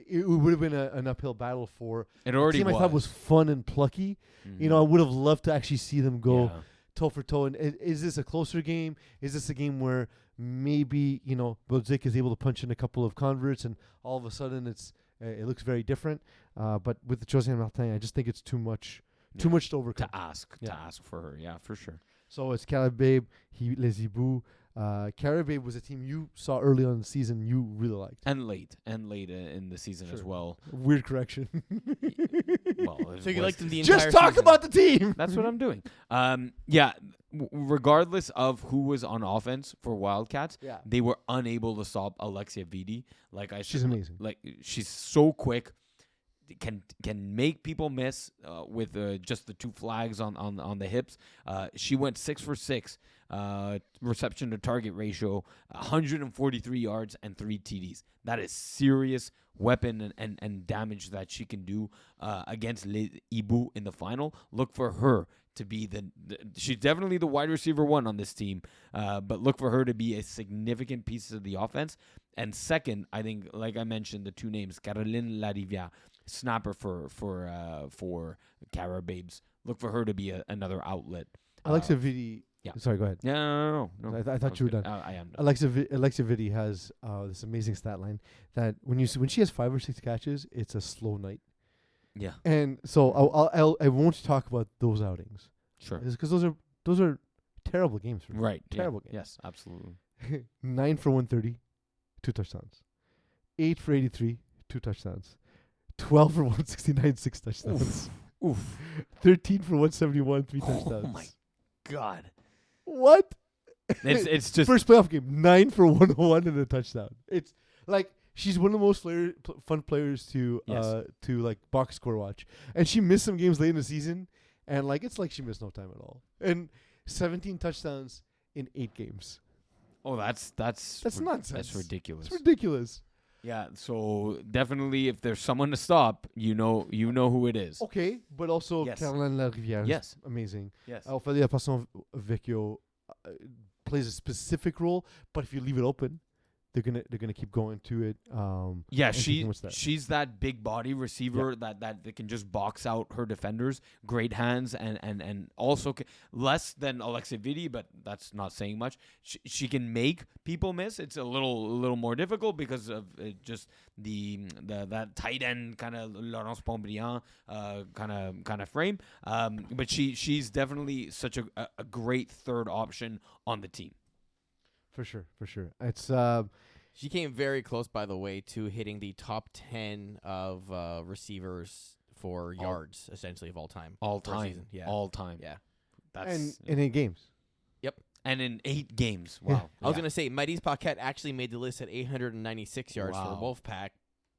it would have been an uphill battle for It a already team was. I thought was fun and plucky. You know, I would have loved to actually see them go toe for toe. And is this a closer game? Is this a game where maybe, you know, Bodzik is able to punch in a couple of converts and all of a sudden it looks very different. But with the Josiane Martin, I just think it's too much to overcome. to ask for her. Yeah, for sure. So it's Carababe, Les Hibou. Carababe was a team you saw early on in the season you really liked. And late in the season as well. Weird correction. Well, So you liked them the entire Just talk season. about the team. That's what I'm doing. Yeah. Regardless of who was on offense for Wildcats, Yeah. they were unable to stop Alexia Vitti. She's amazing. Like she's so quick, can make people miss with just the two flags on the hips. She went 6 for 6, reception to target ratio, 143 yards and 3 TDs. That is serious weapon and damage that she can do against Les Hibou in the final. Look for her to be she's definitely the wide receiver 1 on this team, but look for her to be a significant piece of the offense. And second, I think, like I mentioned, the two names, Caroline Larivière, snapper for Carababes. Look for her to be another outlet. Alexia Vitti. Yeah. Sorry, go ahead. No. I thought you were done. I am done. Alexia Vitti has this amazing stat line that when she has 5 or 6 catches, it's a slow night. Yeah, And so I won't talk about those outings. sure. Because those are terrible games for me. Right. Terrible yeah. game. Yes, absolutely. 9 for 130, 2 touchdowns. 8 for 83, 2 touchdowns. 12 for 169, 6 touchdowns. Oof. 13 for 171, 3 touchdowns. Oh my God. What? It's just First playoff game, 9 for 101 and a touchdown. It's like she's one of the most fun players to like box score watch. And she missed some games late in the season, and like it's like she missed no time at all. And 17 touchdowns in 8 games. that's nonsense. That's ridiculous. It's ridiculous. Yeah, so definitely if there's someone to stop, you know who it is. Okay, but also Yes. Caroline Larivière Yes. is amazing. Yes. Ophelia Passon-Vecchio plays a specific role, but if you leave it open, they're gonna keep going to it. Yeah, and taking what's there. she's that big body receiver that can just box out her defenders. Great hands and also less than Alexia Vitti, but that's not saying much. She can make people miss. It's a little more difficult because of just that tight end kind of Laurence Pontbriand kind of frame. But she's definitely such a great third option on the team. For sure. It's She came very close, by the way, to hitting the top 10 of receivers for yards, essentially, of all time. All for a time. season. Yeah. All time. Yeah. That's and in 8 games. and in 8 games. Wow. I was going to say, Maryse Paquette actually made the list at 896 yards for the Wow. Wolfpack,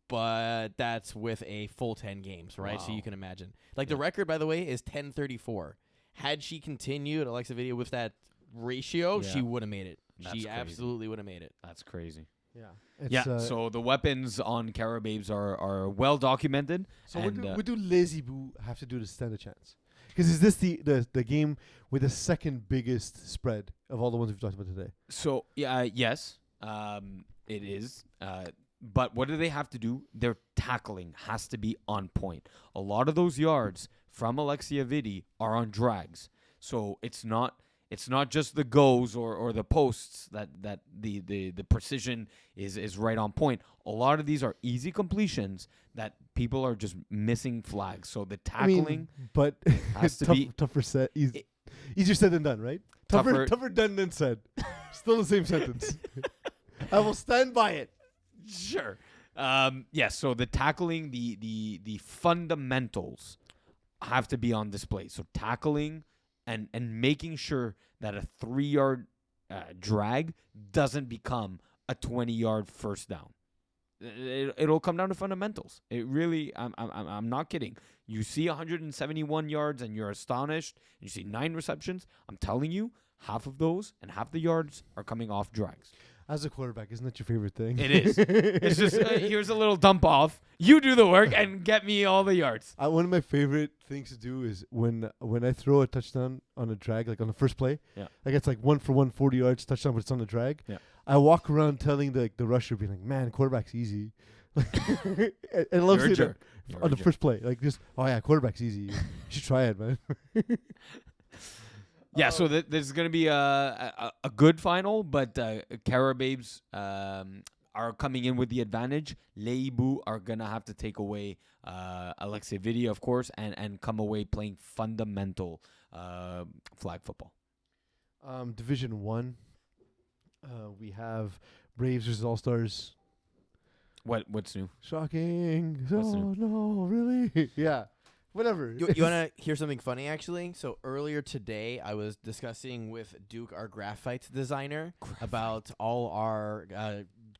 but that's with a full 10 games, right? So Wow. you can imagine. Like, the record, by the way, is 1034. Had she continued, Alexa Vitti, with that ratio, Yeah. she would have made it. That's She crazy. absolutely would have made it. That's crazy. Yeah. So the weapons on Carababes are well documented. So and, what do Les Hibou have to do to stand a chance? Because is this the game with the second biggest spread of all the ones we've talked about today? So yes, it is. But what do they have to do? Their tackling has to be on point. A lot of those yards from Alexia Vitti are on drags. So it's not just the goes or the posts that the precision is right on point. A lot of these are easy completions that people are just missing flags. So the tackling but has to be tougher said. Easier said than done, right? Tougher- Tougher done than said. Still the same sentence. I will stand by it. sure. Yes. So the tackling, the fundamentals have to be on display. So tackling and making sure that a 3-yard drag doesn't become a 20-yard first down. It'll come down to fundamentals. It really, I'm not kidding. You see 171 yards and you're astonished. You see 9 receptions. I'm telling you, half of those and half the yards are coming off drags. As a quarterback, isn't that your favorite thing? It is. It's just here's a little dump off. You do the work and get me all the yards. One of my favorite things to do is when I throw a touchdown on a drag, like on the first play, like it's like 1 for 140 yards touchdown, but it's on the drag. Yeah. I walk around telling the rusher, being like, "Man, quarterback's easy. and love You're a saying jerk. that You're on a the jerk. first play. Like just, oh yeah, quarterback's easy. You should try it, man. Yeah, so there's going to be a good final, but Carababes are coming in with the advantage. Leibu are going to have to take away Alexei Vidia, of course, and come away playing fundamental flag football. Division 1, we have Braves versus All-Stars. What's new? Shocking. What's Oh, no, really? Yeah. Whatever. You want to hear something funny, actually? So earlier today, I was discussing with Duke, our graphite designer, about all our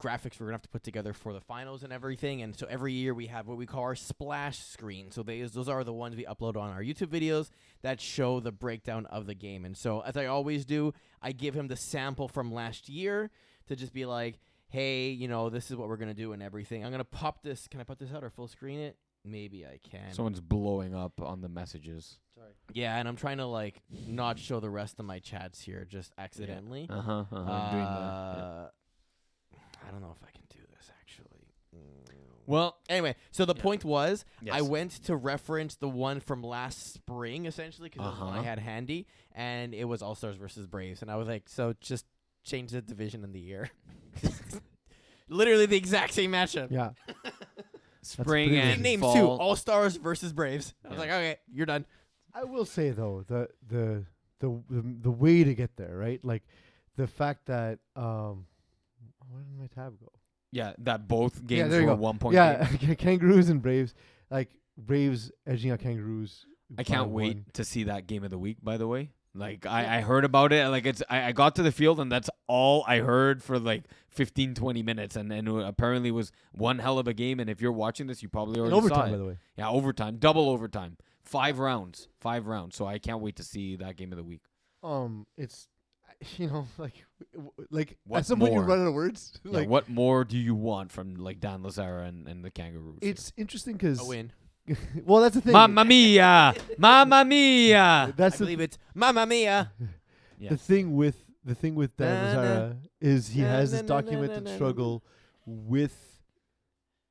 graphics we're going to have to put together for the finals and everything. And so every year we have what we call our splash screen. So those are the ones we upload on our YouTube videos that show the breakdown of the game. And so as I always do, I give him the sample from last year to just be like, hey, this is what we're going to do and everything. I'm going to pop this. Can I put this out or full screen it? Maybe I can. Someone's blowing up on the messages. Sorry. Yeah, and I'm trying to not show the rest of my chats here just accidentally. I'm doing that. Yeah. I don't know if I can do this actually. Well, Anyway, so the point was, Yes. I went to reference the one from last spring essentially because it was the one I had handy, and it was All Stars versus Braves, and I was like, so just change the division in the year. Literally the exact same matchup. Yeah. spring pretty and Big names fall. too. All Stars versus Braves. I was Yeah. like, okay, you're done. I will say though, the way to get there, right? Like the fact that where did my tab go? Yeah, that both games there you were go. 1 point. Yeah, Kangaroos and Braves. Like Braves edging out Kangaroos. I can't by wait one. to see that game of the week, by the way. Like, I heard about it. Like, I got to the field, and that's all I heard for, 15, 20 minutes. And apparently it was one hell of a game. And if you're watching this, you probably In already saw overtime, it. by the way. Yeah, overtime. Double overtime. 5 rounds. 5 rounds. So I can't wait to see that game of the week. It's What at some point you more? run out of words. Yeah, what more do you want from, Dan Lazara and the Kangaroos? It's interesting because A win. well, that's the thing. Mamma mia! Mamma mia! That's I the believe it's Mamma Mia. Yes. The thing with Dan Na, Lazara is he na, has na, this na, na, documented na, na. struggle with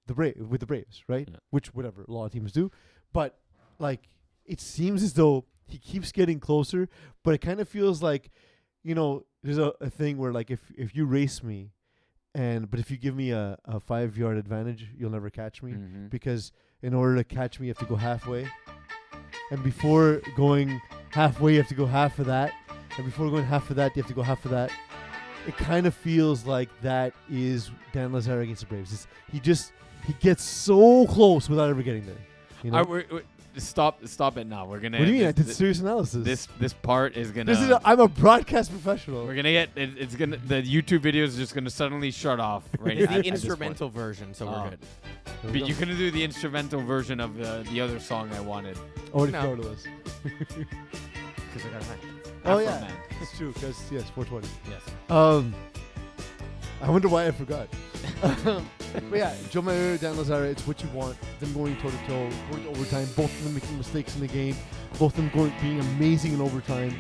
the Braves, right? Yeah. Which whatever a lot of teams do, but it seems as though he keeps getting closer, but it kind of feels like there's a thing where if you race me, but if you give me a 5-yard advantage, you'll never catch me Mhm. because in order to catch me, you have to go halfway. And before going halfway, you have to go half of that. And before going half of that, you have to go half of that. It kind of feels like that is Dan Lazara against the Braves. He gets so close without ever getting there. All right, stop it now. We're gonna. What do you mean? I did this, serious analysis. this part is gonna. I'm a broadcast professional. We're gonna get. It's gonna. The YouTube video is just gonna suddenly shut off right It's at the this instrumental version, so Oh. we're good. There we But go. you're gonna do the instrumental version of the other song I wanted. Already No. forgot what it was. Because I got a Oh Afro yeah, Man. it's true. Because yes, 420. Yes. I wonder why I forgot. But yeah, Joe Mayer, Dan Lazara, it's what you want. Them going toe to toe, going to overtime. Both of them making mistakes in the game. Both of them being amazing in overtime.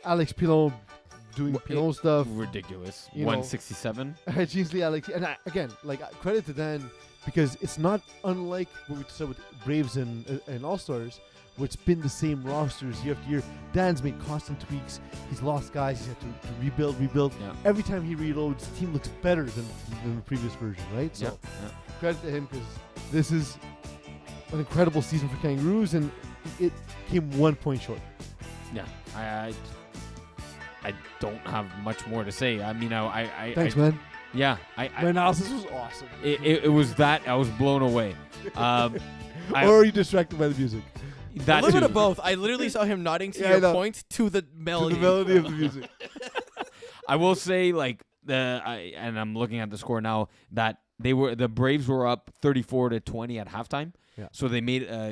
Alex Pilon doing Pilon stuff. Ridiculous. You know. 167. Jeansley Alex, and again, credit to Dan because it's not unlike what we said with Braves and All Stars, where it's been the same rosters year after year. Dan's made constant tweaks. He's lost guys. He's had to rebuild. Yeah. Every time he reloads, the team looks better than the previous version, right? So Yeah. credit to him because this is an incredible season for Kangaroos, and it came 1 point short. Yeah. I don't have much more to say. I mean, Thanks, man. Yeah. My analysis was awesome. It was that I was blown away. I- or are you distracted by the music? That a little bit too. of both. I literally saw him nodding to Yeah, I your know. point to the melody. To the melody of the music. I will say, and I'm looking at the score now, that the Braves were up 34-20 at halftime. Yeah. So they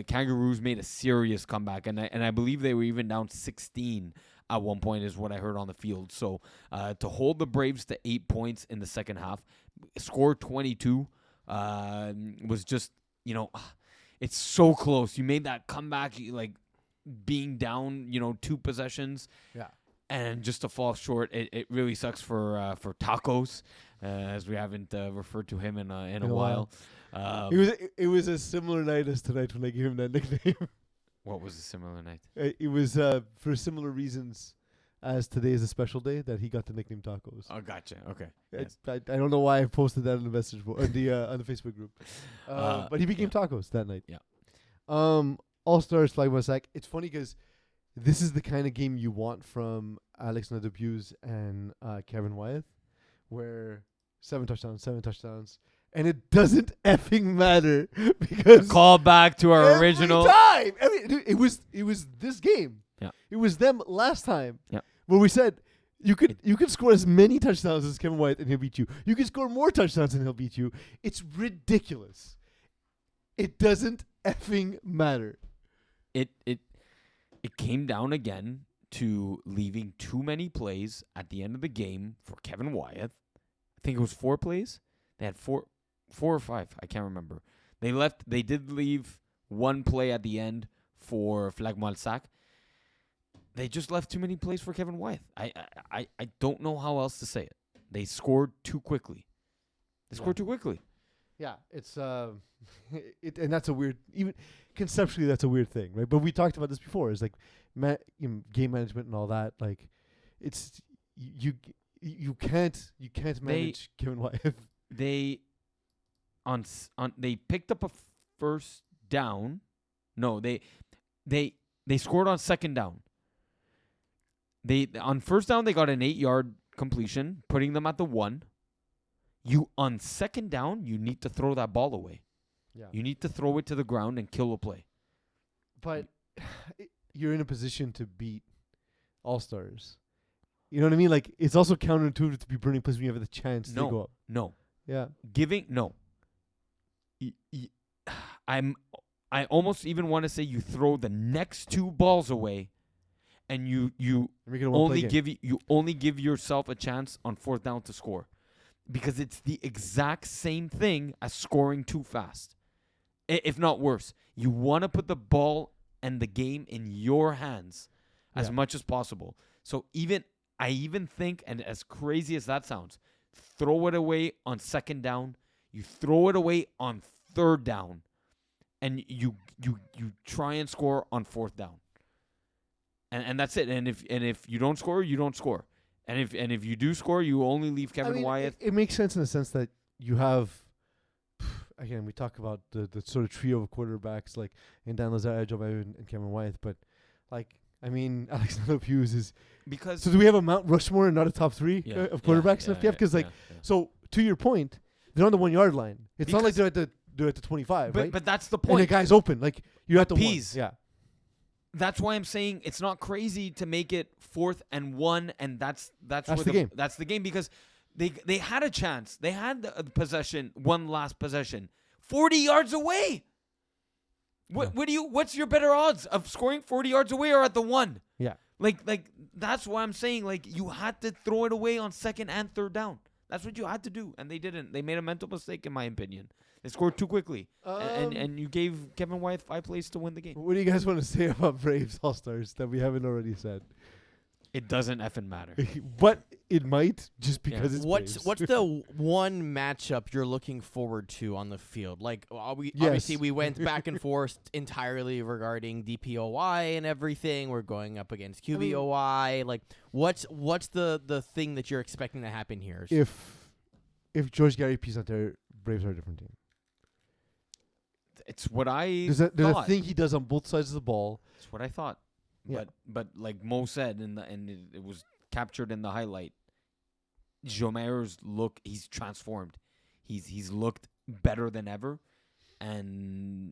Kangaroos made a serious comeback, and I believe they were even down 16 at one point, is what I heard on the field. So to hold the Braves to 8 points in the second half, score 22, was just it's so close. You made that comeback, being down 2 possessions. Yeah. And just to fall short, it really sucks for Tacos, as we haven't referred to him in a while. It was a similar night as tonight when I gave him that nickname. What was a similar night? It was for similar reasons as today is a special day that he got the nickname Tacos. Oh, gotcha. Okay. Yes. I don't know why I posted that on the message board, on the Facebook group. But he became Tacos that night. Yeah. All-Stars Flag by Sack. It's funny because this is the kind of game you want from Alex Nadobuse and Kevin Wyeth, where 7 touchdowns. And it doesn't effing matter because Call back to our every original. time. Dude, it was this game. Yeah. It was them last time. Yeah. Where we said you could score as many touchdowns as Kevin White and he'll beat you. You can score more touchdowns and he'll beat you. It's ridiculous. It doesn't effing matter. It came down again to leaving too many plays at the end of the game for Kevin Wyeth. I think it was 4 plays. They had 4 or 5. I can't remember. They did leave 1 play at the end for Flagmalsac. They just left too many plays for Kevin Wyeth. I don't know how else to say it. They scored too quickly. Yeah, it's and that's a weird, even conceptually that's a weird thing, right? But we talked about this before. It's like game management and all that. Like, it's you can't manage Kevin Wyeth. They picked up a first down. No, they scored on second down. On first down they got an 8-yard completion, putting them at the 1. On second down, you need to throw that ball away. Yeah. You need to throw it to the ground and kill a play. But you're in a position to beat All-Stars. You know what I mean? Like, it's also counterintuitive to be burning plays when you have the chance to go up. No. Yeah. I almost even want to say you throw the next 2 balls away, and you only give yourself a chance on 4th down to score, because it's the exact same thing as scoring too fast, if not worse. You want to put the ball and the game in your hands as much as possible. So I even think, and as crazy as that sounds, throw it away on second down. You throw it away on 3rd down, and you try and score on 4th down. And that's it. And if you don't score, you don't score. And if you do score, you only leave Kevin Wyeth. It makes sense in the sense that you have, again, we talk about the sort of trio of quarterbacks like in Dan Lazare, Joe Mayu, and Kevin Wyeth, but like, I mean, Alex Hughes is because. So do we have a Mount Rushmore and not a top 3 of quarterbacks in FPF? Because so to your point, they're on the 1-yard line. It's not like they're at the 25, right? But that's the point. And the guy's open. Like, you're at the 1. Yeah. That's why I'm saying it's not crazy to make it 4th and 1, and that's where the game. That's the game, because they had a chance. They had the possession, one last possession, 40 yards away. What's your better odds of scoring 40 yards away or at the 1? Yeah. Like that's why I'm saying, like, you had to throw it away on 2nd and 3rd down. That's what you had to do, and they didn't. They made a mental mistake, in my opinion. They scored too quickly, and you gave Kevin Wyeth 5 plays to win the game. What do you guys want to say about Braves All-Stars that we haven't already said? It doesn't effing matter. But it might, just because it's What's Braves. what's the one matchup you're looking forward to on the field? Like, obviously we went back and forth entirely regarding DPOY and everything. We're going up against QBOI. Like, what's the thing that you're expecting to happen here? If George Gary P's not there, Braves are a different team. It's what I there's a thing he does on both sides of the ball. It's what I thought. Yeah. But like Mo said, it was captured in the highlight, Jomer's look, he's transformed. He's looked better than ever, and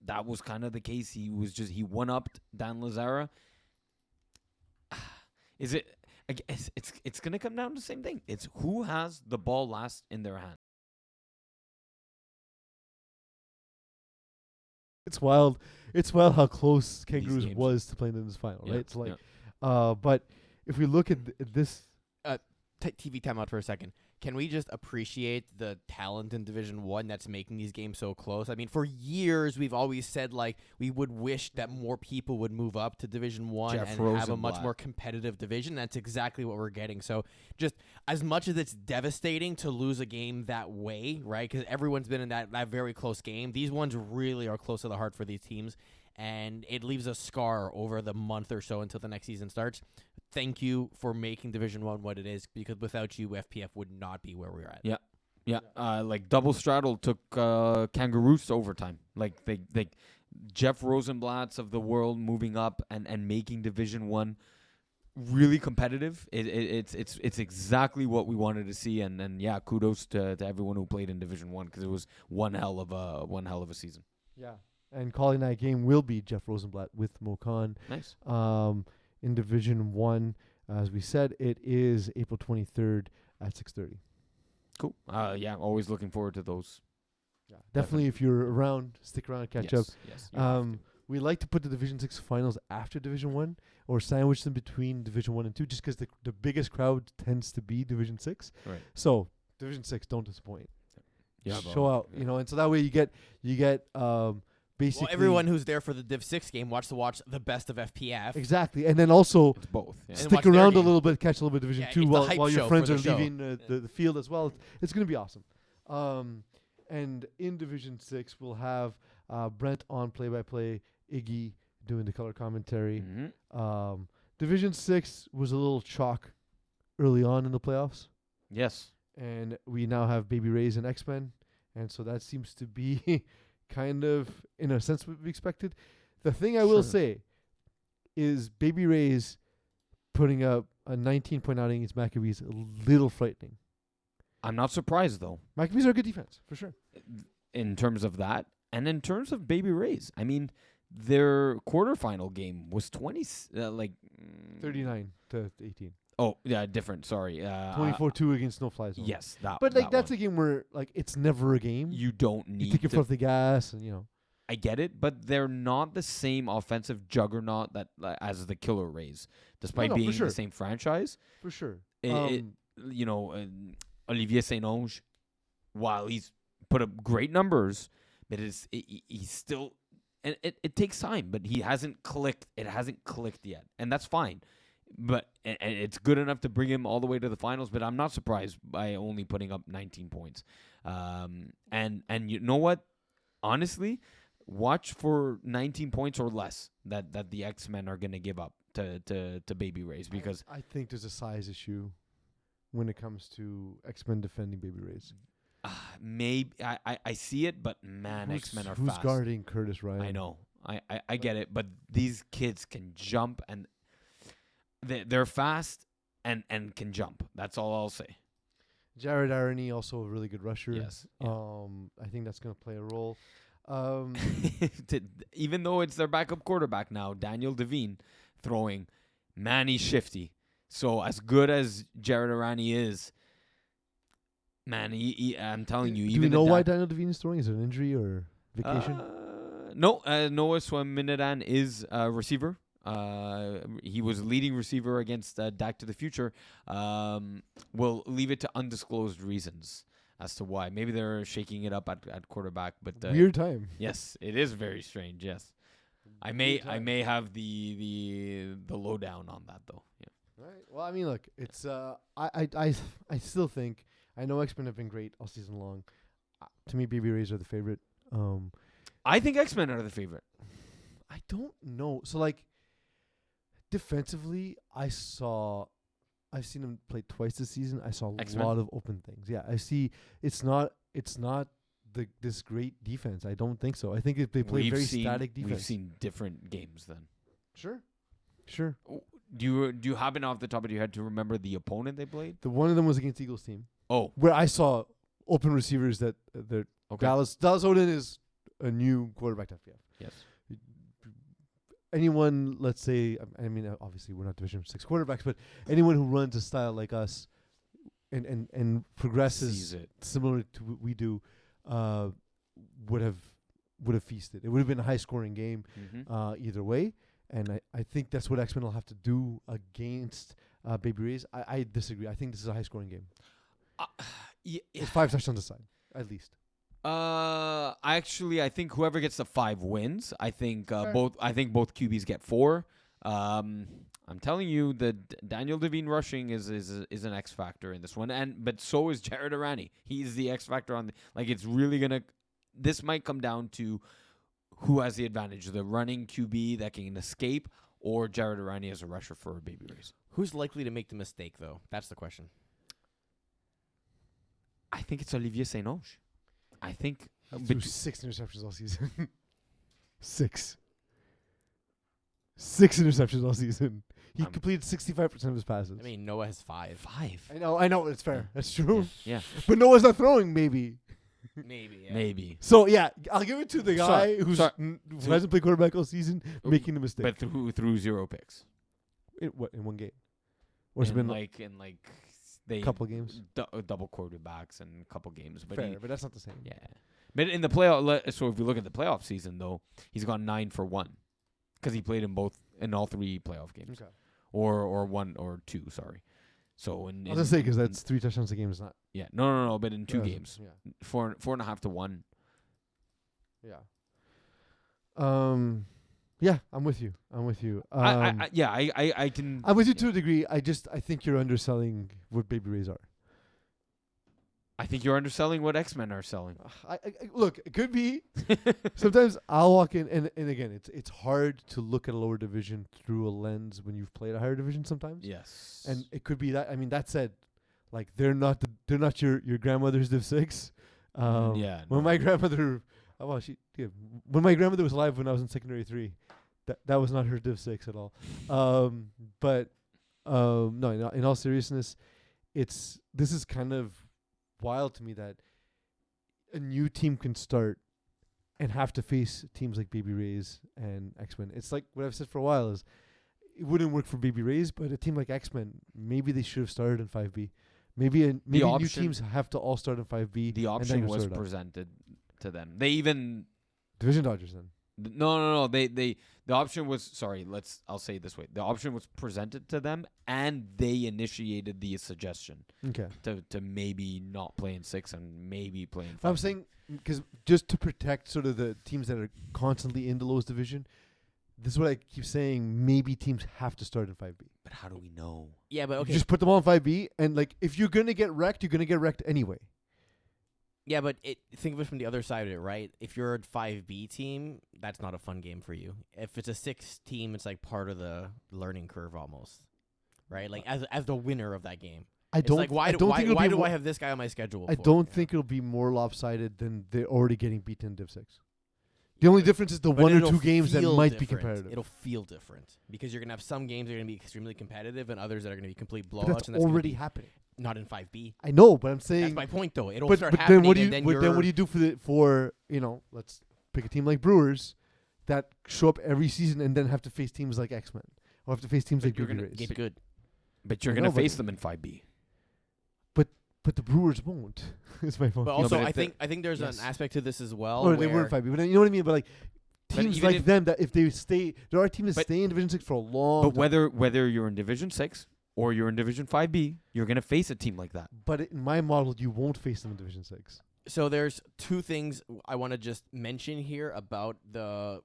that was kind of the case. He one-upped Dan Lazara. Is it? I guess it's gonna come down to the same thing. It's who has the ball last in their hand. It's wild. It's wild how close These Kangaroos games. was to playing in this final, Yeah, right? It's like, yeah. but if we look at this, TV timeout for a second. can we just appreciate the talent in Division 1 that's making these games so close? I mean, for years we've always said like we would wish that more people would move up to Division 1 Jeff and have a much Rosenblatt. more competitive division. That's exactly what we're getting. So just as much as it's devastating to lose a game that way, right? Because everyone's been in that very close game. These ones really are close to the heart for these teams. And it leaves a scar over the month or so until the next season starts. Thank you for making Division 1 what it is, because without you, FPF would not be where we're at. Yeah. Like Double Straddle took Kangaroos to overtime. Like they Jeff Rosenblatt's of the world moving up and making Division 1 really competitive. It's exactly what we wanted to see. And yeah, kudos to everyone who played in Division 1, because it was one hell of a season. Yeah. And calling that game will be Jeff Rosenblatt with Mokan. Nice. In Division 1, as we said, it is April 23rd at 6:30. Cool. Yeah, always looking forward to those. Yeah, definitely. If you're around, stick around and catch up. Yes. You have to. We like to put the Division 6 finals after Division 1 or sandwich them between Division 1 and 2, just because the biggest crowd tends to be Division 6. Right. So Division 6, don't disappoint. Yeah, Show out, and so that way you get basically everyone who's there for the Div 6 game wants to watch the best of FPF. Exactly, and then also It's both. Yeah. And stick watch their around a game. little bit, catch a little bit of Division Yeah, 2 it's the while hype your show friends for are the show. leaving the field as well. It's going to be awesome. And in Division 6, we'll have Brent on play-by-play, Iggy doing the color commentary. Mm-hmm. Division 6 was a little chalk early on in the playoffs, Yes. and we now have Baby Rays and X-Men, and so that seems to be kind of, in a sense, what we expected. The thing I will Sure. say is Baby Rays putting up a 19-point outing against Maccabees a little frightening. I'm not surprised though, Maccabees are a good defense, for sure. in terms of that, and in terms of Baby Rays. I mean, their quarterfinal game was 39 to 18. Oh yeah, different. Sorry. 24-2 against No Fly Zone. Yes, that. But that that's one. a game where it's never a game. You don't You need take your foot to. off the gas, and I get it, but they're not the same offensive juggernaut that as the Killer Rays, despite No, for being sure. the same franchise. for sure. Olivier Saint-Onge, while he's put up great numbers, but he's still, and it takes time, but he hasn't clicked. It hasn't clicked yet, and that's fine. But and it's good enough to bring him all the way to the finals. But I'm not surprised by only putting up 19 points. And you know what? Honestly, watch for 19 points or less that the X-Men are gonna give up to Baby Rays, because I think there's a size issue when it comes to X-Men defending Baby Rays. maybe I see it, but man, X-Men are who's fast. guarding Curtis Ryan? I know. I get it, but these kids can jump, and they're fast and can jump. That's all I'll say. Jared Aroney, also a really good rusher. Yes. Yeah. I think that's going to play a role. Even though it's their backup quarterback now, Daniel Devine throwing, man, he's shifty. So as good as Jared Arani is, man, I'm telling you, Do even we know why that, Daniel Devine is throwing? Is it an injury or vacation? No, Noah Swaminedan is a receiver. He was leading receiver against Back to the Future. We'll leave it to undisclosed reasons as to why. Maybe they're shaking it up at quarterback, but Weird time. yes, it is very strange. Yes, I may have the lowdown on that though. Yeah. Right. Well, I mean, look, it's I still think, I know X-Men have been great all season long. To me, BB Rays are the favorite. I think X-Men are the favorite. I don't know. So defensively, I've seen them play twice this season. I saw a X-Men? lot of open things. Yeah, I see. It's not this great defense. I don't think so. I think they play very static defense. We've seen different games then. Sure. Do you happen off the top of your head to remember the opponent they played? The one of them was against Eagles team, Oh, where I saw open receivers that okay. Dallas Odin is a new quarterback to FPF. Yes. Anyone, let's say, I mean, obviously we're not Division 6 quarterbacks, but anyone who runs a style like us and progresses Sees it. similar to what we do, would have feasted. It would have been a high scoring game either way, and I think that's what X-Men will have to do against Baby Rays. I disagree. I think this is a high scoring game. It's 5 touchdowns aside, at least. I think whoever gets the 5 wins. I think Fair. both QBs get 4. I'm telling you that Daniel Devine rushing is an X factor in this one, but so is Jared Arani. He's the X factor on it's really gonna. This might come down to who has the advantage: the running QB that can escape, or Jared Arani as a rusher for a Baby Rays. Who's likely to make the mistake, though? That's the question. I think it's Olivier Saint-Onge. I think Threw 6 interceptions all season. 6 interceptions all season. He completed 65% of his passes. I mean, Noah has 5. 5. I know, it's fair. That's true. Yeah. But Noah's not throwing, maybe. Maybe. Yeah. Maybe. So, yeah, I'll give it to the guy who Sorry. hasn't played quarterback all season, making the mistake. But through 0 picks. In one game? Or it's been they couple games? Double quarterbacks and a couple games. But fair, but that's not the same. Yeah. But in the playoff, so if you look at the playoff season, though, he's gone 9 for 1 because he played in all 3 playoff games. Okay. Or 1 or 2, sorry. So I was going to say, because that's 3 touchdowns a game is not. Yeah. No, but in 2 games. Yeah. 4.5 to 1. Yeah. Yeah, I'm with you. I can. I'm with you to a degree. I think you're underselling what Baby Rays are. I think you're underselling what X-Men are selling. Look, it could be. Sometimes I'll walk in, and again, it's hard to look at a lower division through a lens when you've played a higher division sometimes. Yes. And it could be that. I mean, that said, they're not your grandmother's Div 6. When my grandmother, when my grandmother was alive when I was in secondary 3, that was not her Div 6 at all. But no, in all seriousness, this is kind of wild to me that a new team can start and have to face teams like Baby Rays and X-Men. It's like what I've said for a while is it wouldn't work for Baby Rays, but a team like X-Men, maybe they should have started in 5B. Maybe new teams have to all start in 5B. The option was presented to them. They even Division Dodgers then. No. The option was I'll say it this way. The option was presented to them, and they initiated the suggestion. Okay. To maybe not play in 6 and maybe play in 5. I'm saying because just to protect sort of the teams that are constantly in the lowest division. This is what I keep saying. Maybe teams have to start in 5B. But how do we know? Yeah, but okay. You just put them all in 5B, and if you're gonna get wrecked, you're gonna get wrecked anyway. Yeah, but think of it from the other side of it, right? If you're a 5B team, that's not a fun game for you. If it's a 6 team, it's like part of the learning curve almost, right? Like as the winner of that game. Why do I have this guy on my schedule? I don't think it'll be more lopsided than they're already getting beaten in Div 6. The only difference is the 1 or 2 games that might be competitive. It'll feel different because you're going to have some games that are going to be extremely competitive and others that are going to be complete blowouts. But that's already happening. Not in 5B. I know, but I'm saying that's my point, though. It'll start but happening. Then what do you do for let's pick a team like Brewers that show up every season and then have to face teams like X-Men or have to face teams like Baby Rays. Get good. But you're going to face them in 5B. But the Brewers won't. It's my point. But also, I think there's an aspect to this as well. Or they were in 5B, but you know what I mean. But teams like them that if they stay, there are teams that stay in Division 6 for a long time. But whether you're in Division 6 or you're in Division 5B, you're going to face a team like that. But in my model, you won't face them in Division 6. So there's 2 things I want to just mention here about the,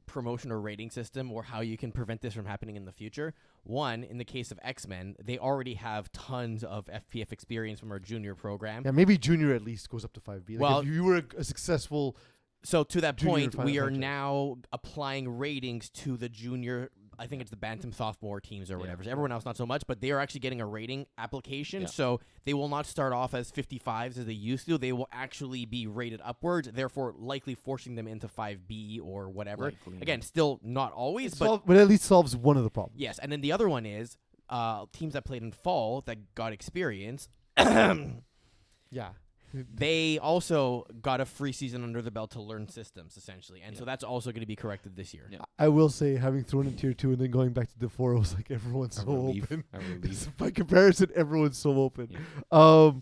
promotion or rating system or how you can prevent this from happening in the future. One, in the case of X-Men, they already have tons of FPF experience from our junior program. Yeah, maybe junior at least goes up to 5B. Well, if you were a successful... So to that point, we are now applying ratings to the junior, I think it's the Bantam sophomore teams or whatever. So everyone else not so much, but they are actually getting a rating application. Yeah. So they will not start off as 55s as they used to. They will actually be rated upwards, therefore likely forcing them into 5B or whatever. Likely. Again, still not always, but at least solves one of the problems. Yes, and then the other one is teams that played in fall that got experience. Yeah. They also got a free season under the belt to learn systems, essentially. And so that's also going to be corrected this year. Yeah. I will say, having thrown in Tier 2 and then going back to Div 4, it was like everyone's so open. By comparison, everyone's so open. Yeah.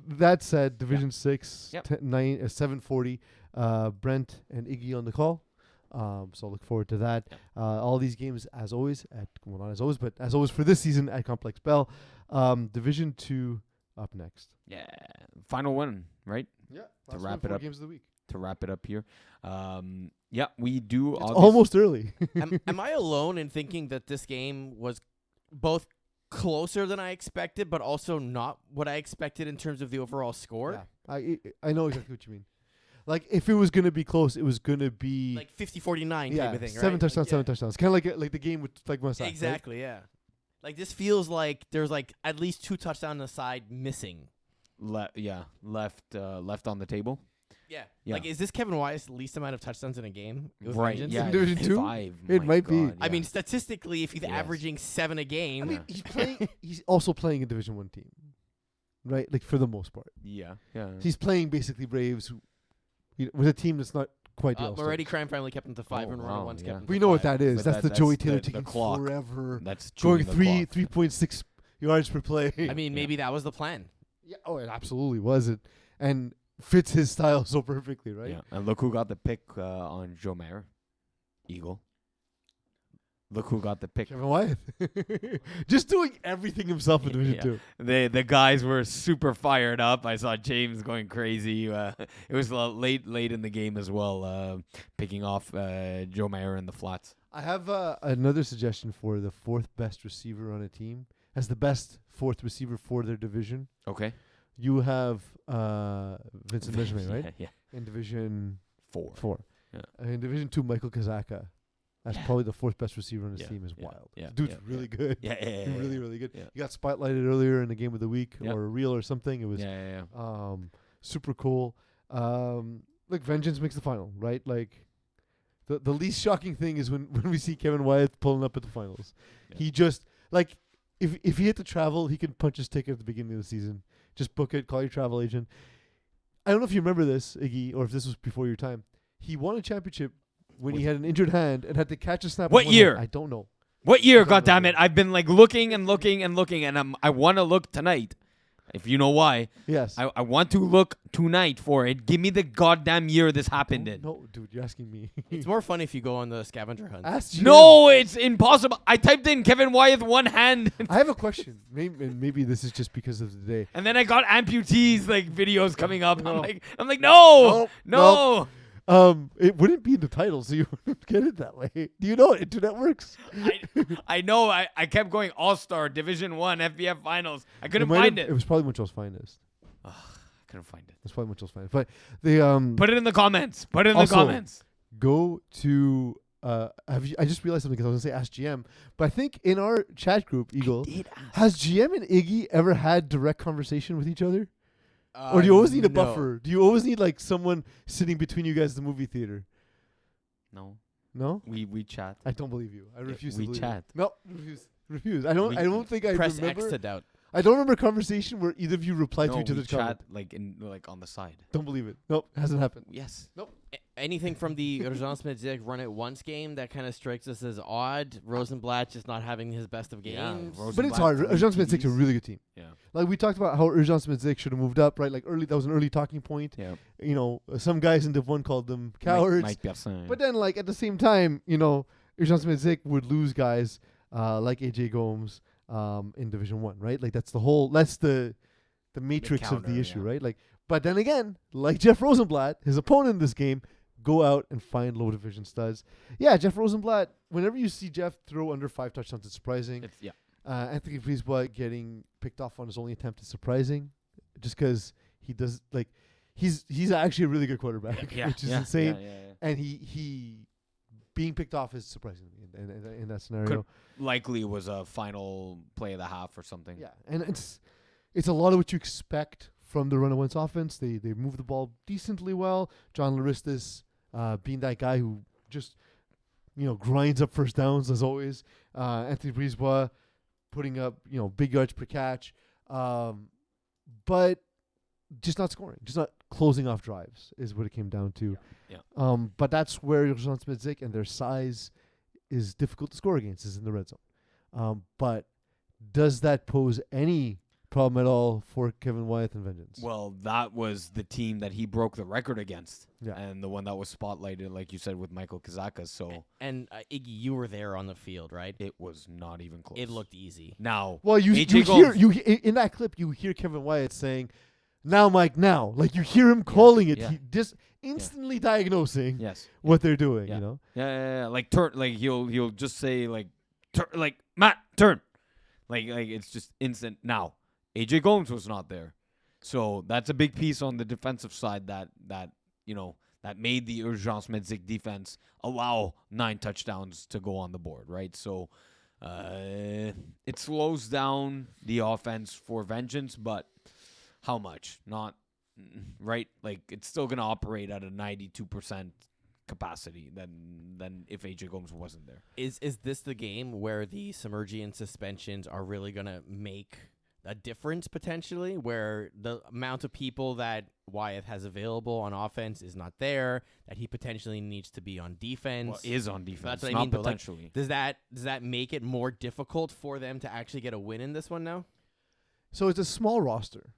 That said, Division 6, 740, Brent and Iggy on the call. So look forward to that. All these games, as always, not as always, but as always for this season at Complex Bell. Division 2... up next. Yeah. Final one, right? Yeah. To wrap it up. Games of the week. To wrap it up here. Yeah, we do. It's almost early. Am I alone in thinking that this game was both closer than I expected, but also not what I expected in terms of the overall score? Yeah. I know exactly what you mean. Like, if it was going to be close, it was going to be... Like 50-49 type of thing, right? 7 touchdowns, like, 7 touchdowns. Kind of like the game with like Masak. Exactly, yeah. Like, this feels like there's like at least 2 touchdowns on the side missing. Left on the table. Yeah. Yeah. Like, is this Kevin Wyeth's least amount of touchdowns in a game? With Right. Vengeance? Yeah. In Division 2? 5. It My might be. God, I yeah. mean, statistically, if he's Yes. averaging 7 a game, I mean, he's playing. He's also playing a Division 1 team, right? Like, for the most part. Yeah. He's playing basically Braves, who, with a team that's not quite the All-Star. already Crime Family kept him to 5 Oh, and wow, Runner One's yeah. kept him to We know what 5. that is. But That's the that's Joey the- Taylor the taking clock. forever. That's Going chewing the clock. 3.6 yards per play. I mean, maybe that was the plan. Yeah, it absolutely was it, and fits his style so perfectly, right? Yeah. And look who got the pick on Joe Mayer. Eagle. Look who got the pick. Kevin Wyeth, just doing everything himself in Division 2. The guys were super fired up. I saw James going crazy. It was late in the game as well, picking off Joe Mayer in the flats. I have another suggestion for the 4th best receiver on a team as the best 4th receiver for their division. Okay. You have Vincent Benjamin, right? Yeah. In Division 4. Yeah. In Division 2, Michael Kazaka. That's probably the 4th best receiver on his Yeah, team. Is yeah, wild. yeah, Dude's yeah, really good. Yeah. Really, really good. Yeah. He got spotlighted earlier in the game of the week Yeah. or a reel or something. It was Yeah. super cool. Look, Vengeance makes the final, right? Like, the least shocking thing is when we see Kevin Wyeth pulling up at the finals. Yeah. He just, like, if he had to travel, he can punch his ticket at the beginning of the season. Just book it, call your travel agent. I don't know if you remember this, Iggy, or if this was before your time. He won a championship when he had an injured hand and had to catch a snap. What with one year? hand. I don't know. What year? I don't God damn know. it! I've been like looking, and I want to look tonight. If you know why, Yes. I want to look tonight for it. Give me the goddamn year this happened in. No, dude, you're asking me. It's more fun if you go on the scavenger hunt. Ask you. No, it's impossible. I typed in Kevin Wyeth one hand, I have a question. Maybe this is just because of the day. and then I got amputees like videos coming up. No. I'm like, no, Nope, no. It wouldn't be in the title, so you wouldn't get it that way. Do you know how internet works? I know. I kept going All-Star, Division 1, FBF Finals. I couldn't might have- find it. It was probably Montreal's finest. I couldn't find it. It's probably Montreal's finest. But the Put it in the comments. Put it in the Also- comments. go to I just realized something because I was gonna say ask GM, but I think in our chat group, Eagle, has GM and Iggy ever had direct conversation with each other? Or do you always need a no. buffer? Do you always need like someone sitting between you guys in the movie theater? No, No? we chat. I don't believe you. I refuse to we believe chat. it. No, refuse. I don't think I Press remember. X to doubt. I don't remember a conversation where either of you replied to No, each we other's chat comment. like on the side. Don't believe it. Nope, hasn't happened. Yes. Anything from the Urgent Smith run it once game that kind of strikes us as odd. Rosenblatt just not having his best of Yeah, games. But it's hard. Urgent Smith Zick's a really good team. Yeah. Like we talked about how Urgent Smith Zick should have moved up, right? Like early, that was an early talking point. Yeah. You know, some guys in Div 1 called them cowards. Mike Pierson. But then, like, at the same time, you know, Urgent Smith Zick would lose guys like AJ Gomes in Division 1, right? Like, that's the matrix of counter, the issue, yeah. right? Like, but then again, like Jeff Rosenblatt, his opponent in this game, go out and find low division studs. Yeah, Jeff Rosenblatt, whenever you see Jeff throw under 5 touchdowns, it's surprising. Yeah. Anthony Friesblatt getting picked off on his only attempt is surprising, just because he does, like, he's actually a really good quarterback, which is insane. Yeah. And he being picked off is surprising to me in that scenario. Likely was a final play of the half or something. Yeah, and it's a lot of what you expect from the run-and-once offense. They move the ball decently well. John Laristis being that guy who just, you know, grinds up first downs as always. Anthony Brisebois putting up, you know, big yards per catch, but just not scoring, just not closing off drives is what it came down to. Yeah. But that's where Jean Smith-Zick and their size is difficult to score against, is in the red zone. But does that pose any problem at all for Kevin Wyeth and Vengeance. Well, that was the team that he broke the record against. Yeah. And the one that was spotlighted, like you said, with Michael Kazaka. So And Iggy, you were there on the field, right? it was not even close. It looked easy. Now, Well, you AJ hear Gomes- in that clip you hear Kevin Wyeth saying, "Now, Mike, now." Like you hear him calling it, yeah. he just instantly diagnosing yes. what they're doing. Yeah. You know. Yeah. Like turn. Like he'll just say like, like Matt, turn. Like it's just instant. Now, AJ Gomes was not there, so that's a big piece on the defensive side that made the Urgence Medzik defense allow 9 touchdowns to go on the board. Right. So, it slows down the offense for Vengeance, but how much? Not right. Like it's still gonna operate at a 92% capacity than if AJ Gomes wasn't there. Is this the game where the Submergian suspensions are really going to make a difference potentially, where the amount of people that Wyeth has available on offense is not there, that he potentially needs to be on defense? Well, is on defense, That's what I not mean, though, like, potentially. Does that make it more difficult for them to actually get a win in this one now? So it's a small roster,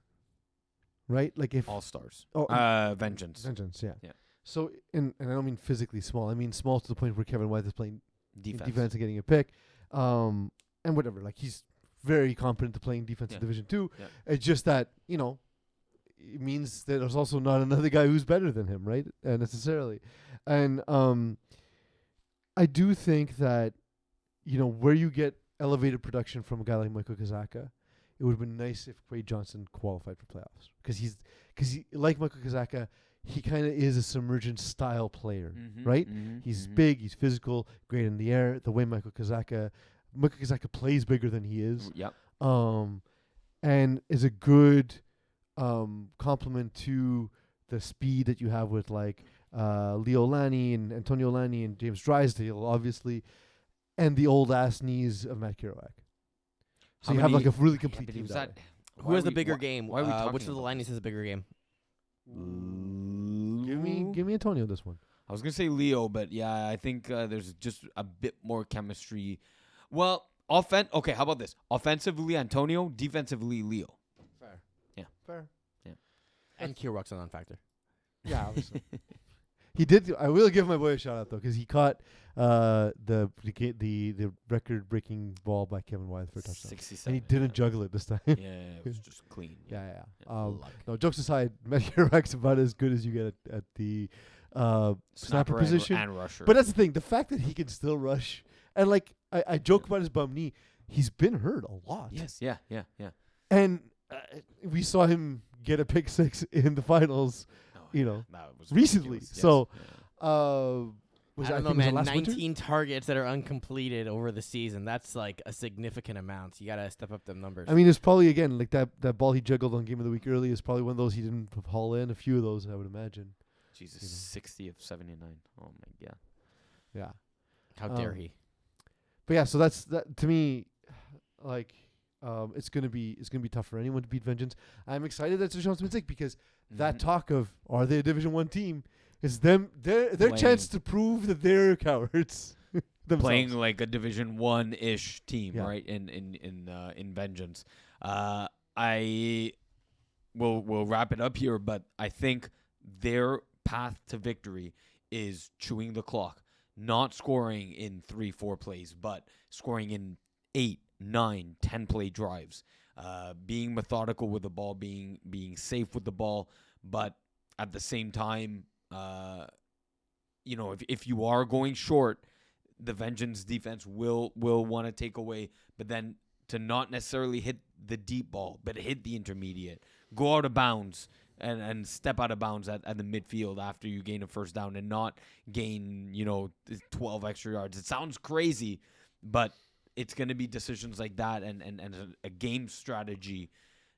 right? Like if All-Stars. Vengeance. Vengeance, yeah. Yeah. So and I don't mean physically small. I mean small to the point where Kevin Wyeth is playing Defense. and getting a pick, and whatever. Like he's very competent to playing defense in Yeah. Division 2. Yeah. It's just that it means that there's also not another guy who's better than him, right? Necessarily, and I do think that where you get elevated production from a guy like Michael Kazaka, it would have been nice if Quade Johnson qualified for playoffs because he like Michael Kazaka. He kind of is a Submergent style player, right? He's big, he's physical, great in the air. The way Michael Kazaka plays bigger than he is, Yep. and is a good complement to the speed that you have with like Leo Lani and Antonio Lani and James Drysdale, obviously, and the old ass knees of Matt Kerouac. So you have like a really complete team. That way. Who has the bigger game? Why are we talking which of the about Linus has a bigger game? Give me Antonio this one. I was gonna say Leo, but yeah, I think there's just a bit more chemistry. Well, Okay, how about this? Offensively, Antonio. Defensively, Leo. Fair. Yeah. Fair. And Kirwak's a non-factor. Yeah, obviously. He did. I will give my boy a shout out though, because he caught the record-breaking ball by Kevin Wyeth for a touchdown, 67. and he didn't juggle it this time. Yeah, it was just clean. Yeah. Luck. No, jokes aside, Matt Kerouac's about as good as you get at the snapper position. and rusher. But that's the thing. The fact that he can still rush, and like I joke about his bum knee, he's been hurt a lot. yes, yeah. And we saw him get a pick 6 in the finals. That was Recently. ridiculous, yes. So, I don't know, think it was man. last winter? 19 targets that are uncompleted over the season. That's like a significant amount. You got to step up them numbers. I mean, it's probably, again, like that ball he juggled on Game of the Week early is probably one of those he didn't haul in. A few of those, I would imagine. Jesus, 60 of 79. Oh my god. Yeah. How dare he? But yeah, so that's that to me. Like, it's gonna be tough for anyone to beat Vengeance. I'm excited that it's Sean Smith because that talk of are they a Division 1 team is their chance to prove that they're cowards. Playing like a Division 1-ish team, Yeah. right? In Vengeance. I will wrap it up here, but I think their path to victory is chewing the clock, not scoring in 3-4 plays, but scoring in 8, 9, 10 play drives. Being methodical with the ball, being safe with the ball, but at the same time, if you are going short, the Vengeance defense will want to take away, but then to not necessarily hit the deep ball, but hit the intermediate, go out of bounds and step out of bounds at the midfield after you gain a first down and not gain 12 extra yards. It sounds crazy, but it's going to be decisions like that and a game strategy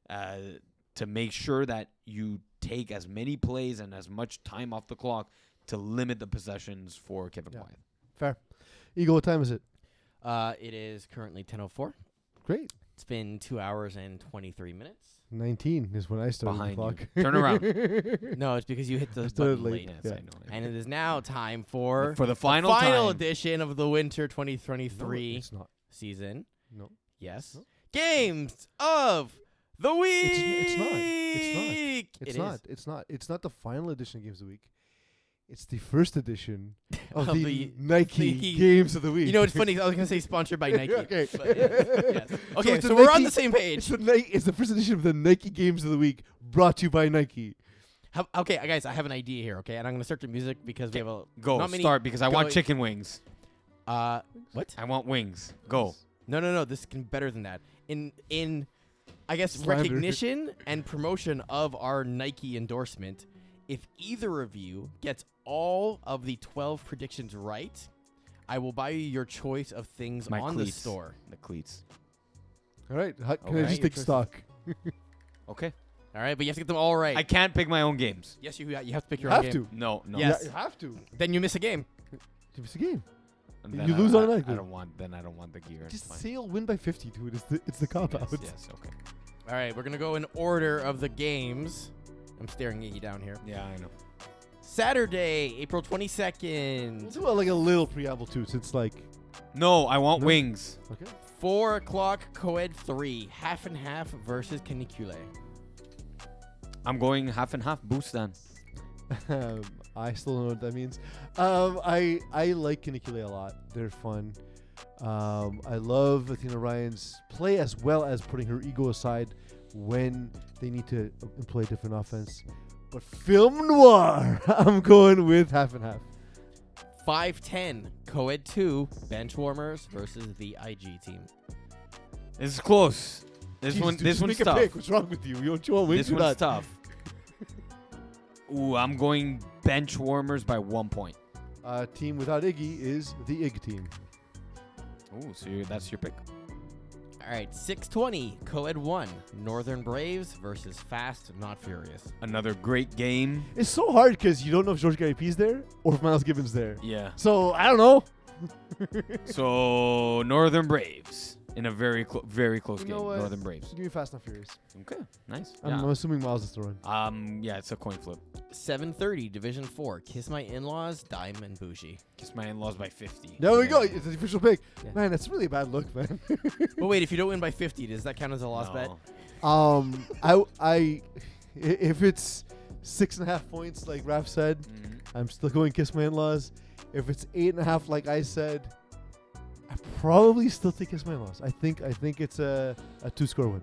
to make sure that you take as many plays and as much time off the clock to limit the possessions for Kevin Wyeth. Fair. Eagle, what time is it? It is currently 10:04. Great. It's been 2 hours and 23 minutes. 19 is when I started Behind the clock. you. Turn around. No, it's because you hit the started button late. late. Yes, Yeah. I know. And it is now time for the final time. edition of the Winter No, 2023 it's not. season. No. Yes. No. Games of the week. It's not. It's It not. is. It's not. It's not the final edition of Games of the Week. It's the first edition of Of the the Nike Nike- Games of the Week. You know, it's funny. I was gonna say sponsored by Nike. Okay. but yes. Okay, it's so a we're on Nike- the same It's page. it's the first edition of the Nike Games of the Week, brought to you by Nike. Okay, guys, I have an idea here. Okay, and I'm gonna start the music because we have a Go not many. start because I want chicken wings. What? I want wings. Go. No. This can be better than that. In I guess Slander. recognition and promotion of our Nike endorsement. If either of you gets all of the 12 predictions right, I will buy you your choice of things My on cleats. the store. The cleats. All right. Can I Okay. just take Your choice. stock? Okay. All right, but you have to get them all right. I can't pick my own games. yes, you have to pick You your own have game. to. No. Yes. Yeah, you have to. Then you miss a game. Give us a game. And You then lose I automatically. don't want. Then I don't want the gear. Just Fine. say you'll win by 50, dude. It's the cop out. Yes. Okay. All right, we're gonna go in order of the games. I'm staring at you down here. Yeah, I know. Saturday, April We'll 22nd, do like a little preamble too, since like No, I want No. wings. okay. 4 o'clock, Coed 3, half and half versus Canicule. I'm going half and half. Boostan. I still don't know what that means. I like Canicule a lot. They're fun. I love Athena Ryan's play as well as putting her ego aside when they need to employ different offense. But Film Noir, I'm going with half and half. 5-10, Coed 2, Benchwarmers versus the IG team. This is close. This Jeez, one. dude, This just one's make a tough. pick. What's wrong with you? You want wins? This Do one's that. tough. Ooh, I'm going bench warmers by 1 point. Team without Iggy is the Ig team. Ooh, so that's your pick. All right, 6-20, Coed 1, Northern Braves versus Fast Not Furious. Another great game. It's so hard because you don't know if George Garip's there or if Miles Gibbons there. Yeah. So I don't know. So Northern Braves in a very close You game. know what? Northern Braves. Give me Fast and Furious. Okay, nice. I'm assuming Miles is throwing. Yeah, it's a coin flip. 7:30, Division 4, Kiss My In-Laws, Dime and Bougie. Kiss my in-laws by 50. There we Yeah. go. It's the official pick. Yeah. Man, that's really a bad look, man. But wait, if you don't win by 50, does that count as a lost bet? No. If it's 6.5 points, like Raph said, Mhm. I'm still going Kiss My In-Laws. If it's 8.5, like I said, I probably still take Kiss My In-Laws. I think it's a 2-score win.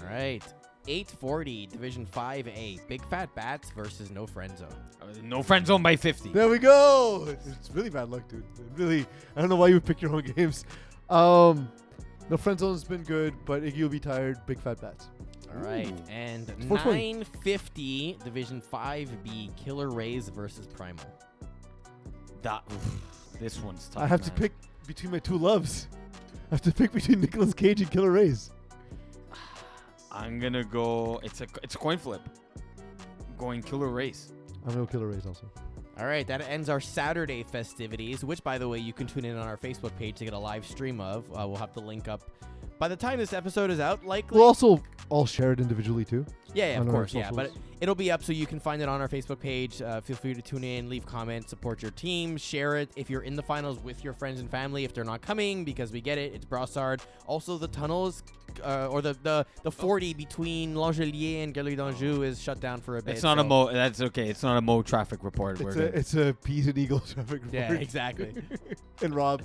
All right. 8:40, Division 5A, Big Fat Bats versus No Friend Zone. No friend zone by 50. There we go. It's really bad luck, dude. Really, I don't know why you would pick your own games. No Friend Zone's been good, but Iggy will be tired. Big Fat Bats. All right. Ooh. And 420. 9:50, Division 5B, Killer Rays versus Primal. This one's tough. I have to man. pick between my two loves. I have to pick between Nicolas Cage and Killer Rays. I'm gonna go. It's a coin flip. Going Killer Race. I'm gonna go Killer Rays also. All right, that ends our Saturday festivities, which, by the way, you can tune in on our Facebook page to get a live stream of. We'll have the link up by the time this episode is out, likely. We'll also all share it individually too. Yeah, of on our course, yeah. But socials. it'll be up so you can find it on our Facebook page. Feel free to tune in, leave comments, support your team, share it if you're in the finals with your friends and family. If they're not coming, because we get it, it's Brassard. Also, the tunnels or the 40 between L'Angelier and Galerie d'Anjou is shut down for a bit. It's not a mo. That's okay. It's not a mo traffic report. We're good. It's a Peas and Eagle traffic report. Yeah, exactly. And Rob.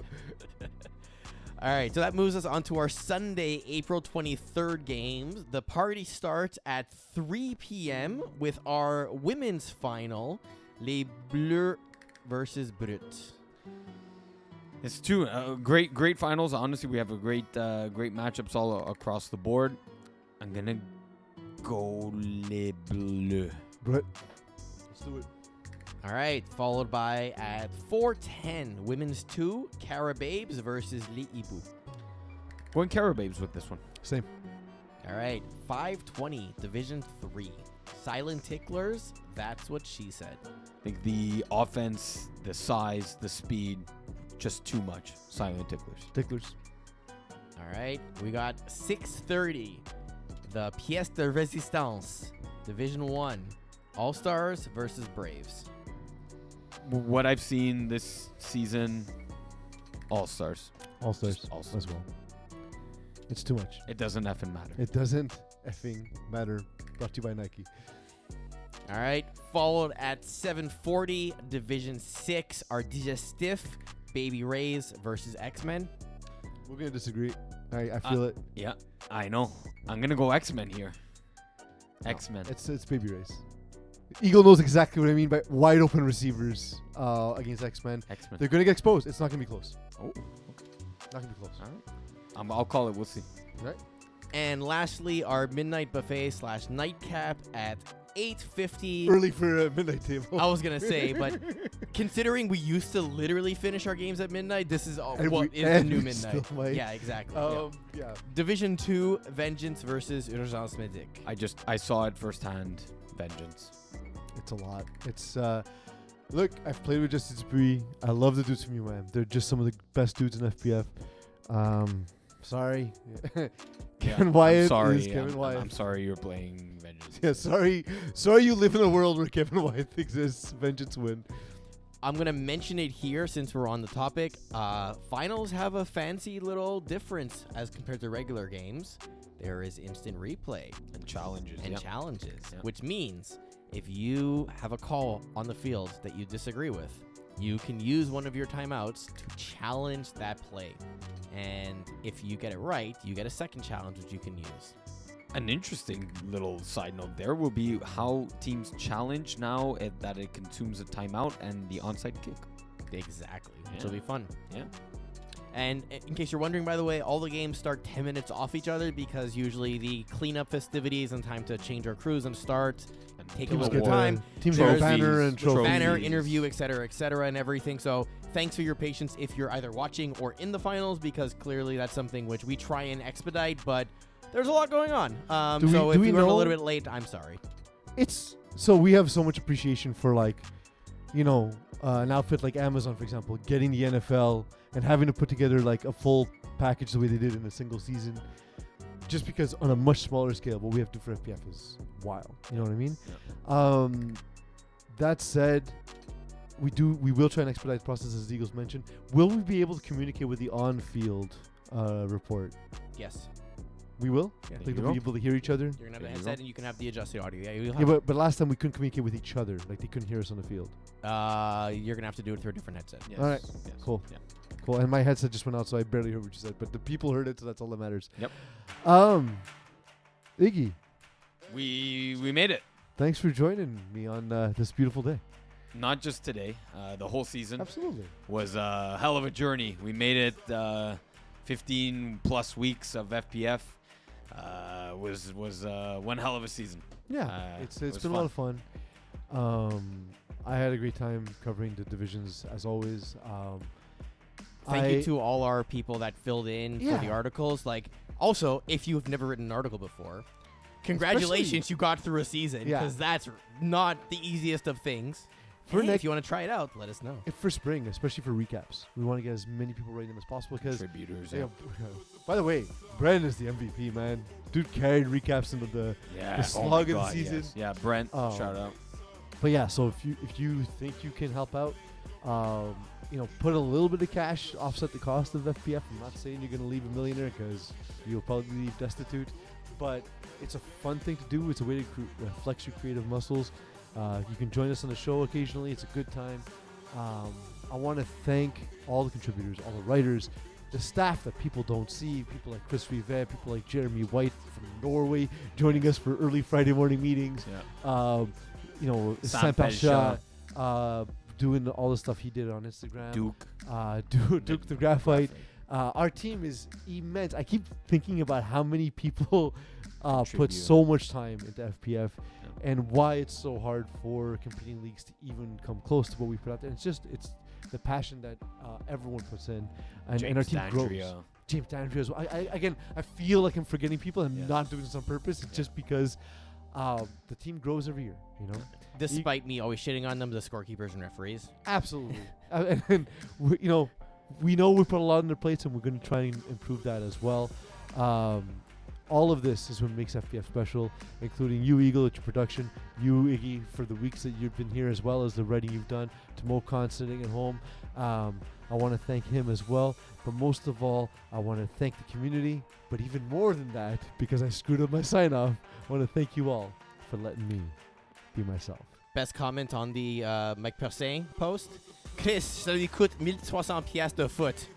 All right, so that moves us on to our Sunday, April 23rd games. The party starts at 3 p.m. with our women's final, Les Bleus versus Brut. It's two great finals. Honestly, we have a great matchups all across the board. I'm gonna go Les Bleus. Brett. Let's do it. All right, followed by at 4:10, women's 2, Carababes versus Les Ibu. Going Carababes with this one. Same. All right, 5:20, Division 3, Silent Ticklers, that's what she said. I think the offense, the size, the speed, just too much. Silent Ticklers. Ticklers. All right, we got 6:30, the Pièce de Résistance, Division 1, All-Stars versus Braves. What I've seen this season, All Stars. All Stars Just All-Stars. as well. It's too much. It doesn't effing matter. It doesn't effing matter. Brought to you by Nike. All right. Followed at 7:40, Division 6, our Digestif, Baby Rays versus X-Men. We're going to disagree. I feel it. Yeah, I know. I'm going to go X-Men here. No, X-Men. It's Baby Rays. Eagle knows exactly what I mean by wide open receivers against X-Men. X-Men. They're going to get exposed. It's not going to be close. Oh, Not going to be close. all right. I'll call it. We'll see. Right? And lastly, our Midnight Buffet / Nightcap at 8:50. Early for a midnight table. I was going to say, but considering we used to literally finish our games at midnight, this is And what we- is the and new we midnight. still might. Yeah, exactly. Yeah. Yeah. Division 2, Vengeance versus Urgence Medic. I saw it firsthand. Vengeance. It's a lot. It's look, I've played with Justice Bree. I love the dudes from UM. They're just some of the best dudes in FPF. Sorry. Kevin Wyatt I'm sorry. is Kevin Wyatt. I'm sorry you're playing Vengeance. Yeah, sorry you live in a world where Kevin Wyatt exists. Vengeance win. I'm going to mention it here since we're on the topic. Finals have a fancy little difference as compared to regular games. There is instant replay And challenges. and yeah. challenges, Yep. which means if you have a call on the field that you disagree with, you can use one of your timeouts to challenge that play. And if you get it right, you get a second challenge which you can use. An interesting little side note there will be how teams challenge now that it consumes a timeout and the onside kick. Exactly, which Yeah. will be fun. Yeah. And in case you're wondering, by the way, all the games start 10 minutes off each other because usually the cleanup festivities and time to change our crews and start And take a Teams little get time. Teams There's get a banner and trophies. trophies. Banner, interview, etc., and everything. So thanks for your patience if you're either watching or in the finals, because clearly that's something which we try and expedite, but there's a lot going on. Do So we if you run a know- little bit late, I'm sorry. It's so we have so much appreciation for an outfit like Amazon, for example, getting the NFL and having to put together like a full package the way they did in a single season. Just because on a much smaller scale, what we have to do for FPF is wild. You know what I mean? That said, we will try and expedite the process, as the Eagles mentioned. Will we be able to communicate with the on-field report? Yes. We will. Yeah. Like they'll be able to hear each other. You're going to have the headset and you can have the adjusted audio. Yeah, you'll Yeah, have but last time we couldn't communicate with each other. Like they couldn't hear us on the field. you're going to have to do it through a different headset. Yes. All right. Yes. Cool. Yeah. Cool. And my headset just went out, so I barely heard what you said. But the people heard it, so that's all that matters. Yep. Iggy, We made it. thanks for joining me on this beautiful day. Not just today. The whole season Absolutely. was a hell of a journey. We made it 15 plus weeks of FPF. Was one hell of a season. Yeah, it it's was been a lot of fun. I had a great time covering the divisions as always. Thank you to all our people that filled in for the Yeah. articles. Like, also, if you have never written an article before, congratulations, you got through a season, Yeah. because that's not the easiest of things. For Hey, next- if you want to try it out, let us know. For spring, especially for recaps, we want to get as many people writing them as possible because. Contributors. Yeah, by the way, Brennan is the MVP, man. Dude carried recaps into the. Yeah. The slog of the God, season. yes. Yeah, Brent. Oh. Shout out. But yeah, so if you think you can help out, put a little bit of cash, offset the cost of FPF. I'm not saying you're gonna leave a millionaire because you'll probably leave destitute, but it's a fun thing to do. It's a way to flex your creative muscles. You can join us on the show occasionally. It's a good time. I want to thank all the contributors, all the writers, the staff that people don't see, people like Chris Rivet, people like Jeremy White from Norway joining us for early Friday morning meetings. Yeah. Sam Pasha doing all the stuff he did on Instagram. Duke the Graphite. Our team is immense. I keep thinking about how many people put Contribute. so much time into FPF and why it's so hard for competing leagues to even come close to what we put out there. It's the passion that everyone puts in, and our team grows. James D'Andrea as well. I feel like I'm forgetting people. I'm not doing this on purpose. It's just because the team grows every year. Despite me always shitting on them, the scorekeepers and referees. Absolutely. and we know we put a lot on their plates, and we're going to try and improve that as well. All of this is what makes FPF special, including you, Eagle, at your production, you, Iggy, for the weeks that you've been here, as well as the writing you've done, to Mo Khan sitting at home. I want to thank him as well. But most of all, I want to thank the community. But even more than that, because I screwed up my sign-off, I want to thank you all for letting me be myself. Best comment on the Mike Persin post. Chris, ça lui coûte 1300$ de foot.